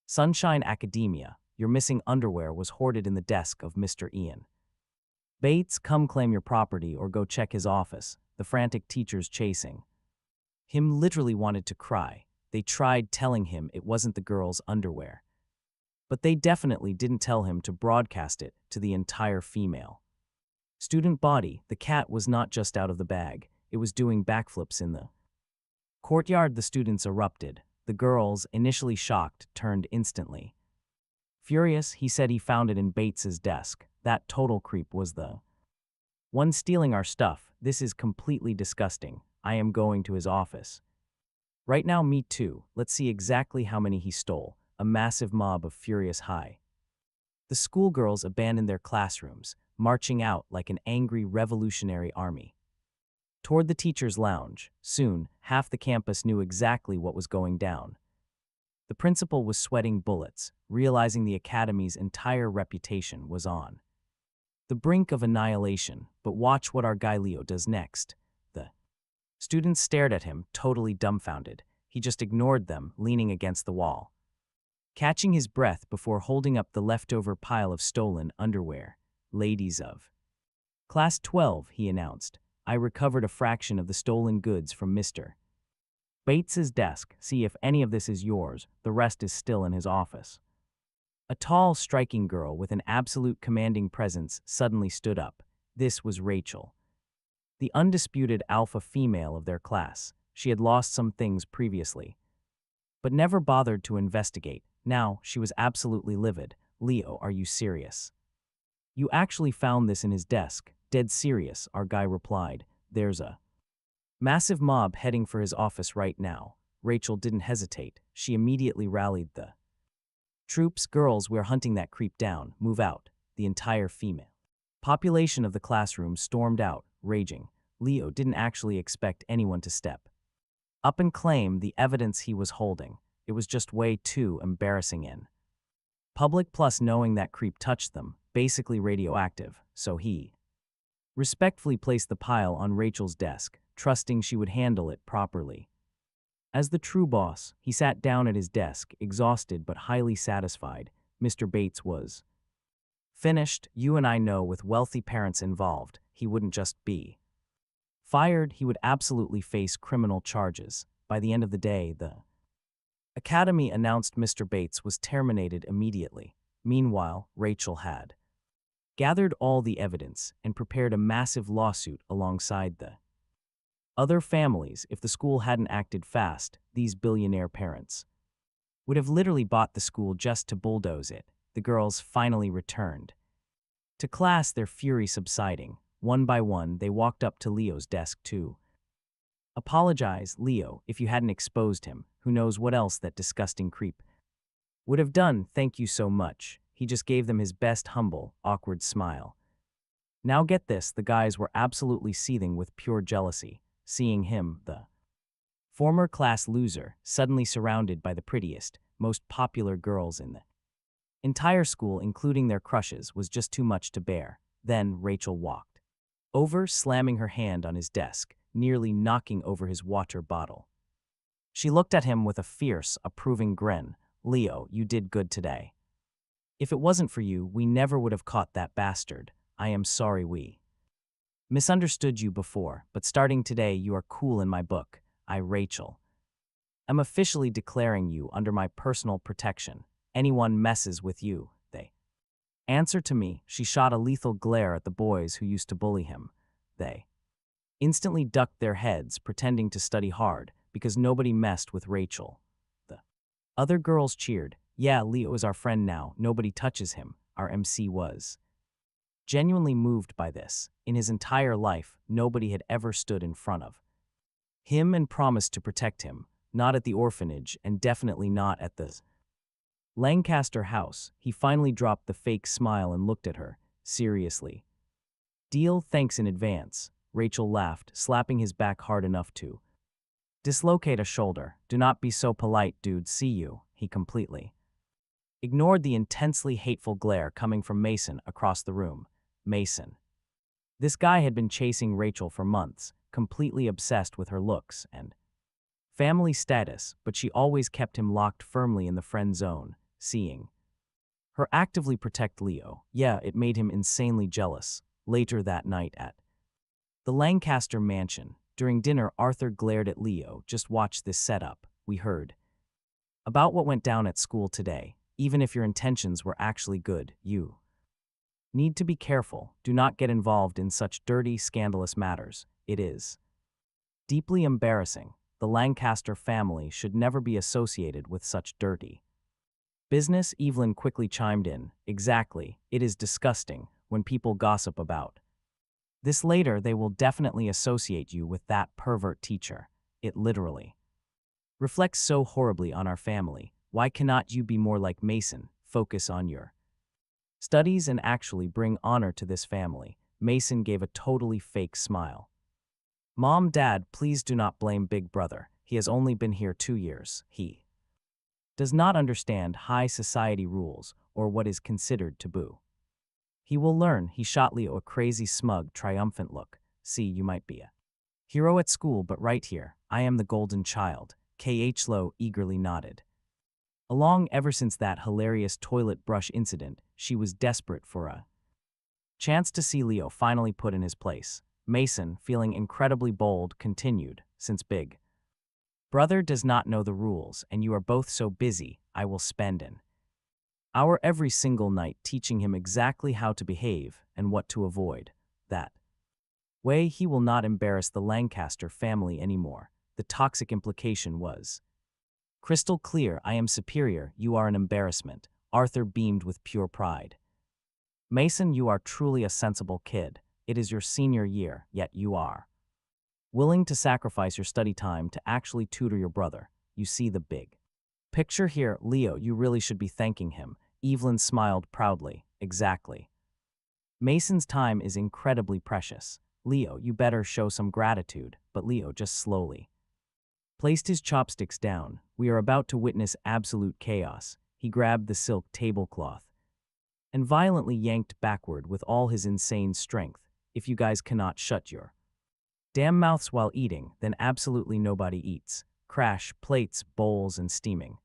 Sunshine Academia, your missing underwear was hoarded in the desk of Mr. Ian Bates. Come claim your property or go check his office. The frantic teachers chasing him literally wanted to cry. They tried telling him it wasn't the girls' underwear, but they definitely didn't tell him to broadcast it to the entire female student body. The cat was not just out of the bag, it was doing backflips in the courtyard. The students erupted. The girls, initially shocked, turned instantly furious. He said he found it in Bates's desk. That total creep was the one stealing our stuff. This is completely disgusting. I am going to his office right now. Me too. Let's see exactly how many he stole. A massive mob of furious high. The schoolgirls abandoned their classrooms, marching out like an angry revolutionary army toward the teacher's lounge. Soon, half the campus knew exactly what was going down. The principal was sweating bullets, realizing the academy's entire reputation was on the brink of annihilation. But watch what our guy Leo does next. The students stared at him, totally dumbfounded. He just ignored them, leaning against the wall, catching his breath before holding up the leftover pile of stolen underwear. Ladies of Class 12, he announced, I recovered a fraction of the stolen goods from Mr. Bates's desk. See if any of this is yours, the rest is still in his office. A tall, striking girl with an absolute commanding presence suddenly stood up. This was Rachel, the undisputed alpha female of their class. She had lost some things previously, but never bothered to investigate. Now, she was absolutely livid. Leo, are you serious? You actually found this in his desk? Dead serious, our guy replied. There's a massive mob heading for his office right now. Rachel didn't hesitate. She immediately rallied the troops. Girls, we're hunting that creep down. Move out. The entire female population of the classroom stormed out, raging. Leo didn't actually expect anyone to step up and claim the evidence he was holding. It was just way too embarrassing in public, plus knowing that creep touched them, basically radioactive, so he respectfully placed the pile on Rachel's desk, trusting she would handle it properly. As the true boss, he sat down at his desk, exhausted but highly satisfied. Mr. Bates was finished. You and I know with wealthy parents involved, he wouldn't just be fired, he would absolutely face criminal charges. By the end of the day, the Academy announced Mr. Bates was terminated immediately. Meanwhile, Rachel had gathered all the evidence and prepared a massive lawsuit alongside the other families. If the school hadn't acted fast, these billionaire parents would have literally bought the school just to bulldoze it. The girls finally returned to class, their fury subsiding. One by one, they walked up to Leo's desk to apologize. Leo, if you hadn't exposed him, who knows what else that disgusting creep would have done. Thank you so much. He just gave them his best humble, awkward smile. Now get this, the guys were absolutely seething with pure jealousy, seeing him, the former class loser, suddenly surrounded by the prettiest, most popular girls in the entire school, including their crushes, was just too much to bear. Then Rachel walked over, slamming her hand on his desk, nearly knocking over his water bottle. She looked at him with a fierce, approving grin. Leo, you did good today. If it wasn't for you, we never would have caught that bastard. I am sorry we misunderstood you before, but starting today you are cool in my book. Rachel. I'm officially declaring you under my personal protection. Anyone messes with you, they answer to me. She shot a lethal glare at the boys who used to bully him. They instantly ducked their heads, pretending to study hard, because nobody messed with Rachel. The other girls cheered. Yeah, Leo is our friend now, nobody touches him. Our MC was genuinely moved by this. In his entire life, nobody had ever stood in front of him and promised to protect him, not at the orphanage and definitely not at the Lancaster house. He finally dropped the fake smile and looked at her, seriously. Deal, thanks in advance. Rachel laughed, slapping his back hard enough to dislocate a shoulder. Do not be so polite, dude, see you. He completely ignored the intensely hateful glare coming from Mason across the room. Mason. This guy had been chasing Rachel for months, completely obsessed with her looks and family status, but she always kept him locked firmly in the friend zone, seeing her actively protect Leo. Yeah, it made him insanely jealous. Later that night at the Lancaster mansion, during dinner, Arthur glared at Leo. Just watch this setup. We heard about what went down at school today. Even if your intentions were actually good, you need to be careful. Do not get involved in such dirty, scandalous matters. It is deeply embarrassing. The Lancaster family should never be associated with such dirty business. Evelyn quickly chimed in. Exactly. It is disgusting when people gossip about this later. They will definitely associate you with that pervert teacher. It literally reflects so horribly on our family. Why cannot you be more like Mason? Focus on your studies and actually bring honor to this family. Mason gave a totally fake smile. Mom, Dad, please do not blame Big Brother. He has only been here 2 years. He does not understand high society rules or what is considered taboo. He will learn. He shot Leo a crazy, smug, triumphant look. See, you might be a hero at school, but right here, I am the golden child. Khloe eagerly nodded. Along ever since that hilarious toilet brush incident, she was desperate for a chance to see Leo finally put in his place. Mason, feeling incredibly bold, continued, since Big Brother does not know the rules and you are both so busy, I will spend an hour every single night teaching him exactly how to behave and what to avoid. That way he will not embarrass the Lancaster family anymore. The toxic implication was crystal clear. I am superior, you are an embarrassment. Arthur beamed with pure pride. Mason, you are truly a sensible kid. It is your senior year, yet you are willing to sacrifice your study time to actually tutor your brother. You see the big picture here. Leo, you really should be thanking him. Evelyn smiled proudly. Exactly. Mason's time is incredibly precious. Leo, you better show some gratitude. But Leo just slowly placed his chopsticks down. We are about to witness absolute chaos. He grabbed the silk tablecloth and violently yanked backward with all his insane strength. If you guys cannot shut your damn mouths while eating, then absolutely nobody eats. Crash, plates, bowls, and steaming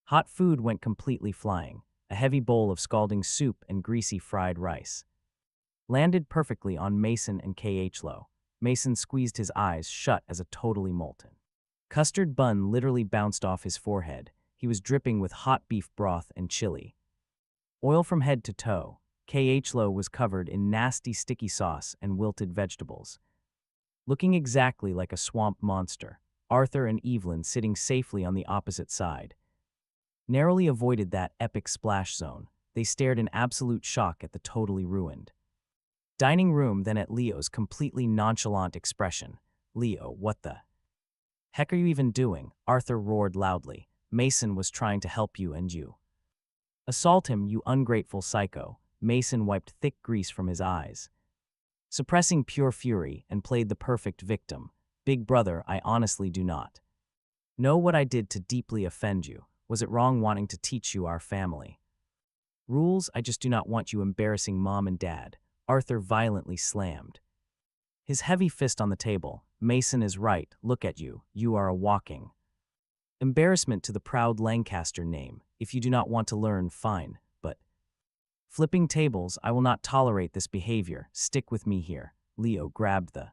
hot food went completely flying. A heavy bowl of scalding soup and greasy fried rice landed perfectly on Mason and Khloe. Mason squeezed his eyes shut as a totally molten custard bun literally bounced off his forehead. He was dripping with hot beef broth and chili oil from head to toe. Khloe was covered in nasty sticky sauce and wilted vegetables, looking exactly like a swamp monster. Arthur and Evelyn, sitting safely on the opposite side, narrowly avoided that epic splash zone. They stared in absolute shock at the totally ruined dining room, then at Leo's completely nonchalant expression. Leo, what the heck are you even doing? Arthur roared loudly. Mason was trying to help you and you assault him, you ungrateful psycho. Mason wiped thick grease from his eyes, suppressing pure fury, and played the perfect victim. Big Brother, I honestly do not know what I did to deeply offend you. Was it wrong wanting to teach you our family rules? I just do not want you embarrassing Mom and Dad. Arthur violently slammed His heavy fist on the table. Mason is right, look at you, you are a walking embarrassment to the proud Lancaster name. If you do not want to learn, fine, but flipping tables, I will not tolerate this behavior. Stick with me here. Leo grabbed the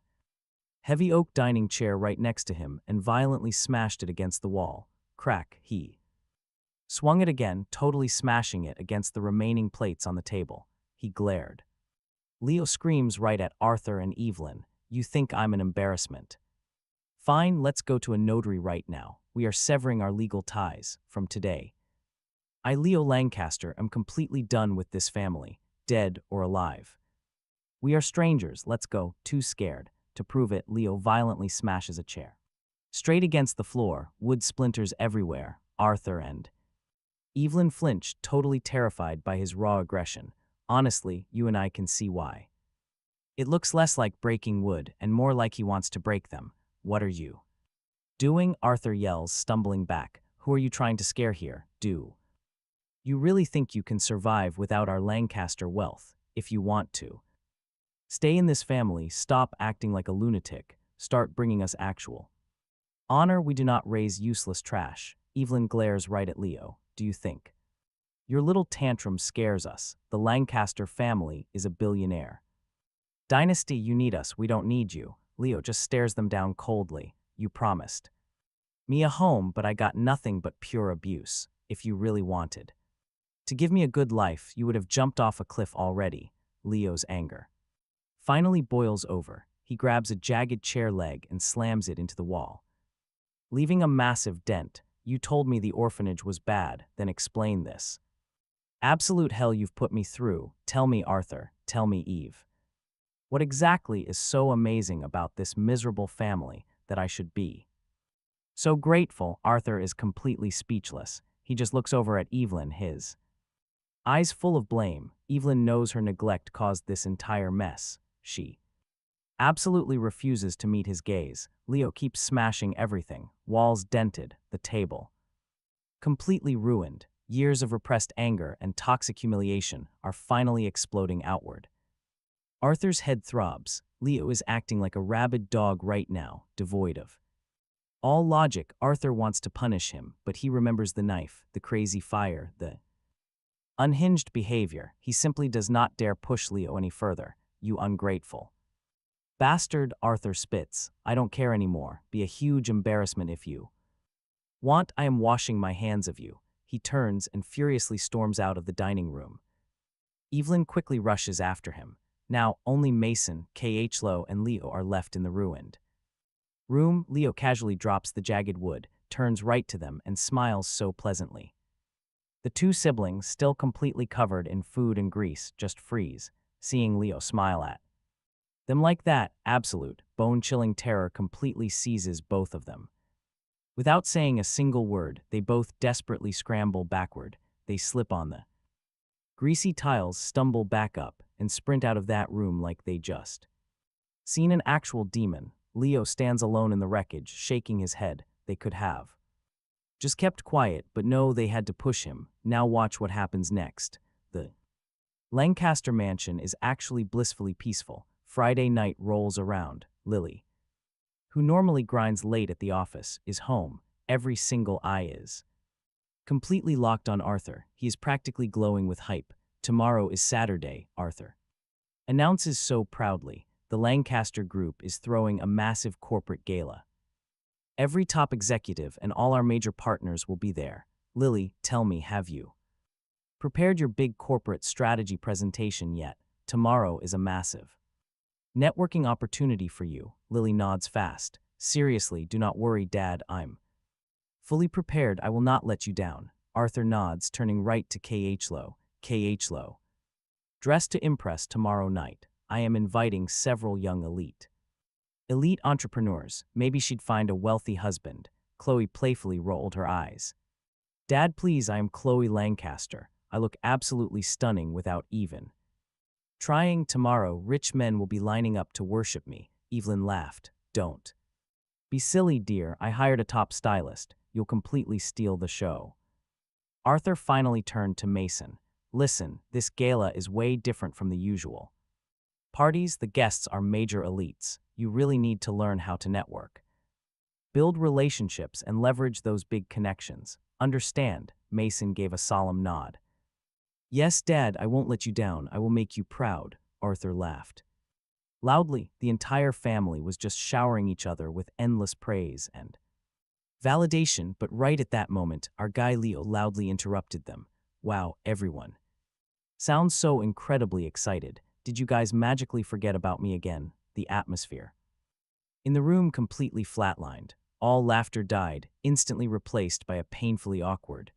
heavy oak dining chair right next to him and violently smashed it against the wall. Crack, he swung it again, totally smashing it against the remaining plates on the table. He glared. Leo screams right at Arthur and Evelyn. You think I'm an embarrassment? Fine, let's go to a notary right now. We are severing our legal ties from today. I, Leo Lancaster, am completely done with this family, dead or alive. We are strangers, let's go. Too scared. To prove it, Leo violently smashes a chair straight against the floor, wood splinters everywhere. Arthur and Evelyn flinched, totally terrified by his raw aggression. Honestly, you and I can see why. It looks less like breaking wood and more like he wants to break them. What are you doing? Arthur yells, stumbling back. Who are you trying to scare here? Do you really think you can survive without our Lancaster wealth? If you want to stay in this family, stop acting like a lunatic. Start bringing us actual honor. We do not raise useless trash. Evelyn glares right at Leo. Do you think your little tantrum scares us? The Lancaster family is a billionaire dynasty. You need us, we don't need you. Leo just stares them down coldly. You promised me a home, but I got nothing but pure abuse. If you really wanted to give me a good life, you would have jumped off a cliff already. Leo's anger finally boils over. He grabs a jagged chair leg and slams it into the wall, leaving a massive dent. You told me the orphanage was bad, then explain this. Absolute hell you've put me through. Tell me, Arthur, tell me, Eve. What exactly is so amazing about this miserable family that I should be so grateful? Arthur is completely speechless. He just looks over at Evelyn, his eyes full of blame. Evelyn knows her neglect caused this entire mess. She absolutely refuses to meet his gaze. Leo keeps smashing everything. Walls dented, the table completely ruined. Years of repressed anger and toxic humiliation are finally exploding outward. Arthur's head throbs. Leo is acting like a rabid dog right now, devoid of all logic. Arthur wants to punish him, but he remembers the knife, the crazy fire, the unhinged behavior. He simply does not dare push Leo any further. You ungrateful bastard. Arthur spits. I don't care anymore. Be a huge embarrassment if you want. I am washing my hands of you. He turns and furiously storms out of the dining room. Evelyn quickly rushes after him. Now, only Mason, Khloe, and Leo are left in the ruined room. Leo casually drops the jagged wood, turns right to them, and smiles so pleasantly. The two siblings, still completely covered in food and grease, just freeze, seeing Leo smile at them like that. Absolute, bone-chilling terror completely seizes both of them. Without saying a single word, they both desperately scramble backward. They slip on the greasy tiles, stumble back up, and sprint out of that room like they just seen an actual demon. Leo stands alone in the wreckage, shaking his head. They could have just kept quiet, but no, they had to push him. Now watch what happens next. The Lancaster mansion is actually blissfully peaceful. Friday night rolls around. Lily, who normally grinds late at the office, is home. Every single eye is completely locked on Arthur. He is practically glowing with hype. Tomorrow is Saturday, Arthur announces so proudly. The Lancaster Group is throwing a massive corporate gala. Every top executive and all our major partners will be there. Lily, tell me, have you prepared your big corporate strategy presentation yet? Tomorrow is a massive networking opportunity for you. Lily nods fast. Seriously, do not worry, Dad, I'm fully prepared. I will not let you down. Arthur nods, turning right to Khloe. Khloe, dressed to impress tomorrow night. I am inviting several young elite entrepreneurs. Maybe she'd find a wealthy husband. Khloe playfully rolled her eyes. Dad, please, I am Khloe Lancaster. I look absolutely stunning without even trying. Tomorrow, rich men will be lining up to worship me. Evelyn laughed. Don't be silly, dear. I hired a top stylist. You'll completely steal the show. Arthur finally turned to Mason. Listen, this gala is way different from the usual parties. The guests are major elites. you really need to learn how to network. Build relationships and leverage those big connections. Understand, Mason gave a solemn nod. Yes, Dad, I won't let you down. I will make you proud, Arthur laughed. Loudly, the entire family was just showering each other with endless praise and validation, but right at that moment, our guy Leo loudly interrupted them. Wow, everyone. Sounds so incredibly excited. Did you guys magically forget about me again? The atmosphere in the room completely flatlined. All laughter died, instantly replaced by a painfully awkward,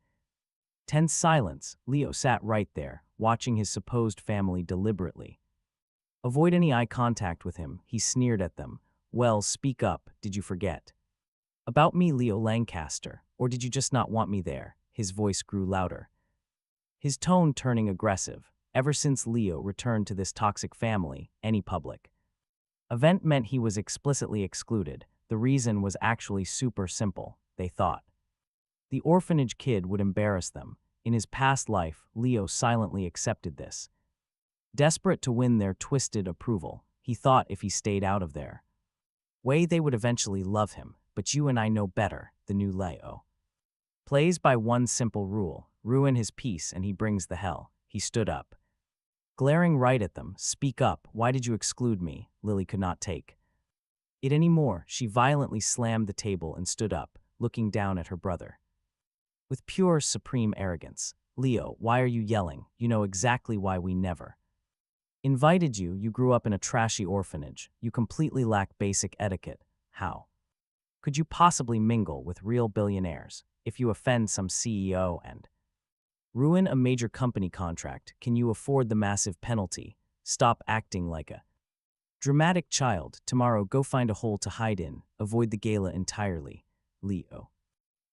tense silence. Leo sat right there, watching his supposed family deliberately avoid any eye contact with him. He sneered at them. Well, speak up, did you forget about me, Leo Lancaster, or did you just not want me there? His voice grew louder, his tone turning aggressive. Ever since Leo returned to this toxic family, any public event meant he was explicitly excluded. The reason was actually super simple, they thought. The orphanage kid would embarrass them. In his past life, Leo silently accepted this. Desperate to win their twisted approval, he thought if he stayed out of their way, they would eventually love him. But you and I know better, the new Leo plays by one simple rule: ruin his peace and he brings the hell. He stood up, glaring right at them. Speak up, why did you exclude me? Lily could not take it anymore. She violently slammed the table and stood up, looking down at her brother with pure, supreme arrogance. Leo, why are you yelling? You know exactly why we never invited you. You grew up in a trashy orphanage. You completely lack basic etiquette. How could you possibly mingle with real billionaires? If you offend some CEO and ruin a major company contract, can you afford the massive penalty? Stop acting like a dramatic child. Tomorrow, go find a hole to hide in. Avoid the gala entirely. Leo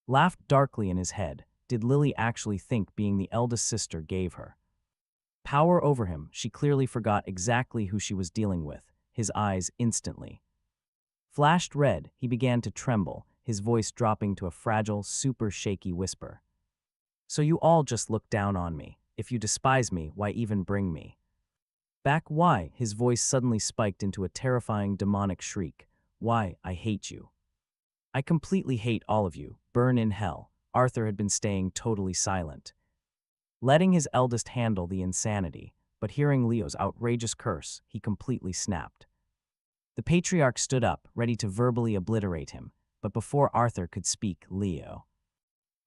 laughed darkly in his head. Did Lily actually think being the eldest sister gave her power over him? She clearly forgot exactly who she was dealing with. His eyes instantly flashed red. He began to tremble, his voice dropping to a fragile, super shaky whisper. So you all just look down on me. If you despise me, why even bring me back? Why? His voice suddenly spiked into a terrifying demonic shriek. Why? I hate you. I completely hate all of you. Burn in hell. Arthur had been staying totally silent, letting his eldest handle the insanity, but hearing Leo's outrageous curse, he completely snapped. The patriarch stood up, ready to verbally obliterate him, but before Arthur could speak, Leo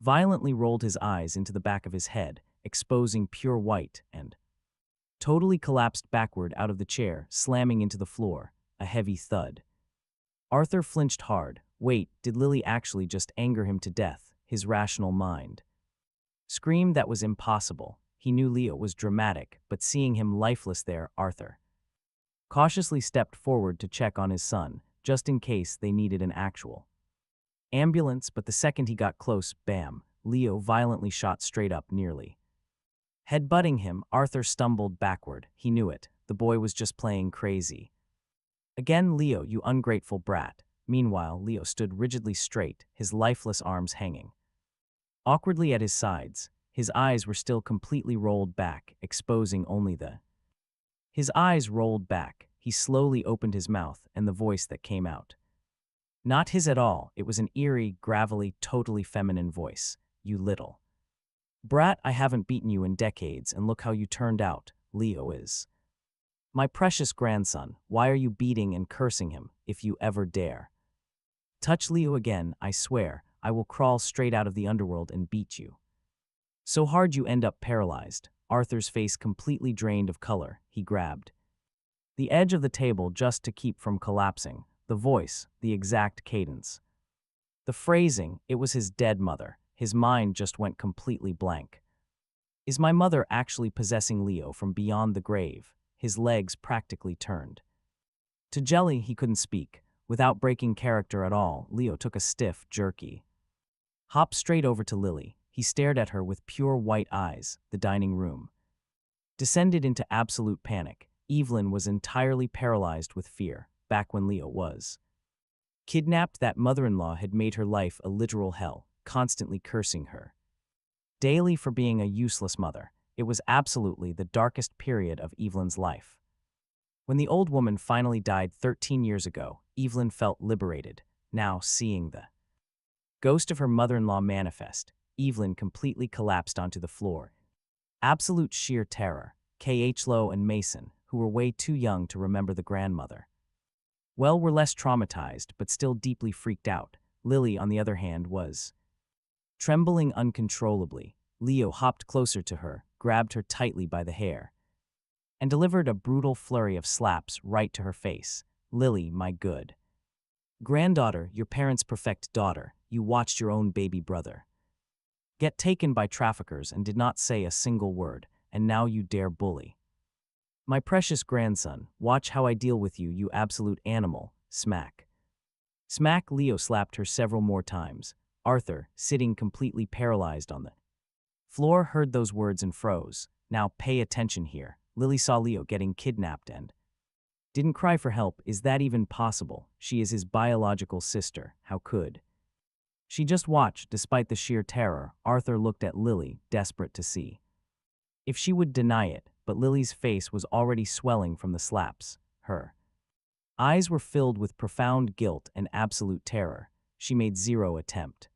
violently rolled his eyes into the back of his head, exposing pure white, and totally collapsed backward out of the chair, slamming into the floor, a heavy thud. Arthur flinched hard. Wait, did Lily actually just anger him to death? His rational mind screamed that was impossible. He knew Leo was dramatic, but seeing him lifeless there, Arthur cautiously stepped forward to check on his son, just in case they needed an actual ambulance. But the second he got close, bam, Leo violently shot straight up, nearly headbutting him. Arthur stumbled backward. He knew it. The boy was just playing crazy. Again, Leo, you ungrateful brat. Meanwhile, Leo stood rigidly straight, his lifeless arms hanging awkwardly at his sides. His eyes were still completely rolled back, exposing only the his eyes rolled back. He slowly opened his mouth, and the voice that came out, not his at all. It was an eerie, gravelly, totally feminine voice. You little brat, I haven't beaten you in decades, and look how you turned out. Leo is my precious grandson. Why are you beating and cursing him? If you ever dare touch Leo again, I swear, I will crawl straight out of the underworld and beat you so hard you end up paralyzed. Arthur's face completely drained of color. He grabbed the edge of the table just to keep from collapsing. The voice, the exact cadence, the phrasing, it was his dead mother. His mind just went completely blank. Is my mother actually possessing Leo from beyond the grave? His legs practically turned to jelly. He couldn't speak. Without breaking character at all, Leo took a stiff, jerky hop straight over to Lily. He stared at her with pure white eyes. The dining room descended into absolute panic. Evelyn was entirely paralyzed with fear. Back when Leo was kidnapped, that mother-in-law had made her life a literal hell, constantly cursing her daily for being a useless mother. It was absolutely the darkest period of Evelyn's life. When the old woman finally died 13 years ago, Evelyn felt liberated. Now, seeing the ghost of her mother-in-law manifest, Evelyn completely collapsed onto the floor. Absolute sheer terror. Khloe and Mason, who were way too young to remember the grandmother, well, were less traumatized but still deeply freaked out. Lily, on the other hand, was trembling uncontrollably. Leo hopped closer to her, grabbed her tightly by the hair, and delivered a brutal flurry of slaps right to her face. Lily, my good granddaughter, your parents' perfect daughter, you watched your own baby brother get taken by traffickers and did not say a single word, and now you dare bully my precious grandson. Watch how I deal with you, you absolute animal. Smack. Smack. Leo slapped her several more times. Arthur, sitting completely paralyzed on the floor, heard those words and froze. Now pay attention here. Lily saw Leo getting kidnapped and didn't cry for help. Is that even possible? She is his biological sister. How could she just watch? Despite the sheer terror, Arthur looked at Lily, desperate to see if she would deny it, but Lily's face was already swelling from the slaps. Her eyes were filled with profound guilt and absolute terror. She made zero attempt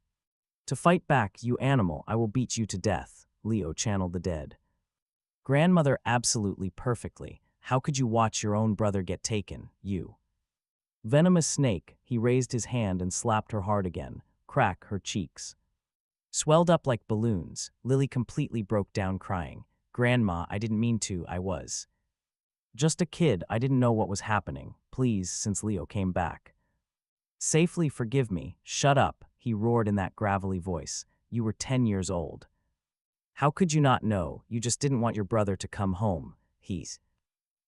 to fight back. You animal, I will beat you to death. Leo channeled the dead grandmother absolutely perfectly. How could you watch your own brother get taken, you venomous snake? He raised his hand and slapped her hard again. Crack. Her cheeks swelled up like balloons. Lily completely broke down crying. Grandma, I didn't mean to. I was just a kid. I didn't know what was happening. Please, since Leo came back safely, forgive me. Shut up, he roared in that gravelly voice. You were 10 years old. How could you not know? You just didn't want your brother to come home. He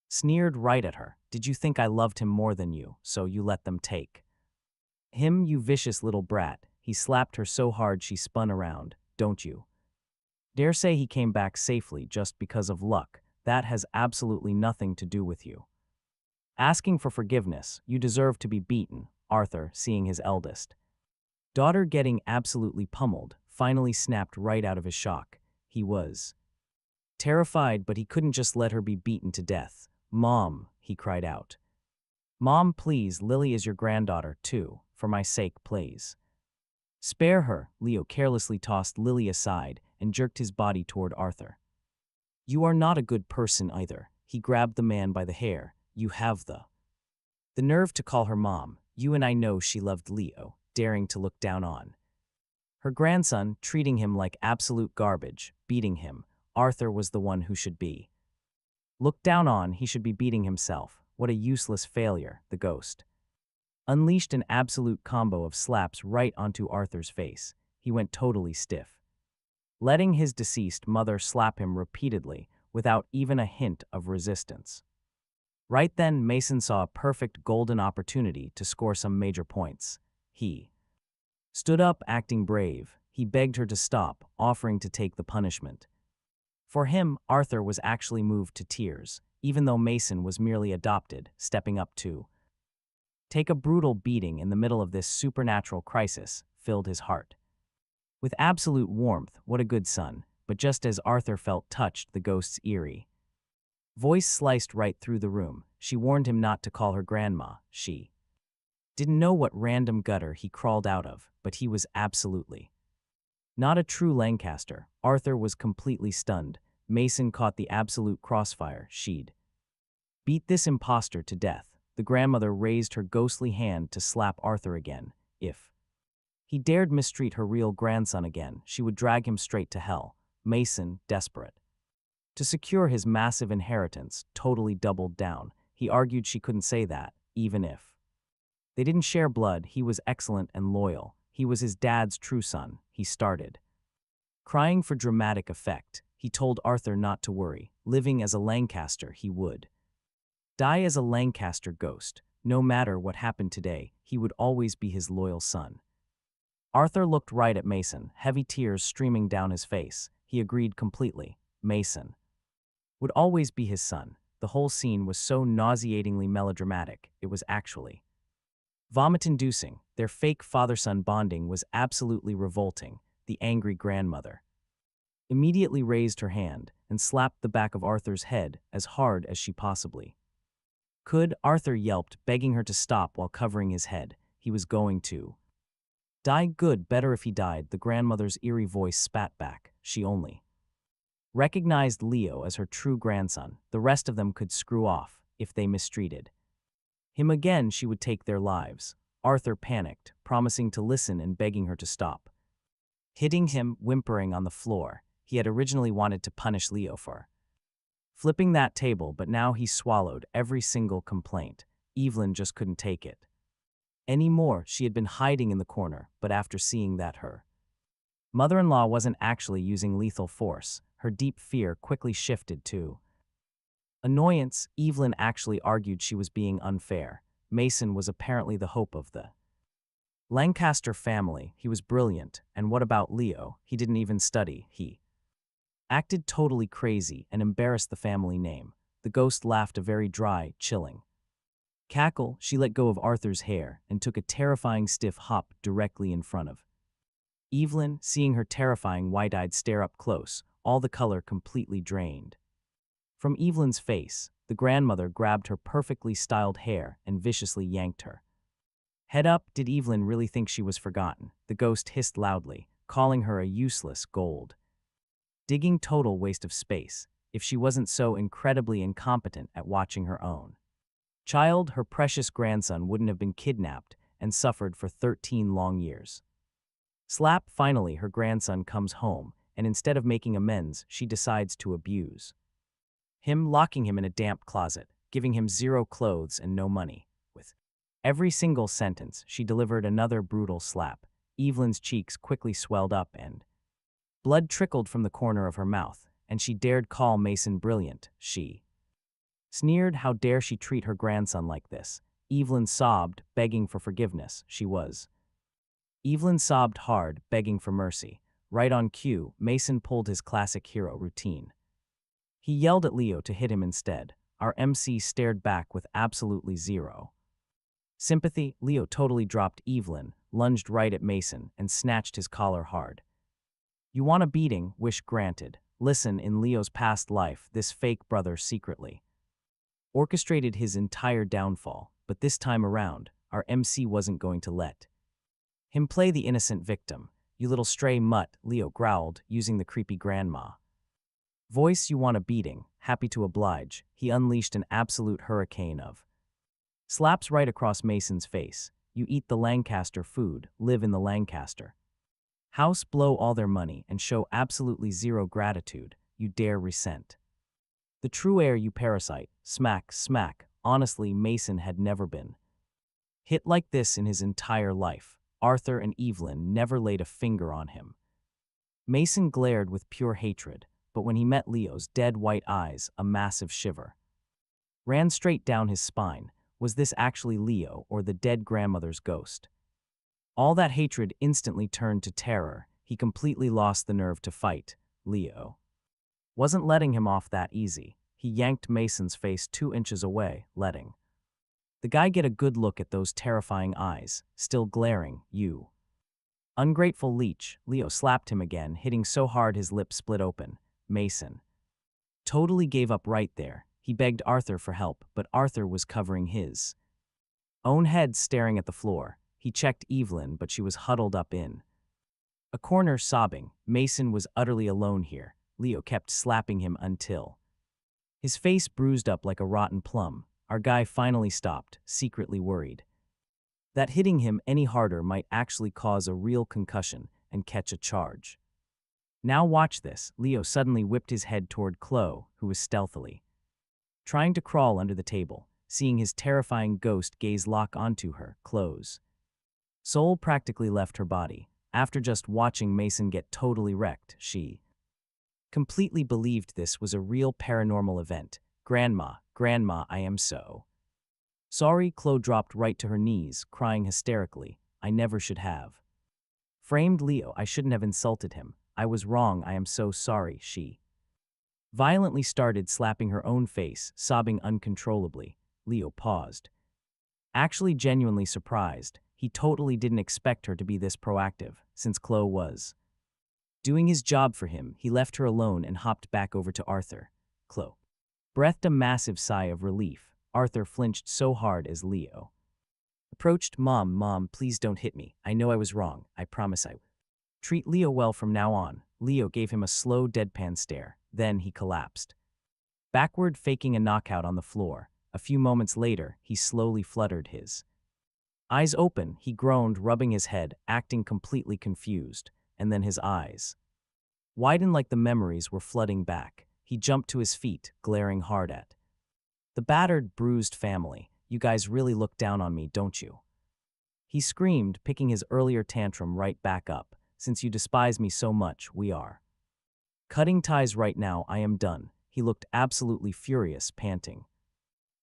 sneered right at her. Did you think I loved him more than you, so you let them take him, you vicious little brat? He slapped her so hard she spun around. Don't you dare say he came back safely just because of luck. That has absolutely nothing to do with you asking for forgiveness. You deserve to be beaten. Arthur, seeing his eldest daughter getting absolutely pummeled, finally snapped right out of his shock. He was terrified, but he couldn't just let her be beaten to death. Mom, he cried out. Mom, please, Lily is your granddaughter too. For my sake, please spare her. Leo carelessly tossed Lily aside and jerked his body toward Arthur. You are not a good person either. He grabbed the man by the hair. You have the nerve to call her mom. You and I know she loved Leo, daring to look down on her grandson, treating him like absolute garbage, beating him. Arthur was the one who should be looked down on. He should be beating himself. What a useless failure. The ghost unleashed an absolute combo of slaps right onto Arthur's face. He went totally stiff, letting his deceased mother slap him repeatedly without even a hint of resistance. Right then, Mason saw a perfect golden opportunity to score some major points. He stood up, acting brave. He begged her to stop, offering to take the punishment. For him, Arthur was actually moved to tears, even though Mason was merely adopted, stepping up to take a brutal beating in the middle of this supernatural crisis filled his heart with absolute warmth. What a good son. But just as Arthur felt touched, the ghost's eerie voice sliced right through the room. She warned him not to call her grandma. She didn't know what random gutter he crawled out of, but he was absolutely not a true Lancaster. Arthur was completely stunned. Mason caught the absolute crossfire. She'd beat this imposter to death. The grandmother raised her ghostly hand to slap Arthur again. If he dared mistreat her real grandson again, she would drag him straight to hell. Mason, desperate to secure his massive inheritance, totally doubled down. He argued she couldn't say that, even if they didn't share blood. He was excellent and loyal. He was his dad's true son. He started crying for dramatic effect. He told Arthur not to worry. Living as a Lancaster, he would die as a Lancaster ghost. No matter what happened today, he would always be his loyal son. Arthur looked right at Mason, heavy tears streaming down his face. He agreed completely. Mason would always be his son. The whole scene was so nauseatingly melodramatic, it was actually vomit-inducing. Their fake father-son bonding was absolutely revolting. The angry grandmother immediately raised her hand and slapped the back of Arthur's head as hard as she possibly Could, Arthur yelped, begging her to stop while covering his head. He was going to die. Good, better if he died, the grandmother's eerie voice spat back. She only recognized Leo as her true grandson. The rest of them could screw off if they mistreated him again. She would take their lives. Arthur panicked, promising to listen and begging her to stop hitting him, whimpering on the floor. He had originally wanted to punish Leo for flipping that table, but now he swallowed every single complaint. Evelyn just couldn't take it anymore. She had been hiding in the corner, but after seeing that her mother-in-law wasn't actually using lethal force, her deep fear quickly shifted to annoyance. Evelyn actually argued she was being unfair. Mason was apparently the hope of the Lancaster family. He was brilliant, and what about Leo? He didn't even study. He acted totally crazy and embarrassed the family name. The ghost laughed a very dry, chilling cackle. She let go of Arthur's hair and took a terrifying stiff hop directly in front of Evelyn. Seeing her terrifying wide-eyed stare up close, all the color completely drained from Evelyn's face. The grandmother grabbed her perfectly styled hair and viciously yanked her head up. Did Evelyn really think she was forgotten? The ghost hissed loudly, calling her a useless gold digging total waste of space. If she wasn't so incredibly incompetent at watching her own child, her precious grandson wouldn't have been kidnapped and suffered for 13 long years. Slap. Finally, her grandson comes home, and instead of making amends, she decides to abuse him, locking him in a damp closet, giving him zero clothes and no money. With every single sentence, she delivered another brutal slap. Evelyn's cheeks quickly swelled up and blood trickled from the corner of her mouth, and she dared call Mason brilliant. She sneered. How dare she treat her grandson like this? Evelyn sobbed, begging for forgiveness. Evelyn sobbed hard, begging for mercy. Right on cue, Mason pulled his classic hero routine. He yelled at Leo to hit him instead. Our MC stared back with absolutely zero sympathy. Leo totally dropped Evelyn, lunged right at Mason, and snatched his collar hard. You want a beating? Wish granted. Listen, in Leo's past life, this fake brother secretly orchestrated his entire downfall, but this time around, our MC wasn't going to let him play the innocent victim. You little stray mutt, Leo growled, using the creepy grandma voice. You want a beating? Happy to oblige. He unleashed an absolute hurricane of slaps right across Mason's face. You eat the Lancaster food, live in the Lancaster house, blow all their money, and show absolutely zero gratitude. You dare resent the true air, you parasite. Smack, smack. Honestly, Mason had never been hit like this in his entire life. Arthur and Evelyn never laid a finger on him. Mason glared with pure hatred, but when he met Leo's dead white eyes, a massive shiver ran straight down his spine. Was this actually Leo or the dead grandmother's ghost? All that hatred instantly turned to terror. He completely lost the nerve to fight. Leo wasn't letting him off that easy. He yanked Mason's face 2 inches away, letting the guy get a good look at those terrifying eyes, still glaring. You ungrateful leech. Leo slapped him again, hitting so hard his lips split open. Mason totally gave up right there. He begged Arthur for help, but Arthur was covering his own head, staring at the floor. He checked Evelyn, but she was huddled up in a corner, sobbing. Mason was utterly alone here. Leo kept slapping him until his face bruised up like a rotten plum. Our guy finally stopped, secretly worried that hitting him any harder might actually cause a real concussion and catch a charge. Now watch this. Leo suddenly whipped his head toward Khloe, who was stealthily trying to crawl under the table. Seeing his terrifying ghost gaze lock onto her, Khloe's soul practically left her body. After just watching Mason get totally wrecked, she completely believed this was a real paranormal event. Grandma, Grandma, I am so sorry. Khloe dropped right to her knees, crying hysterically. I never should have framed Leo. I shouldn't have insulted him. I was wrong. I am so sorry. She violently started slapping her own face, sobbing uncontrollably. Leo paused, actually genuinely surprised. He totally didn't expect her to be this proactive. Since Khloe was doing his job for him, he left her alone and hopped back over to Arthur. Khloe breathed a massive sigh of relief. Arthur flinched so hard as Leo approached. Mom, please don't hit me. I know I was wrong. I promise I will. Treat Leo well from now on. Leo gave him a slow, deadpan stare. Then he collapsed. Backward, faking a knockout on the floor. A few moments later, he slowly fluttered his eyes open. He groaned, rubbing his head, acting completely confused. And then his eyes widened like the memories were flooding back. He jumped to his feet, glaring hard at the battered, bruised family. You guys really look down on me, don't you? He screamed, picking his earlier tantrum right back up. Since you despise me so much, we are cutting ties right now. I am done. He looked absolutely furious, panting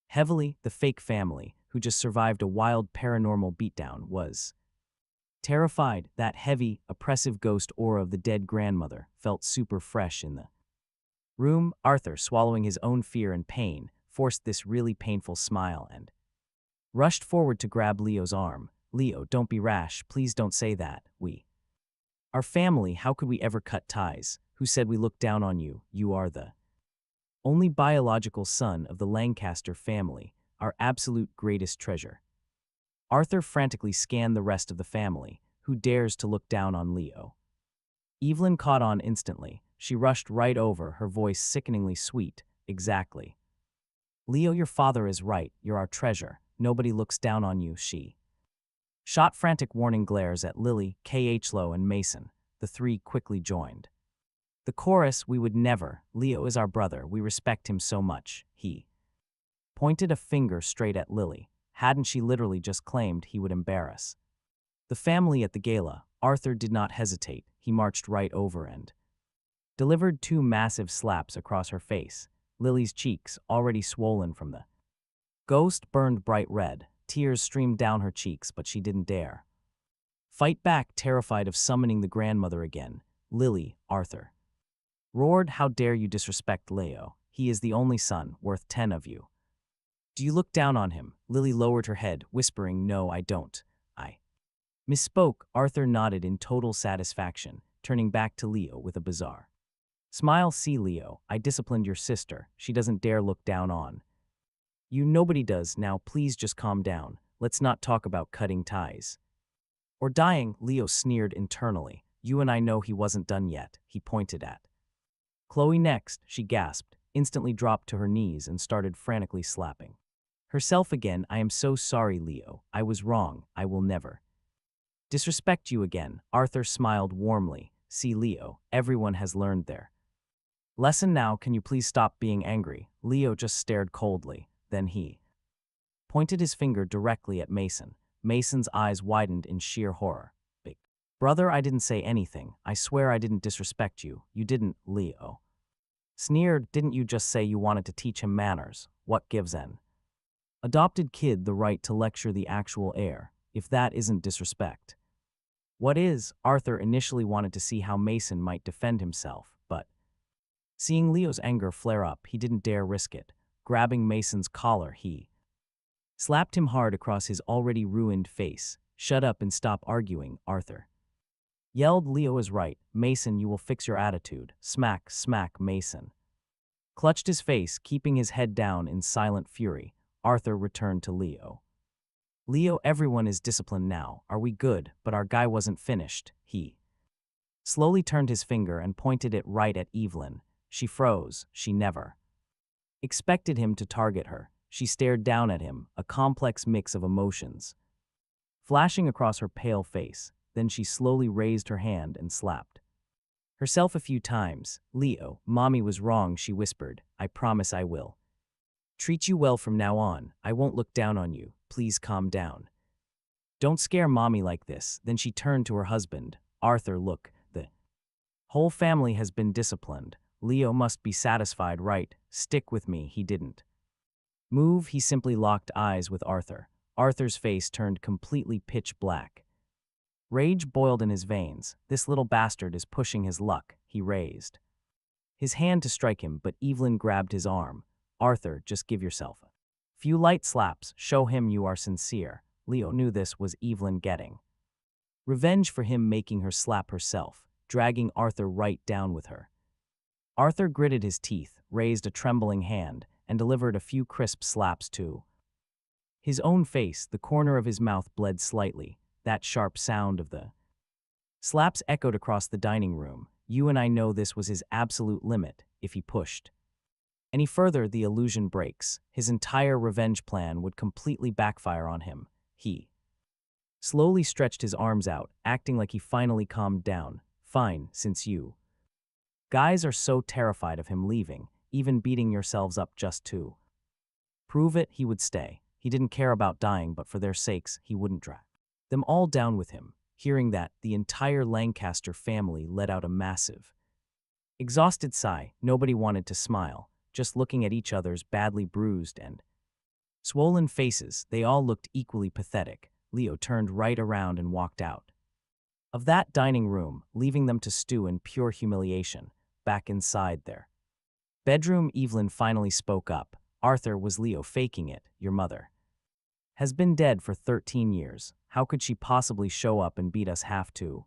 heavily. The fake family, who just survived a wild paranormal beatdown, was terrified. That heavy, oppressive ghost aura of the dead grandmother felt super fresh in the room. Arthur, swallowing his own fear and pain, forced this really painful smile and rushed forward to grab Leo's arm. Leo, don't be rash. Please don't say that. Our family, how could we ever cut ties? Who said we look down on you? You are the only biological son of the Lancaster family, our absolute greatest treasure. Arthur frantically scanned the rest of the family. Who dares to look down on Leo? Evelyn caught on instantly. She rushed right over, her voice sickeningly sweet. Exactly. Leo, your father is right. You're our treasure. Nobody looks down on you, she shot frantic warning glares at Lily, Khloe, and Mason. The three quickly joined the chorus. We would never. Leo is our brother. We respect him so much. He pointed a finger straight at Lily. Hadn't she literally just claimed he would embarrass the family at the gala? Arthur did not hesitate. He marched right over and delivered two massive slaps across her face. Lily's cheeks, already swollen from the ghost, burned bright red. Tears streamed down her cheeks, but she didn't dare fight back, terrified of summoning the grandmother again. Lily, Arthur roared, how dare you disrespect Leo? He is the only son, worth 10 of you. Do you look down on him? Lily lowered her head, whispering, no, I don't. I misspoke. Arthur nodded in total satisfaction, turning back to Leo with a bizarre smile. See, Leo, I disciplined your sister. She doesn't dare look down on you. Nobody does. Now please just calm down. Let's not talk about cutting ties or dying. Leo sneered internally. You and I know he wasn't done yet. He pointed at Khloe next. She gasped, instantly dropped to her knees and started frantically slapping herself again. I am so sorry, Leo. I was wrong. I will never disrespect you again. Arthur smiled warmly. See, Leo, everyone has learned their lesson now. Can you please stop being angry? Leo just stared coldly. Then he pointed his finger directly at Mason. Mason's eyes widened in sheer horror. Big brother, I didn't say anything. I swear I didn't disrespect you. You didn't, Leo sneered. Didn't you just say you wanted to teach him manners? What gives an adopted kid the right to lecture the actual heir? If that isn't disrespect, what is? Arthur initially wanted to see how Mason might defend himself, but seeing Leo's anger flare up, he didn't dare risk it. Grabbing Mason's collar, he slapped him hard across his already ruined face. Shut up and stop arguing, Arthur yelled. Leo is right. Mason, you will fix your attitude. Smack, smack. Mason clutched his face, keeping his head down in silent fury. Arthur returned to Leo. Leo, everyone is disciplined now. Are we good? But our guy wasn't finished. He slowly turned his finger and pointed it right at Evelyn. She froze. She never expected him to target her. She stared down at him, a complex mix of emotions flashing across her pale face. Then she slowly raised her hand and slapped herself a few times. Leo, mommy was wrong, she whispered. I promise I will treat you well from now on. I won't look down on you. Please calm down. Don't scare mommy like this. Then she turned to her husband. Arthur, look, the whole family has been disciplined. Leo must be satisfied, right? Stick with me. He didn't move. He simply locked eyes with Arthur. Arthur's face turned completely pitch black. Rage boiled in his veins. This little bastard is pushing his luck. He raised his hand to strike him, but Evelyn grabbed his arm. Arthur, just give yourself a few light slaps. Show him you are sincere. Leo knew this was Evelyn getting revenge for him making her slap herself, dragging Arthur right down with her. Arthur gritted his teeth, raised a trembling hand, and delivered a few crisp slaps too. His own face, the corner of his mouth bled slightly. That sharp sound of the slaps echoed across the dining room. You and I know this was his absolute limit. If he pushed any further, the illusion breaks. His entire revenge plan would completely backfire on him. He slowly stretched his arms out, acting like he finally calmed down. Fine, since you guys are so terrified of him leaving, even beating yourselves up just to prove it, he would stay. He didn't care about dying, but for their sakes, he wouldn't drag them all down with him. Hearing that, the entire Lancaster family let out a massive, exhausted sigh. Nobody wanted to smile, just looking at each other's badly bruised and swollen faces. They all looked equally pathetic. Leo turned right around and walked out of that dining room, leaving them to stew in pure humiliation. Back inside their bedroom, Evelyn finally spoke up. Arthur, was Leo faking it? Your mother has been dead for 13 years. How could she possibly show up and beat us half to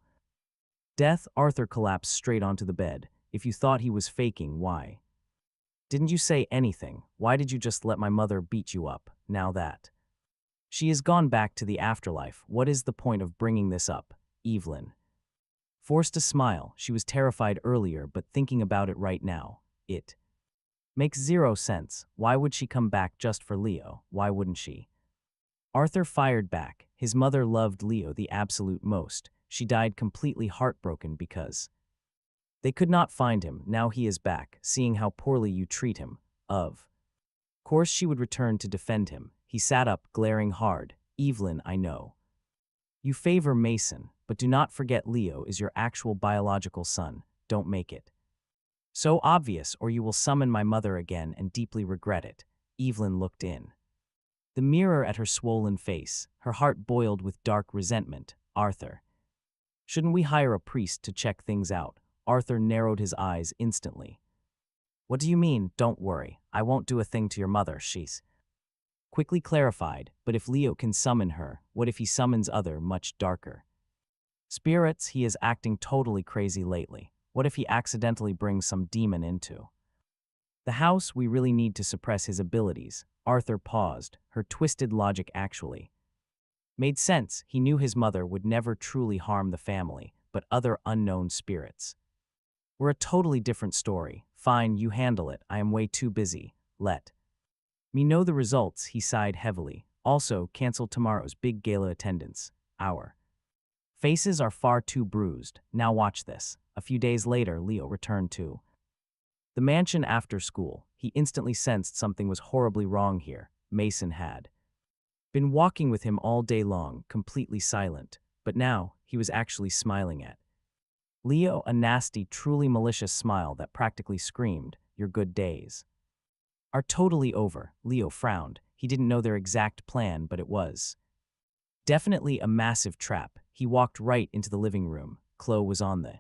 death? Arthur collapsed straight onto the bed. If you thought he was faking, why didn't you say anything? Why did you just let my mother beat you up? Now that she has gone back to the afterlife, what is the point of bringing this up? Evelyn forced a smile. She was terrified earlier, but thinking about it right now, it makes zero sense. Why would she come back just for Leo? Why wouldn't she? Arthur fired back. His mother loved Leo the absolute most. She died completely heartbroken because they could not find him. Now he is back, seeing how poorly you treat him. Of course she would return to defend him. He sat up, glaring hard. Evelyn, I know you favor Mason, but do not forget Leo is your actual biological son. Don't make it so obvious, or you will summon my mother again and deeply regret it. Evelyn looked in the mirror at her swollen face. Her heart boiled with dark resentment. Arthur, shouldn't we hire a priest to check things out? Arthur narrowed his eyes instantly. What do you mean? Don't worry, I won't do a thing to your mother, she's quickly clarified. But if Leo can summon her, what if he summons other, much darker spirits? He is acting totally crazy lately. What if he accidentally brings some demon into the house? We really need to suppress his abilities. Arthur paused. Her twisted logic actually made sense. He knew his mother would never truly harm the family, but other unknown spirits were a totally different story. Fine, you handle it. I am way too busy. Let me know the results. He sighed heavily. Also, cancel tomorrow's big gala attendance. Our faces are far too bruised. Now watch this. A few days later, Leo returned to the mansion after school. He instantly sensed something was horribly wrong here. Mason had been walking with him all day long, completely silent, but now he was actually smiling at Leo, a nasty, truly malicious smile that practically screamed, "Your good days are totally over." Leo frowned. He didn't know their exact plan, but it was definitely a massive trap. He walked right into the living room. Khloe was on the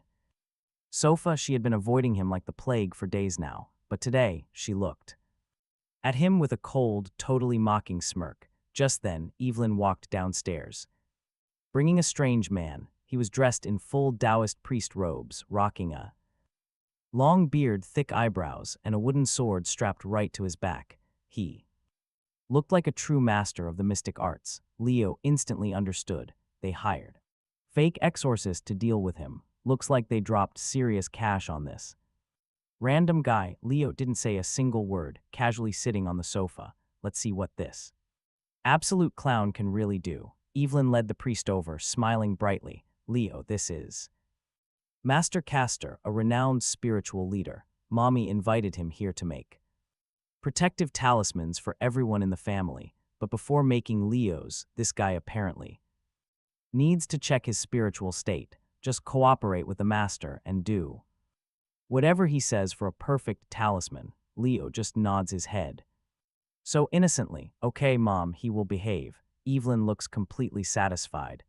sofa. She had been avoiding him like the plague for days now, but today she looked at him with a cold, totally mocking smirk. Just then, Evelyn walked downstairs, bringing a strange man. He was dressed in full Taoist priest robes, rocking a long beard, thick eyebrows, and a wooden sword strapped right to his back. He looked like a true master of the mystic arts. Leo instantly understood. They hired fake exorcist to deal with him. Looks like they dropped serious cash on this random guy. Leo didn't say a single word, casually sitting on the sofa. Let's see what this absolute clown can really do. Evelyn led the priest over, smiling brightly. Leo, this is Master Castor, a renowned spiritual leader. Mommy invited him here to make protective talismans for everyone in the family, but before making Leo's, this guy apparently needs to check his spiritual state. Just cooperate with the master and do whatever he says for a perfect talisman. Leo just nods his head so innocently. Okay, Mom, he will behave. Evelyn looks completely satisfied.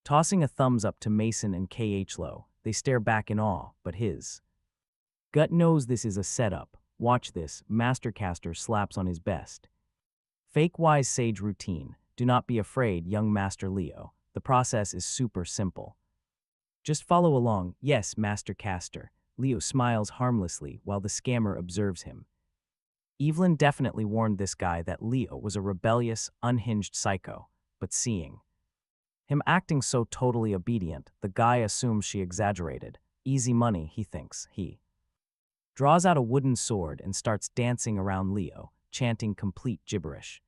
Tossing a thumbs up to Mason and Khloe, they stare back in awe, but his gut knows this is a setup. Watch this. Master Castor slaps on his best fake wise sage routine. Do not be afraid, young Master Leo. The process is super simple. Just follow along. Yes, Master Castor. Leo smiles harmlessly while the scammer observes him. Evelyn definitely warned this guy that Leo was a rebellious, unhinged psycho, but seeing him acting so totally obedient, the guy assumes she exaggerated. Easy money, he thinks. He draws out a wooden sword and starts dancing around Leo, chanting complete gibberish,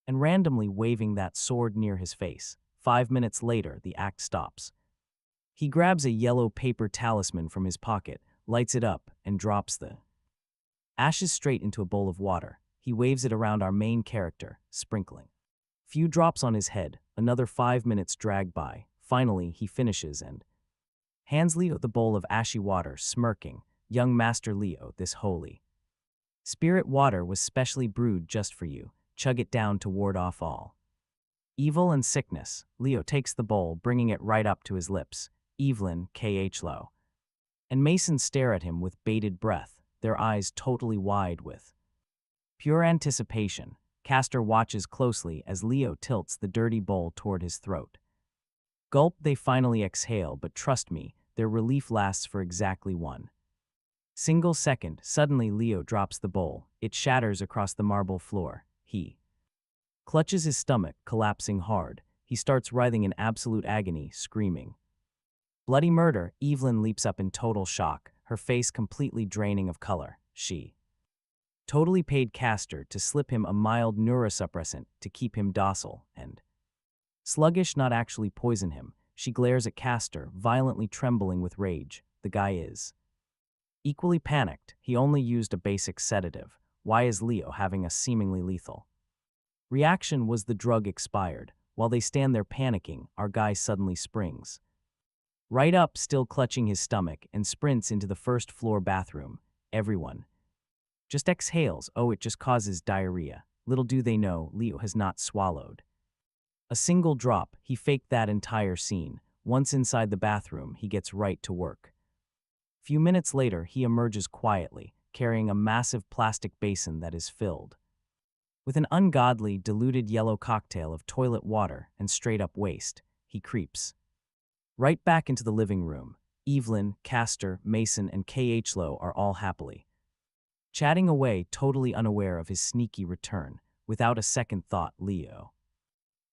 and randomly waving that sword near his face. 5 minutes later, the act stops. He grabs a yellow paper talisman from his pocket, lights it up, and drops the ashes straight into a bowl of water. He waves it around our main character, sprinkling few drops on his head. Another 5 minutes drag by. Finally, he finishes and hands Leo the bowl of ashy water, smirking. Young Master Leo, this holy spirit water was specially brewed just for you. Chug it down to ward off all evil and sickness. Leo takes the bowl, bringing it right up to his lips. Evelyn, Khloe, and Mason stare at him with bated breath, their eyes totally wide with pure anticipation. Castor watches closely as Leo tilts the dirty bowl toward his throat. Gulp, they finally exhale, but trust me, their relief lasts for exactly 1 single second. Suddenly Leo drops the bowl. It shatters across the marble floor. He clutches his stomach, collapsing hard. He starts writhing in absolute agony, screaming bloody murder. Evelyn leaps up in total shock, her face completely draining of color. She totally paid Castor to slip him a mild neurosuppressant to keep him docile and sluggish, not actually poison him. She glares at Castor, violently trembling with rage. The guy is equally panicked. He only used a basic sedative. Why is Leo having a seemingly lethal reaction? Was the drug expired? While they stand there panicking, our guy suddenly springs right up, still clutching his stomach, and sprints into the first floor bathroom. Everyone just exhales. Oh, it just causes diarrhea. Little do they know, Leo has not swallowed a single drop. He faked that entire scene. Once inside the bathroom, he gets right to work. Few minutes later, he emerges quietly, carrying a massive plastic basin that is filled with an ungodly, diluted yellow cocktail of toilet water and straight-up waste. He creeps right back into the living room. Evelyn, Castor, Mason, and Khloe are all happily chatting away, totally unaware of his sneaky return. Without a second thought, Leo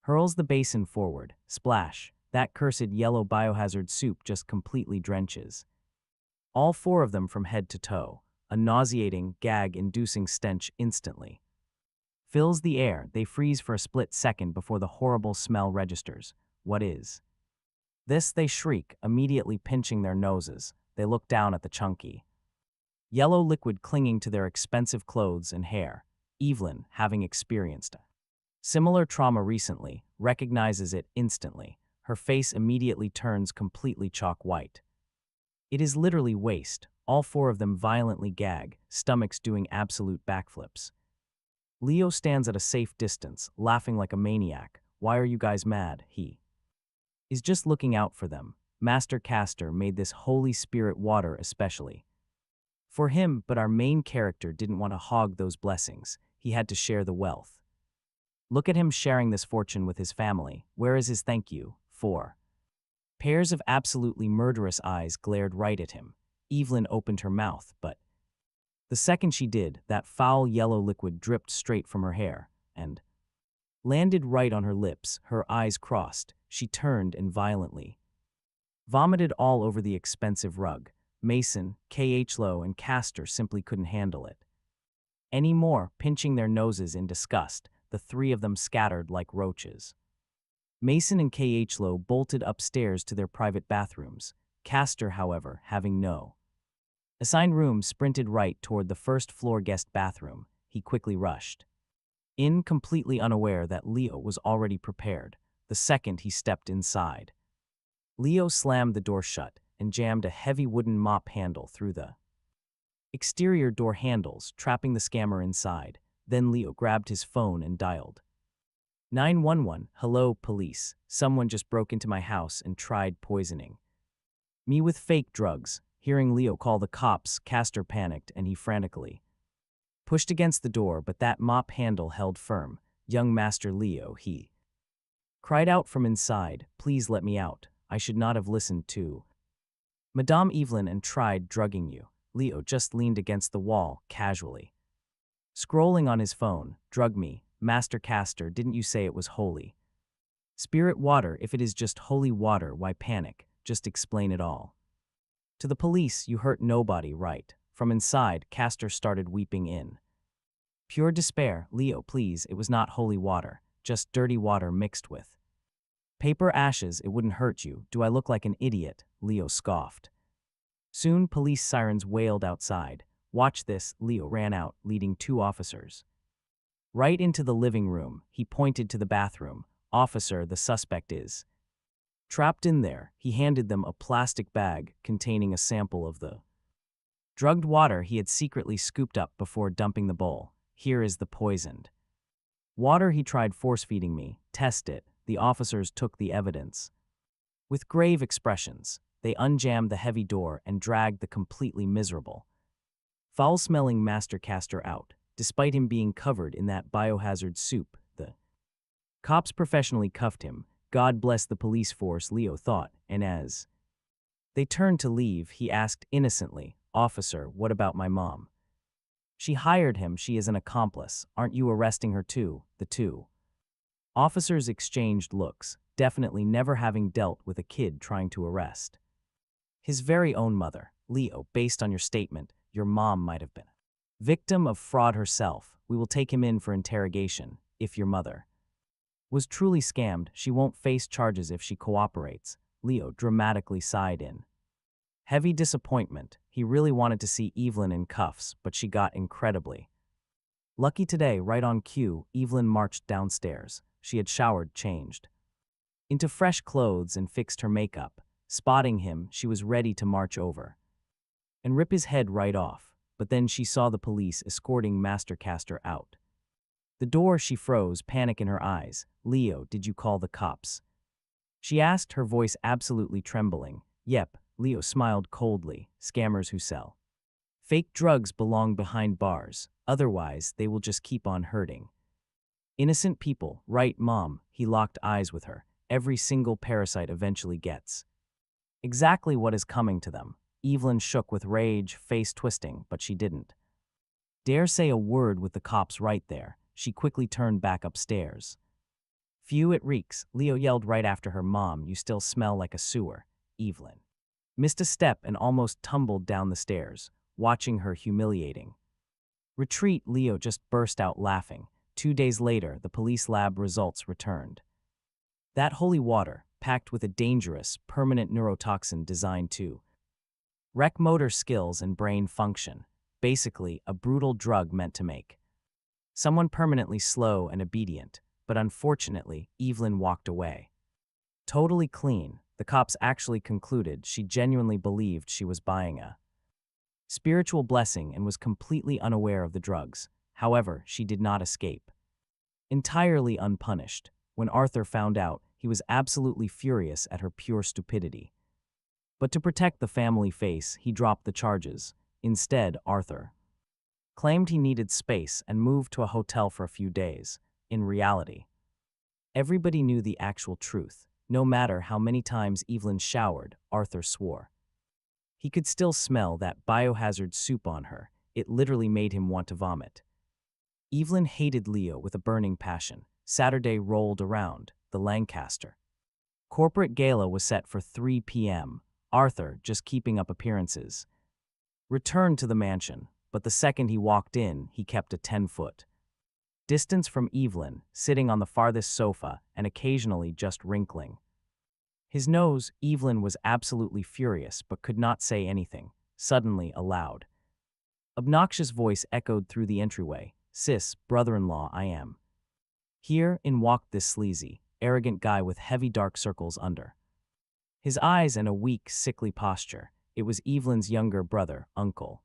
hurls the basin forward. Splash! That cursed yellow biohazard soup just completely drenches all four of them from head to toe. A nauseating, gag-inducing stench instantly fills the air. They freeze for a split second before the horrible smell registers. What is this? They shriek, immediately pinching their noses. They look down at the chunky yellow liquid clinging to their expensive clothes and hair. Evelyn, having experienced similar trauma recently, recognizes it instantly. Her face immediately turns completely chalk white. It is literally waste. All four of them violently gag, stomachs doing absolute backflips. Leo stands at a safe distance, laughing like a maniac. Why are you guys mad? He is just looking out for them. Master Castor made this holy spirit water especially for him, but our main character didn't want to hog those blessings. He had to share the wealth. Look at him sharing this fortune with his family. Where is his thank you? 4 pairs of absolutely murderous eyes glared right at him. Evelyn opened her mouth, but the second she did, that foul yellow liquid dripped straight from her hair and landed right on her lips. Her eyes crossed. She turned and violently vomited all over the expensive rug. Mason, Khloe, and Castor simply couldn't handle it anymore, pinching their noses in disgust. The three of them scattered like roaches. Mason and Khloe bolted upstairs to their private bathrooms. Castor, however, having no assigned room, sprinted right toward the first-floor guest bathroom. He quickly rushed in, completely unaware that Leo was already prepared. The second he stepped inside, Leo slammed the door shut and jammed a heavy wooden mop handle through the exterior door handles, trapping the scammer inside. Then Leo grabbed his phone and dialed 911. Hello, police. Someone just broke into my house and tried poisoning me with fake drugs. Hearing Leo call the cops, Castor panicked and he frantically pushed against the door, but that mop handle held firm. Young Master Leo, he cried out from inside, please let me out. I should not have listened to Madame Evelyn and tried drugging you. Leo just leaned against the wall, casually Scrolling on his phone, drug me, Master Caster, didn't you say it was holy? Spirit water, if it is just holy water, why panic? Just explain it all. To the police, you hurt nobody, right? From inside, Castor started weeping in pure despair. Leo, please, it was not holy water, just dirty water mixed with paper ashes. It wouldn't hurt you. Do I look like an idiot? Leo scoffed. Soon, police sirens wailed outside. Watch this. Leo ran out, leading 2 officers. Right into the living room, he pointed to the bathroom. Officer, the suspect is trapped in there. He handed them a plastic bag containing a sample of the drugged water he had secretly scooped up before dumping the bowl. Here is the poisoned water he tried force-feeding me. Test it. The officers took the evidence. With grave expressions, they unjammed the heavy door and dragged the completely miserable, foul-smelling Master Caster out. Despite him being covered in that biohazard soup, the cops professionally cuffed him. God bless the police force, Leo thought, and as they turned to leave, he asked innocently, Officer, what about my mom? She hired him. She is an accomplice. Aren't you arresting her too? The 2 officers exchanged looks, definitely never having dealt with a kid trying to arrest his very own mother. Leo, based on your statement, your mom might have been victim of fraud herself. We will take him in for interrogation. If your mother was truly scammed, she won't face charges if she cooperates. Leo dramatically sighed in heavy disappointment. He really wanted to see Evelyn in cuffs, but she got incredibly lucky today. Right on cue, Evelyn marched downstairs. She had showered, changed into fresh clothes, and fixed her makeup. Spotting him, she was ready to march over and rip his head right off. But then she saw the police escorting Master Caster out the door. She froze, panic in her eyes. Leo, did you call the cops? She asked, her voice absolutely trembling. Yep, Leo smiled coldly. Scammers who sell fake drugs belong behind bars. Otherwise, they will just keep on hurting innocent people, right, Mom? He locked eyes with her. Every single parasite eventually gets exactly what is coming to them. Evelyn shook with rage, face twisting, but she didn't dare say a word with the cops right there. She quickly turned back upstairs. Phew, it reeks, Leo yelled right after her. Mom, you still smell like a sewer. Evelyn missed a step and almost tumbled down the stairs, watching her humiliating retreat. Leo just burst out laughing. 2 days later, the police lab results returned. That holy water, packed with a dangerous, permanent neurotoxin designed to wreck motor skills and brain function. Basically, a brutal drug meant to make someone permanently slow and obedient. But unfortunately, Evelyn walked away totally clean. The cops actually concluded she genuinely believed she was buying a spiritual blessing and was completely unaware of the drugs. However, she did not escape entirely unpunished. When Arthur found out, he was absolutely furious at her pure stupidity. But to protect the family face, he dropped the charges. Instead, Arthur claimed he needed space and moved to a hotel for a few days. In reality, everybody knew the actual truth. No matter how many times Evelyn showered, Arthur swore he could still smell that biohazard soup on her. It literally made him want to vomit. Evelyn hated Leo with a burning passion. Saturday rolled around. The Lancaster corporate gala was set for 3 p.m. Arthur, just keeping up appearances, returned to the mansion, but the second he walked in, he kept a 10-foot distance from Evelyn, sitting on the farthest sofa and occasionally just wrinkling his nose. Evelyn was absolutely furious but could not say anything. Suddenly, a loud, obnoxious voice echoed through the entryway. Sis, brother-in-law, I am. Here in walked this sleazy, arrogant guy with heavy dark circles under his eyes and a weak, sickly posture. It was Evelyn's younger brother, Uncle